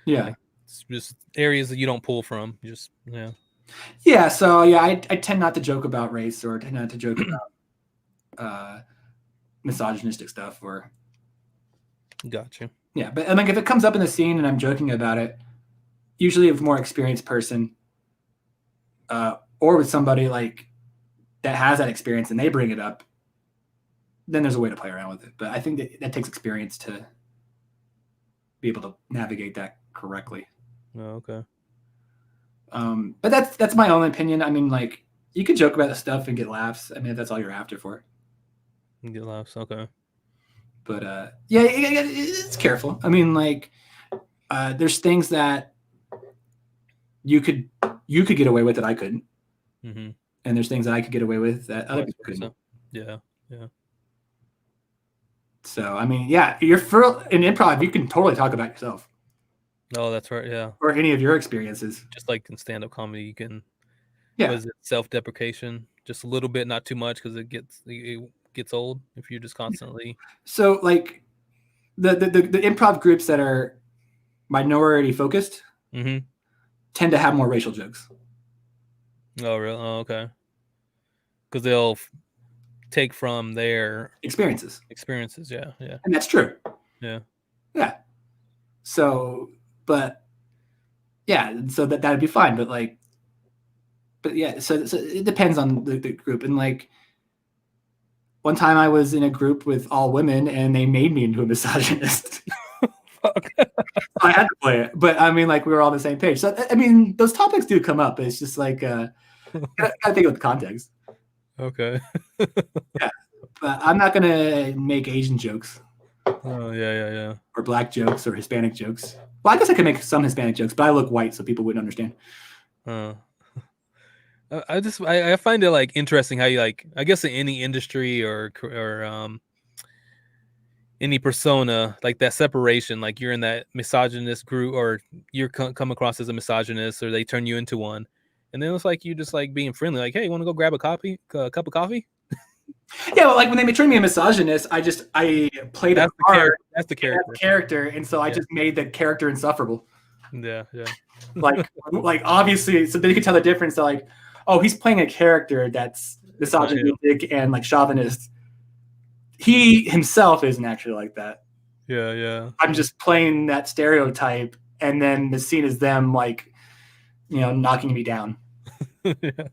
Like, it's just areas that you don't pull from. Just Yeah. So yeah, I tend not to joke about race or tend not to joke about misogynistic stuff or. Gotcha. Yeah, but like if it comes up in the scene and I'm joking about it, usually with a more experienced person, or with somebody like that has that experience and they bring it up, then there's a way to play around with it. But I think that takes experience to be able to navigate that correctly. Oh, okay. But that's my own opinion. I mean, like you can joke about the stuff and get laughs. I mean, if that's all you're after for. You get laughs, okay. But yeah, it's careful. I mean, like there's things that you could get away with that I couldn't, and there's things that I could get away with that other people couldn't. Yeah. So I mean, yeah, in improv, you can totally talk about yourself. Oh, that's right. Yeah. Or any of your experiences. Just like in stand-up comedy, you can Yeah. Was it self-deprecation? Just a little bit, not too much, because it gets old if you're just constantly. So like the improv groups that are minority focused Mm-hmm. tend to have more racial jokes. Oh, really? Oh, okay. Because they'll take from their Experiences. Yeah, yeah, And that's true. yeah. Yeah. So, but yeah, so that'd be fine. But like, but yeah, so it depends on the group. And like, one time I was in a group with all women and they made me into a misogynist. Fuck. I had to play it. But I mean, like, we were all on the same page. So, I mean, those topics do come up. It's just like, gotta think of the context. Okay. Yeah. But I'm not going to make Asian jokes. Oh, yeah. Or black jokes or Hispanic jokes. Well, I guess I could make some Hispanic jokes, but I look white, so people wouldn't understand. I find it like interesting how you like, I guess in any industry or any persona, like that separation, like you're in that misogynist group or you're come across as a misogynist or they turn you into one. And then it's like you just like being friendly, like, hey, you want to go grab a cup of coffee? Yeah, well, like when they turned me a misogynist, I played a part. That's the character. And so I just made the character insufferable. Yeah. Like obviously, so they could tell the difference. That like, oh, he's playing a character that's misogynistic and like chauvinist. He himself isn't actually like that. Yeah. I'm just playing that stereotype, and then the scene is them like, knocking me down. Yeah. I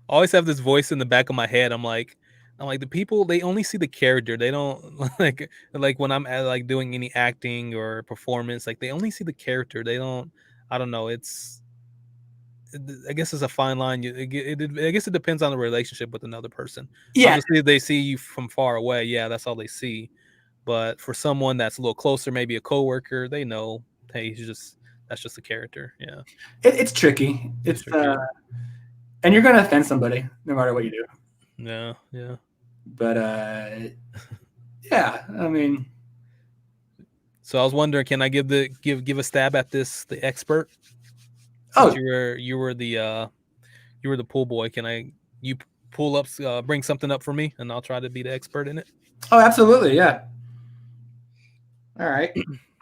always have this voice in the back of my head. I'm like the people, they only see the character. They don't like when I'm like doing any acting or performance, like they only see the character. They don't. I don't know. I guess it's a fine line. I guess it depends on the relationship with another person. Yeah. Obviously, if they see you from far away, yeah, that's all they see. But for someone that's a little closer, maybe a coworker, they know, hey, that's just a character. Yeah. It's tricky. It's tricky. And you're gonna offend somebody no matter what you do. Yeah. But yeah, I mean. So I was wondering, can I give a stab at the expert? Since you were the pool boy. Can you pull up, bring something up for me, and I'll try to be the expert in it? Oh, absolutely, yeah. All right.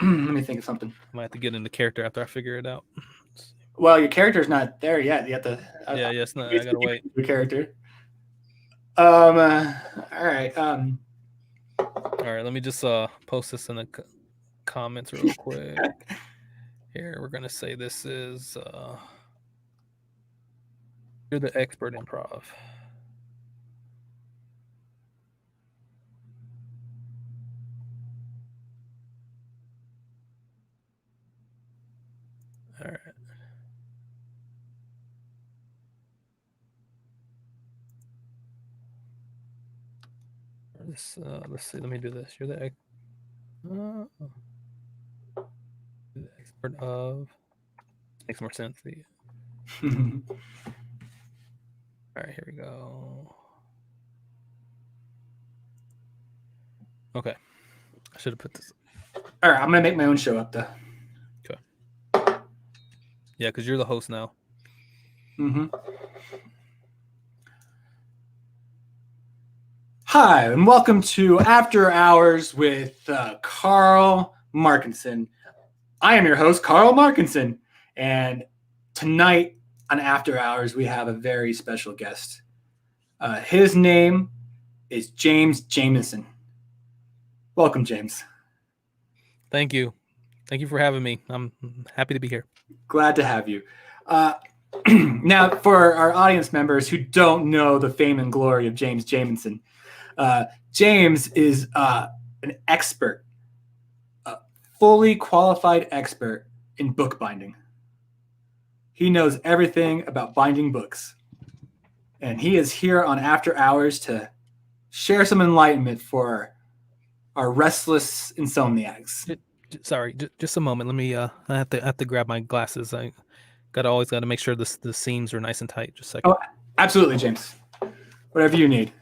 Let me think of something. I might have to get into character after I figure it out. Well, your character's not there yet. You have to. It's not. I gotta wait. Your character. All right. All right. Let me just post this in the comments real quick. Here, we're gonna say this is you're the expert improv. All right. Let's see. Let me do this. You're the expert of. Makes more sense. All right, here we go. Okay, I should have put this. All right, I'm gonna make my own show up though. Okay. Yeah, because you're the host now. Mm-hmm. Hi, and welcome to After Hours with Carl Markinson. I am your host, Carl Markinson, and tonight on After Hours, we have a very special guest. His name is Jameson. Welcome, James. Thank you. Thank you for having me. I'm happy to be here. Glad to have you. Now, for our audience members who don't know the fame and glory of Jameson, James is an expert, a fully qualified expert in book binding. He knows everything about binding books. And he is here on After Hours to share some enlightenment for our restless insomniacs. Sorry, just a moment. Let me. I have to grab my glasses. I always got to make sure the seams are nice and tight. Just a second. Oh, absolutely, James. Whatever you need.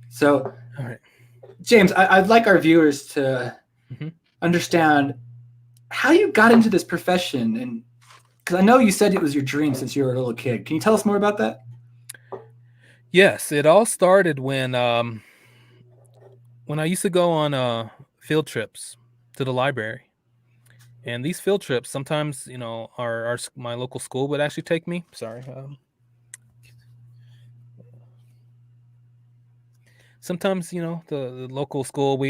So, all right. James, I'd like our viewers to Mhm. understand how you got into this profession, and because I know you said it was your dream since you were a little kid. Can you tell us more about that? Yes, it all started when I used to go on field trips to the library. And these field trips sometimes, my local school would actually take me. Sorry. Sometimes, the local school,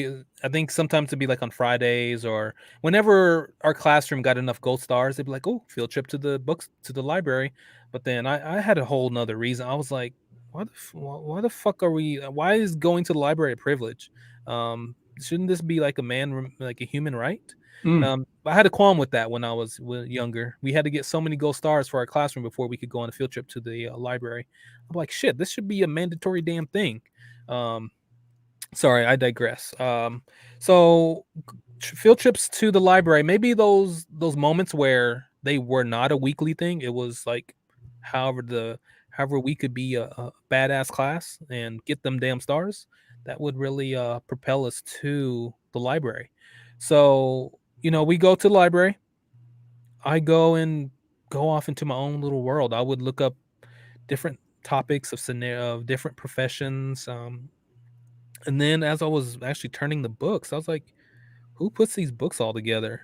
I think sometimes it'd be like on Fridays or whenever our classroom got enough gold stars, they'd be like, oh, field trip to the library. But then I had a whole nother reason. I was like, why the fuck are we, why is going to the library a privilege? Shouldn't this be like like a human right? Mm. I had a qualm with that when I was younger. We had to get so many gold stars for our classroom before we could go on a field trip to the library. I'm like, shit, this should be a mandatory damn thing. Um, Sorry, I digress. So field trips to the library, maybe those moments where they were not a weekly thing. It was like, however however we could be a badass class and get them damn stars. That would really propel us to the library. So we go to the library. I go off into my own little world. I would look up different topics of scenario of different professions. And then as I was actually turning the books, I was like, "Who puts these books all together?"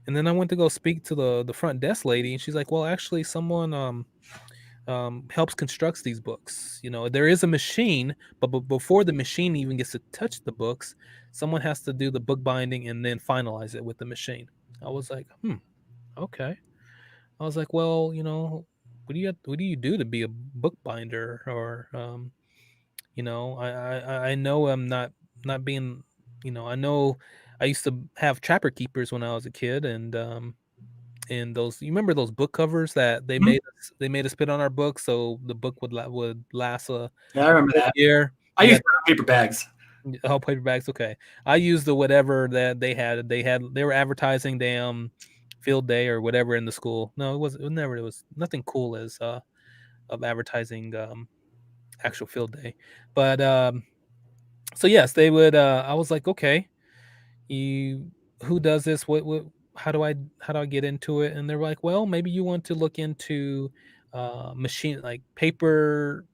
And then I went to go speak to the front desk lady, and she's like, "Well, actually, someone helps constructs these books. There is a machine, but before the machine even gets to touch the books, someone has to do the book binding and then finalize it with the machine." I was like, okay." I was like, "Well, what do you do to be a bookbinder?" Or I know I'm not being, I know I used to have trapper keepers when I was a kid, and those, you remember those book covers that Mhm. they made us put on our book so the book would last Yeah, I remember a that. year. I Yeah, use brown paper bags. oh, paperbacks. Okay, I used the whatever that they were advertising damn field day or whatever in the school. No, it was nothing cool as of advertising actual field day, but so yes, they would. I was like, okay, you who does this? What? How do I get into it? And they were like, well, maybe you want to look into machine like paper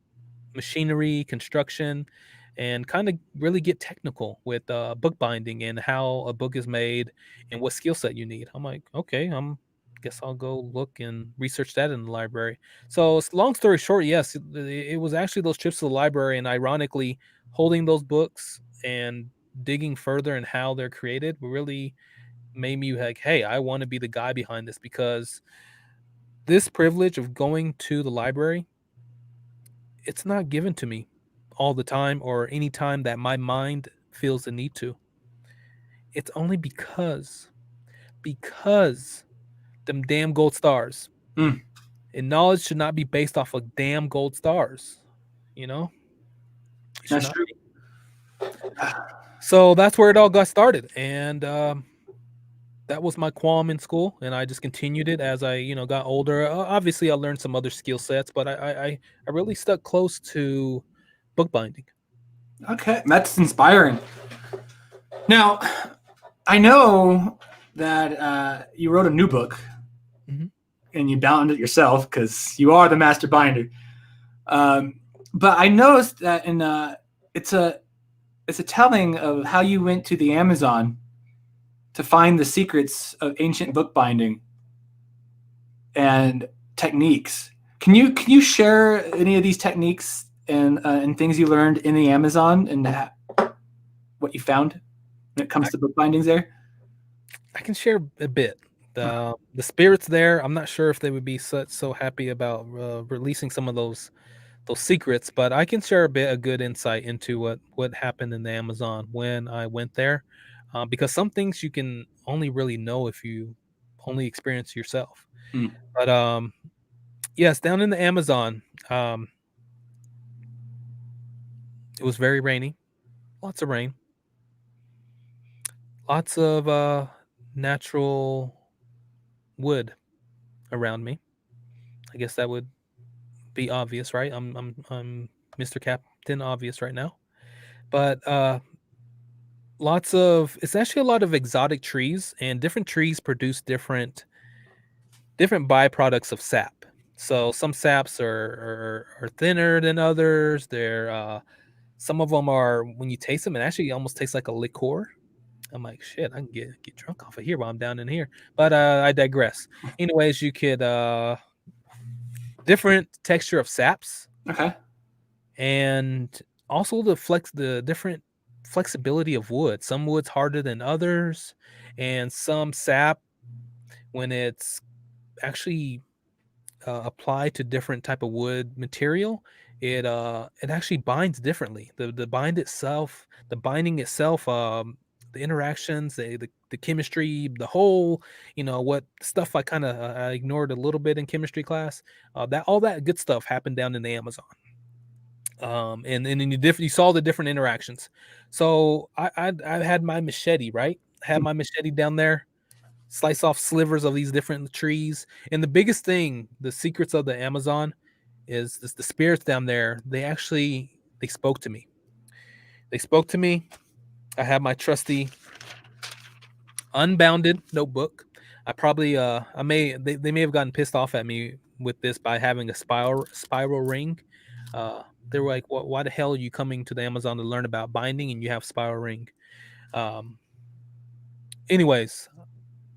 machinery construction and kind of really get technical with bookbinding and how a book is made and what skill set you need. I'm like, okay, guess I'll go look and research that in the library. So long story short, yes, it was actually those trips to the library and ironically holding those books and digging further in how they're created really made me like, hey, I want to be the guy behind this because this privilege of going to the library, it's not given to me all the time or any time that my mind feels the need to. It's only because them damn gold stars. Mm, And knowledge should not be based off of damn gold stars. You know? It should that's not true. be. So that's where it all got started. And that was my qualm in school. And I just continued it as I, got older. Obviously I learned some other skill sets, but I really stuck close to bookbinding. Okay, that's inspiring. Now, I know that you wrote a new book Mhm. and you bound it yourself because you are the master binder. Um, but I noticed that it's a it's a telling of how you went to the Amazon to find the secrets of ancient bookbinding and techniques. Can you share any of these techniques and things you learned in the Amazon and what you found when it comes to bookbindings there? I can share a bit. The spirits there, I'm not sure if they would be so happy about releasing some of those secrets, but I can share a good insight into what happened in the Amazon when I went there, because some things you can only really know if you only experience yourself. Mm. But yes, down in the Amazon, um, it was very rainy, lots of rain, lots of natural wood around me. I guess that would be obvious, right? I'm Mr. Captain Obvious right now. But it's actually a lot of exotic trees, and different trees produce different byproducts of sap. So some saps are thinner than others. Some of them are, when you taste them, it actually almost tastes like a liqueur. I'm like, shit, I can get drunk off of here while I'm down in here. But I digress. Anyways, you could different texture of saps, Okay. and also the different flexibility of wood. Some wood's harder than others, and some sap, when it's actually applied to different type of wood material, it actually binds differently. The binding itself, the interactions, the chemistry, the whole, what stuff I kind of I ignored a little bit in chemistry class. That all that good stuff happened down in the Amazon. And then you saw the different interactions. So I had my machete, right? I had my machete down there, slice off slivers of these different trees. And the biggest thing, the secrets of the Amazon, is this, the spirits down there. They spoke to me. They spoke to me. I have my trusty unbounded notebook. I probably they may have gotten pissed off at me with this by having a spiral ring. They were like, "What? Why the hell are you coming to the Amazon to learn about binding and you have spiral ring?" Um, anyways,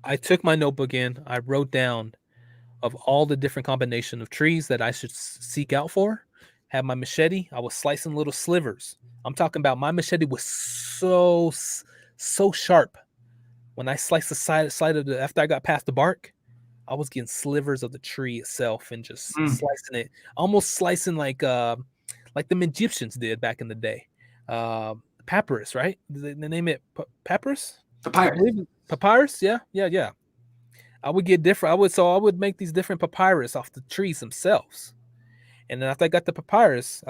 I took my notebook in. I wrote down of all the different combination of trees that I should seek out for. Had my machete. I was slicing little slivers. I'm talking about, my machete was so sharp. When I sliced the side of the, after I got past the bark, I was getting slivers of the tree itself and just slicing it, almost slicing like the Egyptians did back in the day. Papyrus, right? They name it papyrus. I Papyrus. believe papyrus. Yeah. I would get different. I would make these different papyrus off the trees themselves. And then after I got the papyrus,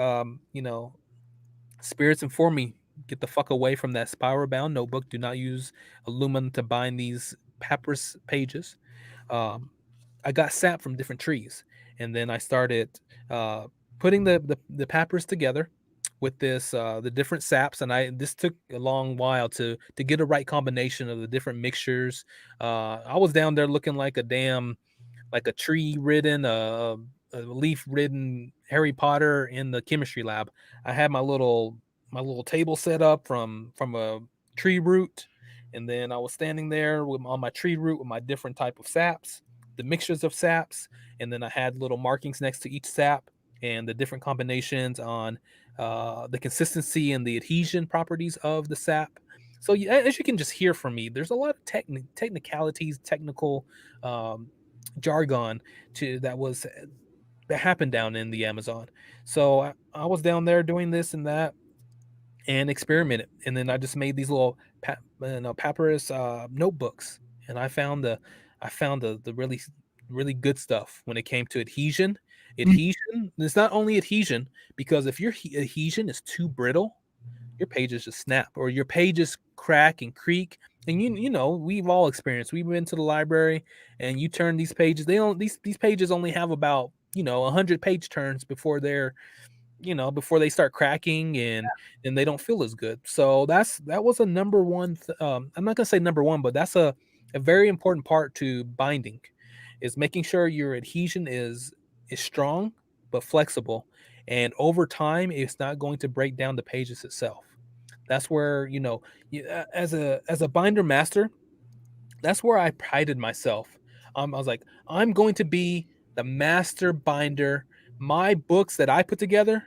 spirits inform me, get the fuck away from that spiral bound notebook. Do not use aluminum to bind these papyrus pages. Um, I got sap from different trees, and then I started putting the papyrus together with the different saps, and this took a long while to get a right combination of the different mixtures. I was down there looking like a damn, like a tree ridden, a leaf ridden Harry Potter in the chemistry lab. I had my little table set up from a tree root, and then I was standing there on my tree root with my different type of saps, the mixtures of saps, and then I had little markings next to each sap and the different combinations on the consistency and the adhesion properties of the sap. So as you can just hear from me, there's a lot of technicalities, technical um, jargon that happened down in the Amazon. So I was down there doing this and that and experimented, and then I just made these little papyrus notebooks, and I found the really good stuff when it came to adhesion. Adhesion. It's not only adhesion, because if your adhesion is too brittle, your pages just snap or your pages crack and creak. And we've all experienced. We've been to the library and you turn these pages. They don't these pages only have about 100 page turns before before they start cracking and they don't feel as good. So that was a number one. I'm not gonna say number one, but that's a very important part to binding, is making sure your adhesion is strong but flexible, and over time it's not going to break down the pages itself. That's where as a binder master, that's where I prided myself. I was like, I'm going to be the master binder. My books that I put together,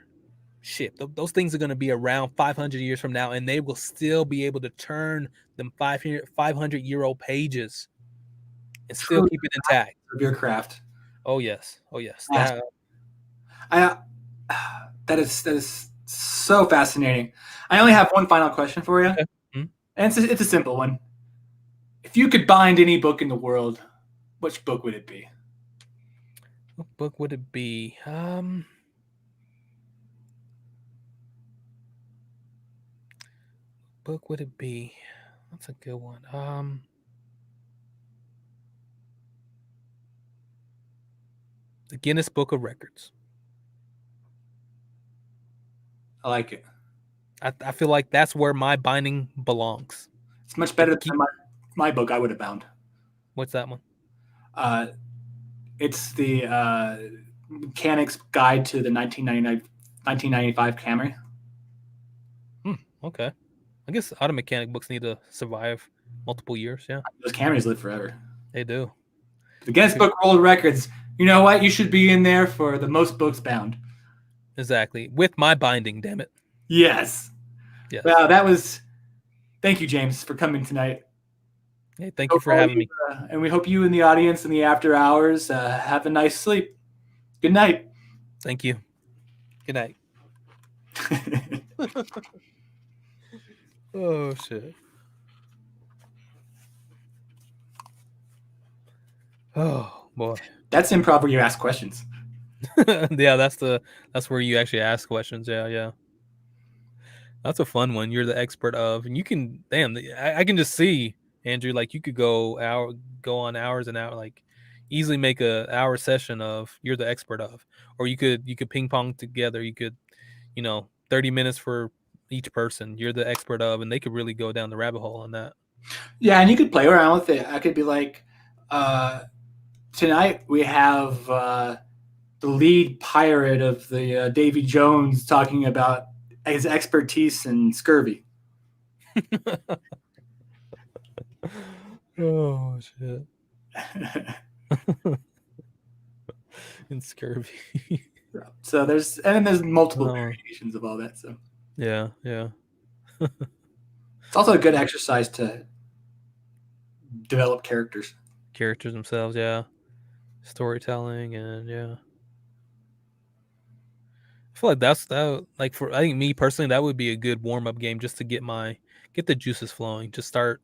shit, those things are going to be around 500 years from now, and they will still be able to turn them 500-year-old pages and still True keep it intact. of your craft. Oh yes, oh yes. Yes. I that is so fascinating. I only have one final question for you, Okay. Mhm. and it's a simple one. If you could bind any book in the world, which book would it be? What book would it be? Book would it be? That's a good one. The Guinness Book of Records. I like it. I feel like that's where my binding belongs. It's much better Keep, than my book I would have bound. what's that one? Uh, it's the Mechanic's Guide to the 1995 Camry. Okay. I guess auto mechanic books need to survive multiple years. Yeah, Those Camrys live forever. they do. The Guinness Book World Records. You know what? You should be in there for the most books bound. Exactly. With my binding, damn it. Yes. Yes. Well, that was. Thank you, James, for coming tonight. Hey, thank you for having me. And we hope you in the audience in the after hours have a nice sleep. Good night. Thank you. Good night. Oh shit. Oh boy. That's improv where you ask questions. Yeah, that's where you actually ask questions. Yeah. That's a fun one. You're the expert of, and you can. Damn, I can just see Andrew. Like you could go on hours and hours, like easily make a hour session of you're the expert of, or you could ping pong together. You could, 30 minutes for each person. You're the expert of, and they could really go down the rabbit hole on that. Yeah, and you could play around with it. I could be like, tonight we have the lead pirate of the Davy Jones talking about his expertise in scurvy. Oh shit. And scurvy. So there's multiple variations of all that. So yeah. It's also a good exercise to develop characters themselves. Yeah, storytelling and yeah. I feel like like for I think me personally that would be a good warm up game just to get the juices flowing. Just start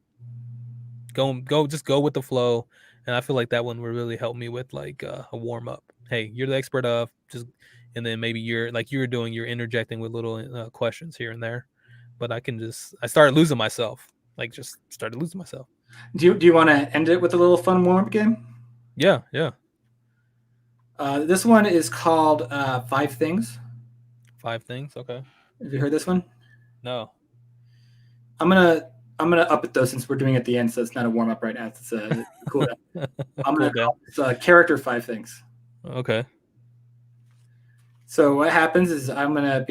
just go with the flow, and I feel like that one would really help me with like a warm up. Hey, you're the expert of just, and then maybe you're like you're interjecting with little questions here and there, but I started losing myself. Like just started losing myself. Do you want to end it with a little fun warm up game? Yeah. This one is called 5 Things. 5 Things. Okay. Have you heard this one? No. I'm gonna up it though since we're doing it at the end, so it's not a warm up right now. It's a cool down. I'm gonna call it character 5 Things. Okay. So what happens is I'm gonna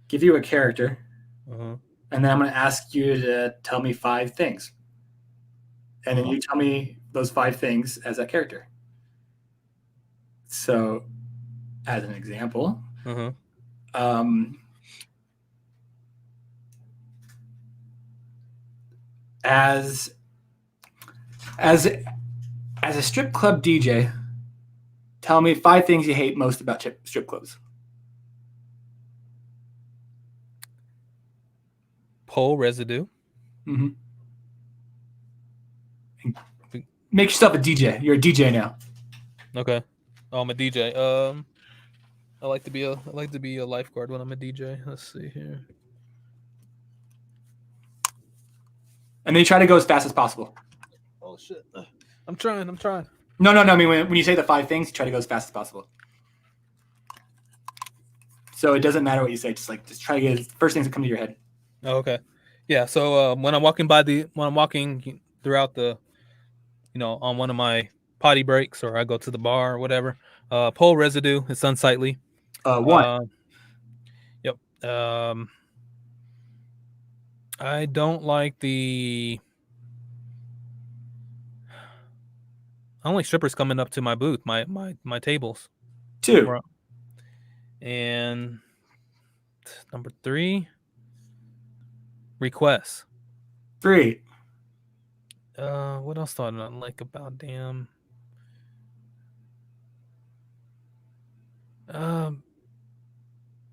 give you a character, and then I'm gonna ask you to tell me 5 things, and then you tell me those 5 things as that character. So, as an example, as a strip club DJ, tell me 5 things you hate most about strip clubs. Pole residue. Mm-hmm. Make yourself a DJ. You're a DJ now. Okay. Oh, I'm a DJ. I like to be a lifeguard when I'm a DJ. Let's see here. And then you try to go as fast as possible. Oh shit! I'm trying. No. I mean, when you say the 5 things, you try to go as fast as possible. So it doesn't matter what you say. Just try to get the first things that come to your head. Oh, okay. Yeah. So when I'm walking throughout the, on one of my potty breaks, or I go to the bar or whatever, pole residue. It's unsightly. 1. Yep. I don't like I don't like strippers coming up to my booth, my tables. 2. And number 3, requests. 3. What else do I not like about damn?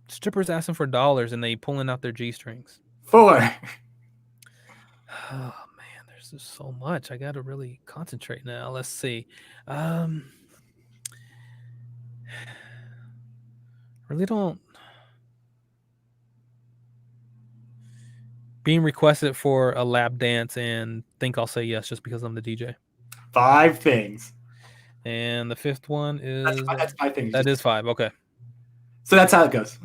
Strippers asking for dollars and they pulling out their G-strings. 4. Oh man, there's just so much. I gotta really concentrate now. Let's see. Really don't. Being requested for a lap dance and think I'll say yes just because I'm the DJ. 5 things. And the 5th one is that's 5 things. That is 5. Okay. So that's how it goes.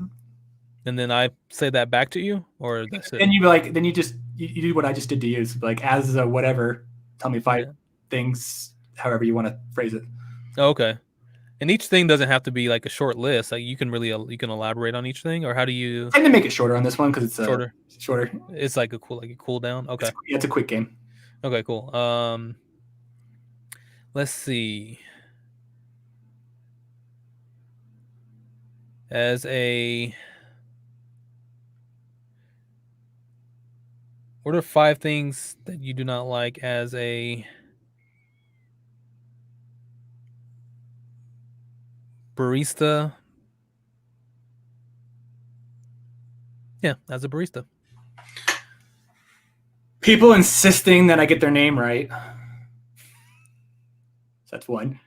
And then I say that back to you, or that's it? And you do what I just did to you. So like as a whatever, tell me 5 Yeah. things, however you want to phrase it. Okay. And each thing doesn't have to be like a short list. Like you can really you can elaborate on each thing, or how do you I tend to make it shorter on this one because it's shorter? shorter. It's like a cool down. Okay. It's a quick game. Okay. Cool. Let's see. As a What are 5 things that you do not like as a barista? Yeah, as a barista. People insisting that I get their name right. That's one.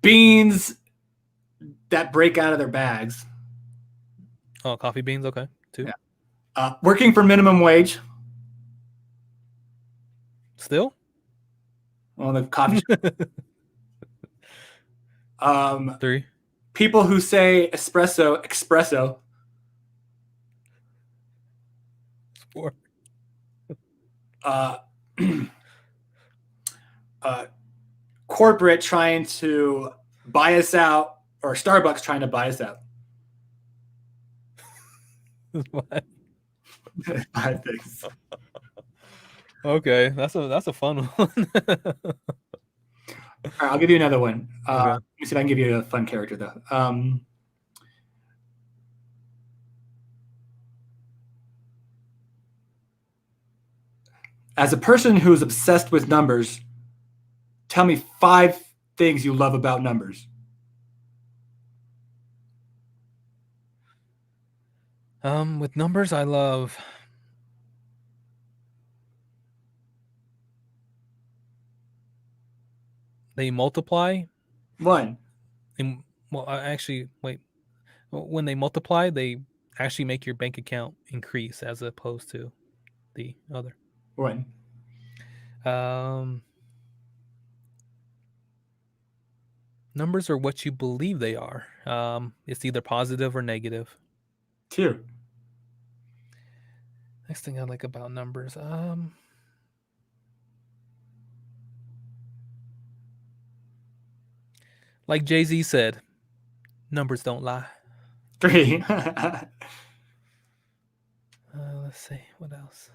Beans that break out of their bags. Oh, coffee beans. Okay. 2. Yeah. Working for minimum wage. Still? On the coffee shop. 3. People who say espresso. 4. Corporate trying to buy us out, or Starbucks trying to buy us out. 5 things. Okay, that's a fun one. All right, I'll give you another one. Okay. Let me see if I can give you a fun character though. As a person who is obsessed with numbers, tell me 5 things you love about numbers. With numbers, I love they multiply. 1. Well, actually, wait. When they multiply, they actually make your bank account increase as opposed to the other. 1. Numbers are what you believe they are. It's either positive or negative. 2. Next thing I like about numbers, like Jay-Z said, numbers don't lie. 3. Let's see what else.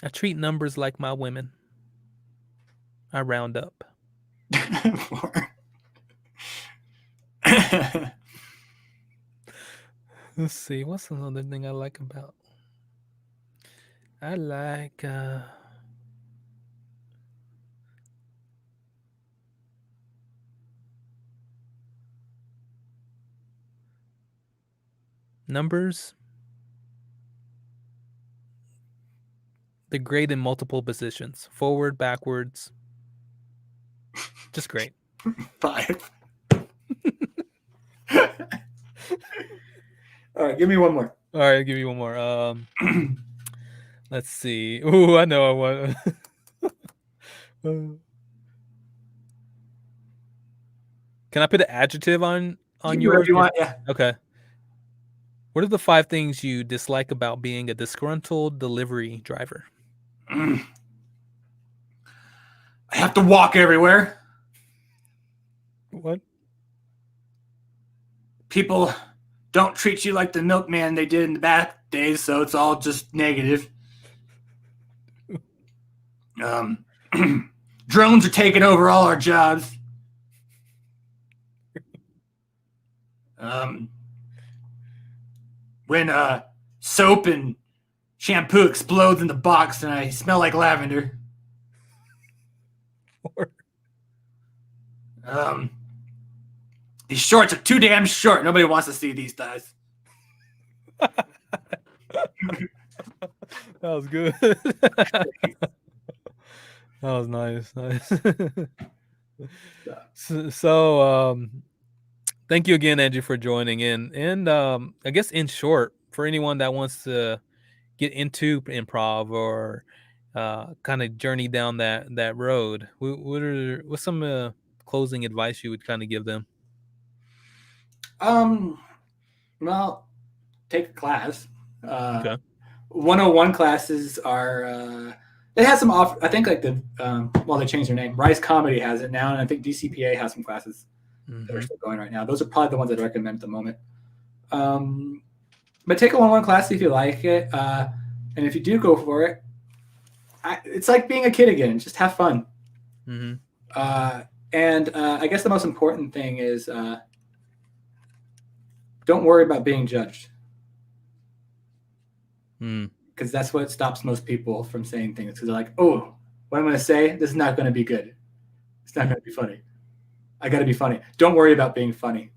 I treat numbers like my women. I round up. 4. Let's see. What's another thing I like about? I like numbers. They're great in multiple positions. Forward, backwards. Just great. 5. All right, give me one more. All right, I'll give you one more. Let's see. Ooh, I know I want. Can I put an adjective on yours? You want, yeah. Okay. What are the 5 things you dislike about being a disgruntled delivery driver? I have to walk everywhere. What? People don't treat you like the milkman they did in the back days, so it's all just negative. Drones are taking over all our jobs. When soap and shampoo explodes in the box and I smell like lavender. These shorts are too damn short. Nobody wants to see these thighs. That was good. That was nice. So, thank you again, Andrew, for joining in. And I guess in short, for anyone that wants to get into improv or kind of journey down that road, what's some closing advice you would kind of give them? Well, take a class. Okay. 101 classes are. They have some off. I think like they changed their name. Rise Comedy has it now, and I think DCPA has some classes that are still going right now. Those are probably the ones I'd recommend at the moment. But take a 101 class if you like it, and if you do go for it, it's like being a kid again. Just have fun. Mm-hmm. And I guess the most important thing is don't worry about being judged. Because that's what stops most people from saying things. Because they're like, oh, what I'm going to say, this is not going to be good. It's not going to be funny. I got to be funny. Don't worry about being funny.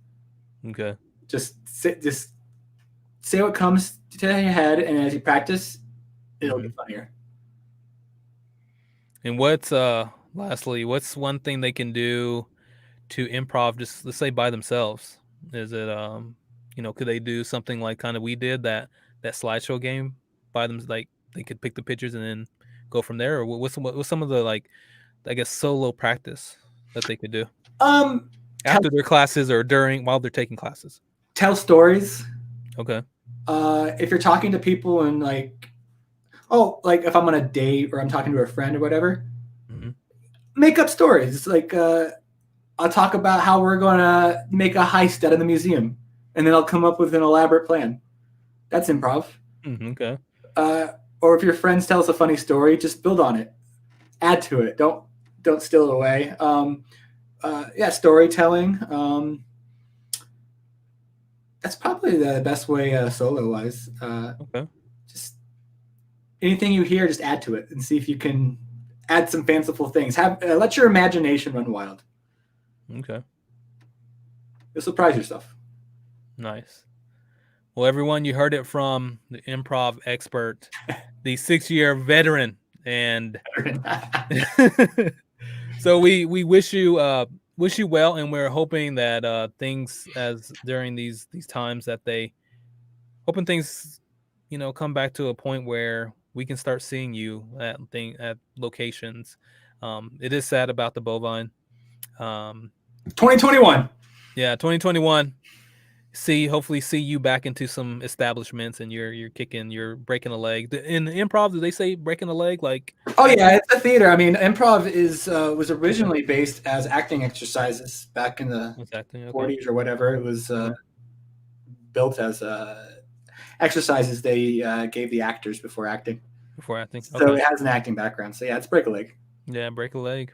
Okay. Just say what comes to your head, and as you practice, it'll get funnier. And lastly, what's one thing they can do to improv, just let's say by themselves? Is it could they do something like kind of we did that slideshow game by them, like they could pick the pictures and then go from there? Or what's some of the, like, I guess, solo practice that they could do after their classes or while they're taking classes? Tell stories. Okay. If you're talking to people and like if I'm on a date or I'm talking to a friend or whatever, make up stories. Like I'll talk about how we're going to make a heist out of the museum, and then I'll come up with an elaborate plan. That's improv. Okay. Or if your friends tell us a funny story, just build on it, add to it. Don't steal it away. Storytelling. That's probably the best way solo wise. Okay. Just anything you hear, just add to it and see if you can add some fanciful things. Let your imagination run wild. Okay. You'll surprise yourself. Nice. Well, everyone, you heard it from the improv expert, the 6-year veteran, and so we wish you well, and we're hoping that things as during these times that things come back to a point where we can start seeing you at locations. It is sad about the bovine. 2021. Yeah, 2021. Hopefully see you back into some establishments, and you're breaking a leg. In improv, do they say breaking a leg? Like, oh yeah, it's a theater. I mean, improv was originally based as acting exercises back in the 40s or whatever. It was built as exercises they gave the actors before acting. So it has an acting background. So yeah, it's break a leg. Yeah, break a leg.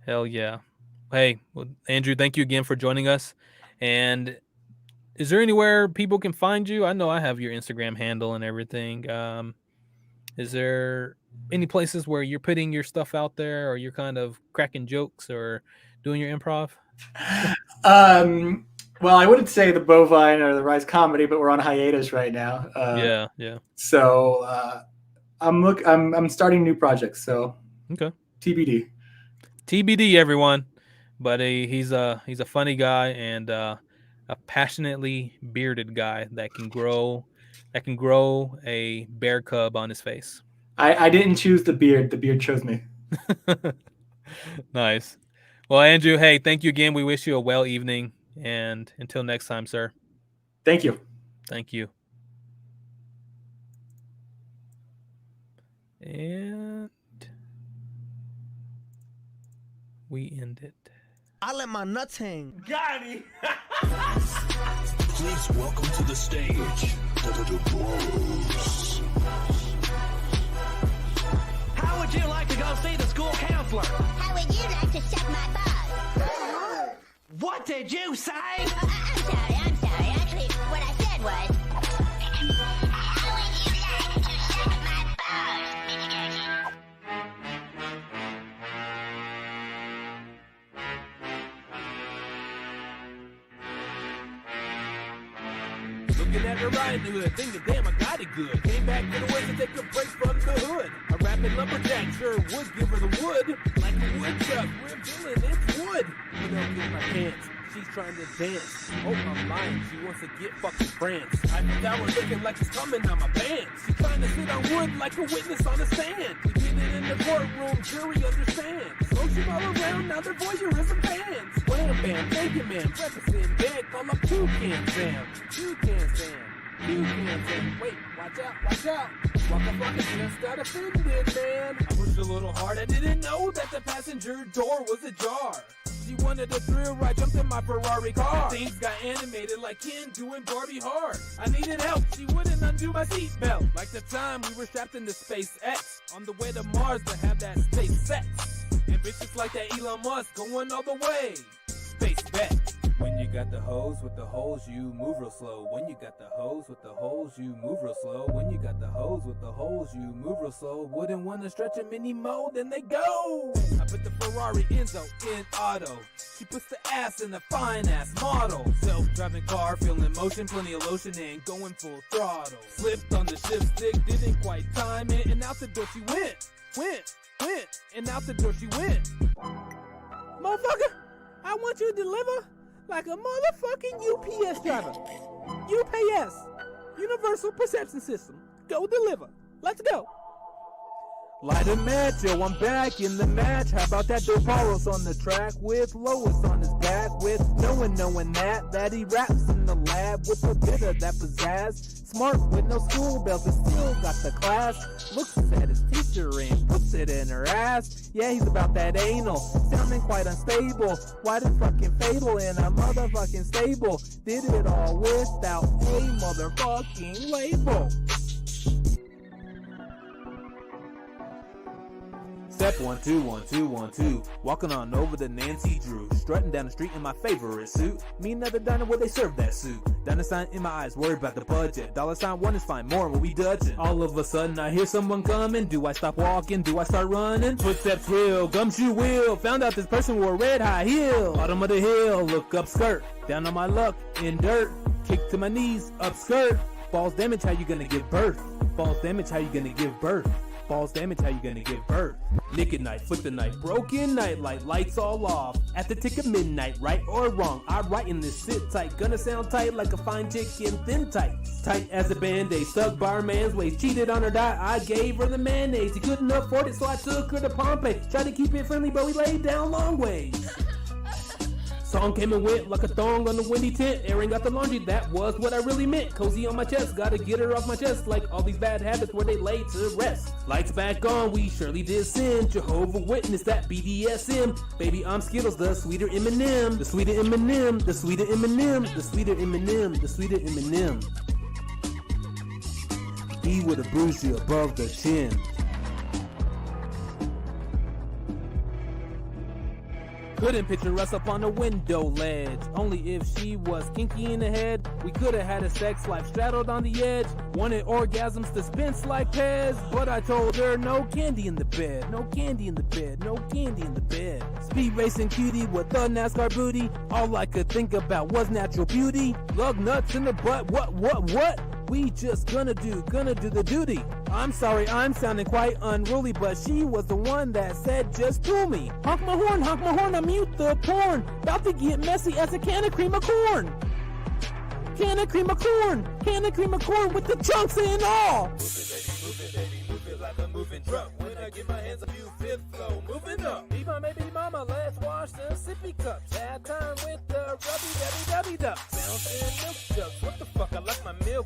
Hell yeah. Hey, well, Andrew, thank you again for joining us. And is there anywhere people can find you? I know I have your Instagram handle and everything. Is there any places where you're putting your stuff out there, or you're kind of cracking jokes or doing your improv? Well, I wouldn't say the bovine or the Rise Comedy, but we're on hiatus right now. Yeah. So I'm starting new projects. So okay, TBD, everyone. But he's a funny guy and a passionately bearded guy that can grow a bear cub on his face. I didn't choose the beard. The beard chose me. Nice. Well, Andrew, hey, thank you again. We wish you a well evening, and until next time, sir. Thank you. Thank you. And we end it. I let my nuts hang. Got it. Please welcome to the stage the Bros. How would you like to go see the school counselor? How would you like to suck my balls? What did you say? I'm sorry. Actually, what I said was, how would you like to suck my balls, Miss Looking at the riding hood, thinking, damn, I got it good. Came back to the woods to take a break from the hood. A rapping lumberjack sure would give her the wood. Like a woodchuck, we're feeling it's wood. You don't get my pants. she's trying to dance. Oh, I'm lying, she wants to get fucking France. I think that was looking like she's coming out my pants. She's trying to sit on wood like a witness on a stand. We did it in the courtroom, jury understands. Motion all around, now they're voyeurism fans. Wham bam, thank you man, represent bad, call up Toucan Sam. Toucan Sam. Wait, watch out, watch out. Waka just got offended, man. I pushed a little hard, I didn't know that the passenger door was ajar. She wanted a thrill ride, jumped in my Ferrari car. Things got animated like Ken doing Barbie hard. I needed help, she wouldn't undo my seatbelt. Like the time we were strapped into SpaceX, on the way to Mars to have that space sex. Ambitious like that Elon Musk, going all the way. Space bet. When you got the hose with the holes, you move real slow. When you got the hose with the holes, you move real slow. When you got the hose with the holes, you move real slow. Wouldn't want to stretch them anymore, then they go. I put the Ferrari Enzo in auto. She puts the ass in the fine ass model. Self-driving car, feeling motion, plenty of lotion, and going full throttle. Slipped on the shift stick, didn't quite time it, and out the door she went, and out the door she went. Motherfucker, I want you to deliver like a motherfucking UPS driver. UPS, Universal Perception System. Go deliver. Let's go. Light a match, yo, I'm back in the match. How about that Doparos on the track with Lois on his back, with knowing that he raps in the lab with a bit of that pizzazz. Smart with no school bells, but still got the class. Looks at his teacher and puts it in her ass. Yeah, he's about that anal, sounding quite unstable. Why the fucking fatal in a motherfucking stable? Did it all without a motherfucking label. Step 1, 2, 1, 2, 1, 2. Walking on over to Nancy Drew. Strutting down the street in my favorite suit. Meeting at the diner where they serve that soup. Dollar sign in my eyes, worried about the budget. Dollar sign one is fine, more when we dutchin'. All of a sudden I hear someone coming. Do I stop walking? Do I start running? Footsteps real, gumshoe wheel. Found out this person wore a red high heel. Bottom of the hill, look up skirt. Down on my luck, in dirt. Kick to my knees, up skirt. Balls damage, how you gonna give birth? Balls damage, how you gonna give birth? Balls damage, how you gonna give birth? Naked night, foot the night, broken night light, lights all off. At the tick of midnight, right or wrong, I write in this sit tight. Gonna sound tight like a fine chicken, thin tight. Tight as a band-aid, stuck by her man's waist. Cheated on her diet, I gave her the mayonnaise. He couldn't afford it, so I took her to Pompeii. Tried to keep it friendly, but we laid down long ways. Song came and went like a thong on the windy tent. Airing out the laundry, that was what I really meant. Cozy on my chest, gotta get her off my chest. Like all these bad habits where they lay to rest. Lights back on, we surely did sin. Jehovah Witness, that BDSM. Baby, I'm Skittles, the sweeter M&M. The sweeter M&M, the sweeter M&M. The sweeter M&M, the sweeter M&M. He would've bruised you above the chin. Couldn't picture us up on a window ledge. Only if she was kinky in the head. We could've had a sex life straddled on the edge. Wanted orgasms dispense like Pez. But I told her no candy in the bed. No candy in the bed. No candy in the bed. Speed racing cutie with a NASCAR booty. All I could think about was natural beauty. Lug nuts in the butt. What? We just gonna do the duty. I'm sorry, I'm sounding quite unruly, but she was the one that said just pull me. Honk my horn, I mute the porn. About to get messy as a can of cream of corn. Can of cream of corn with the chunks and all. Move it, baby, move it like a moving truck. When I get my hands on you, fifth flow, moving up. Leave my baby mama, let's wash the sippy cups. Had time with the rubby duck. Bouncing milk jugs, what the fuck, I like my milk.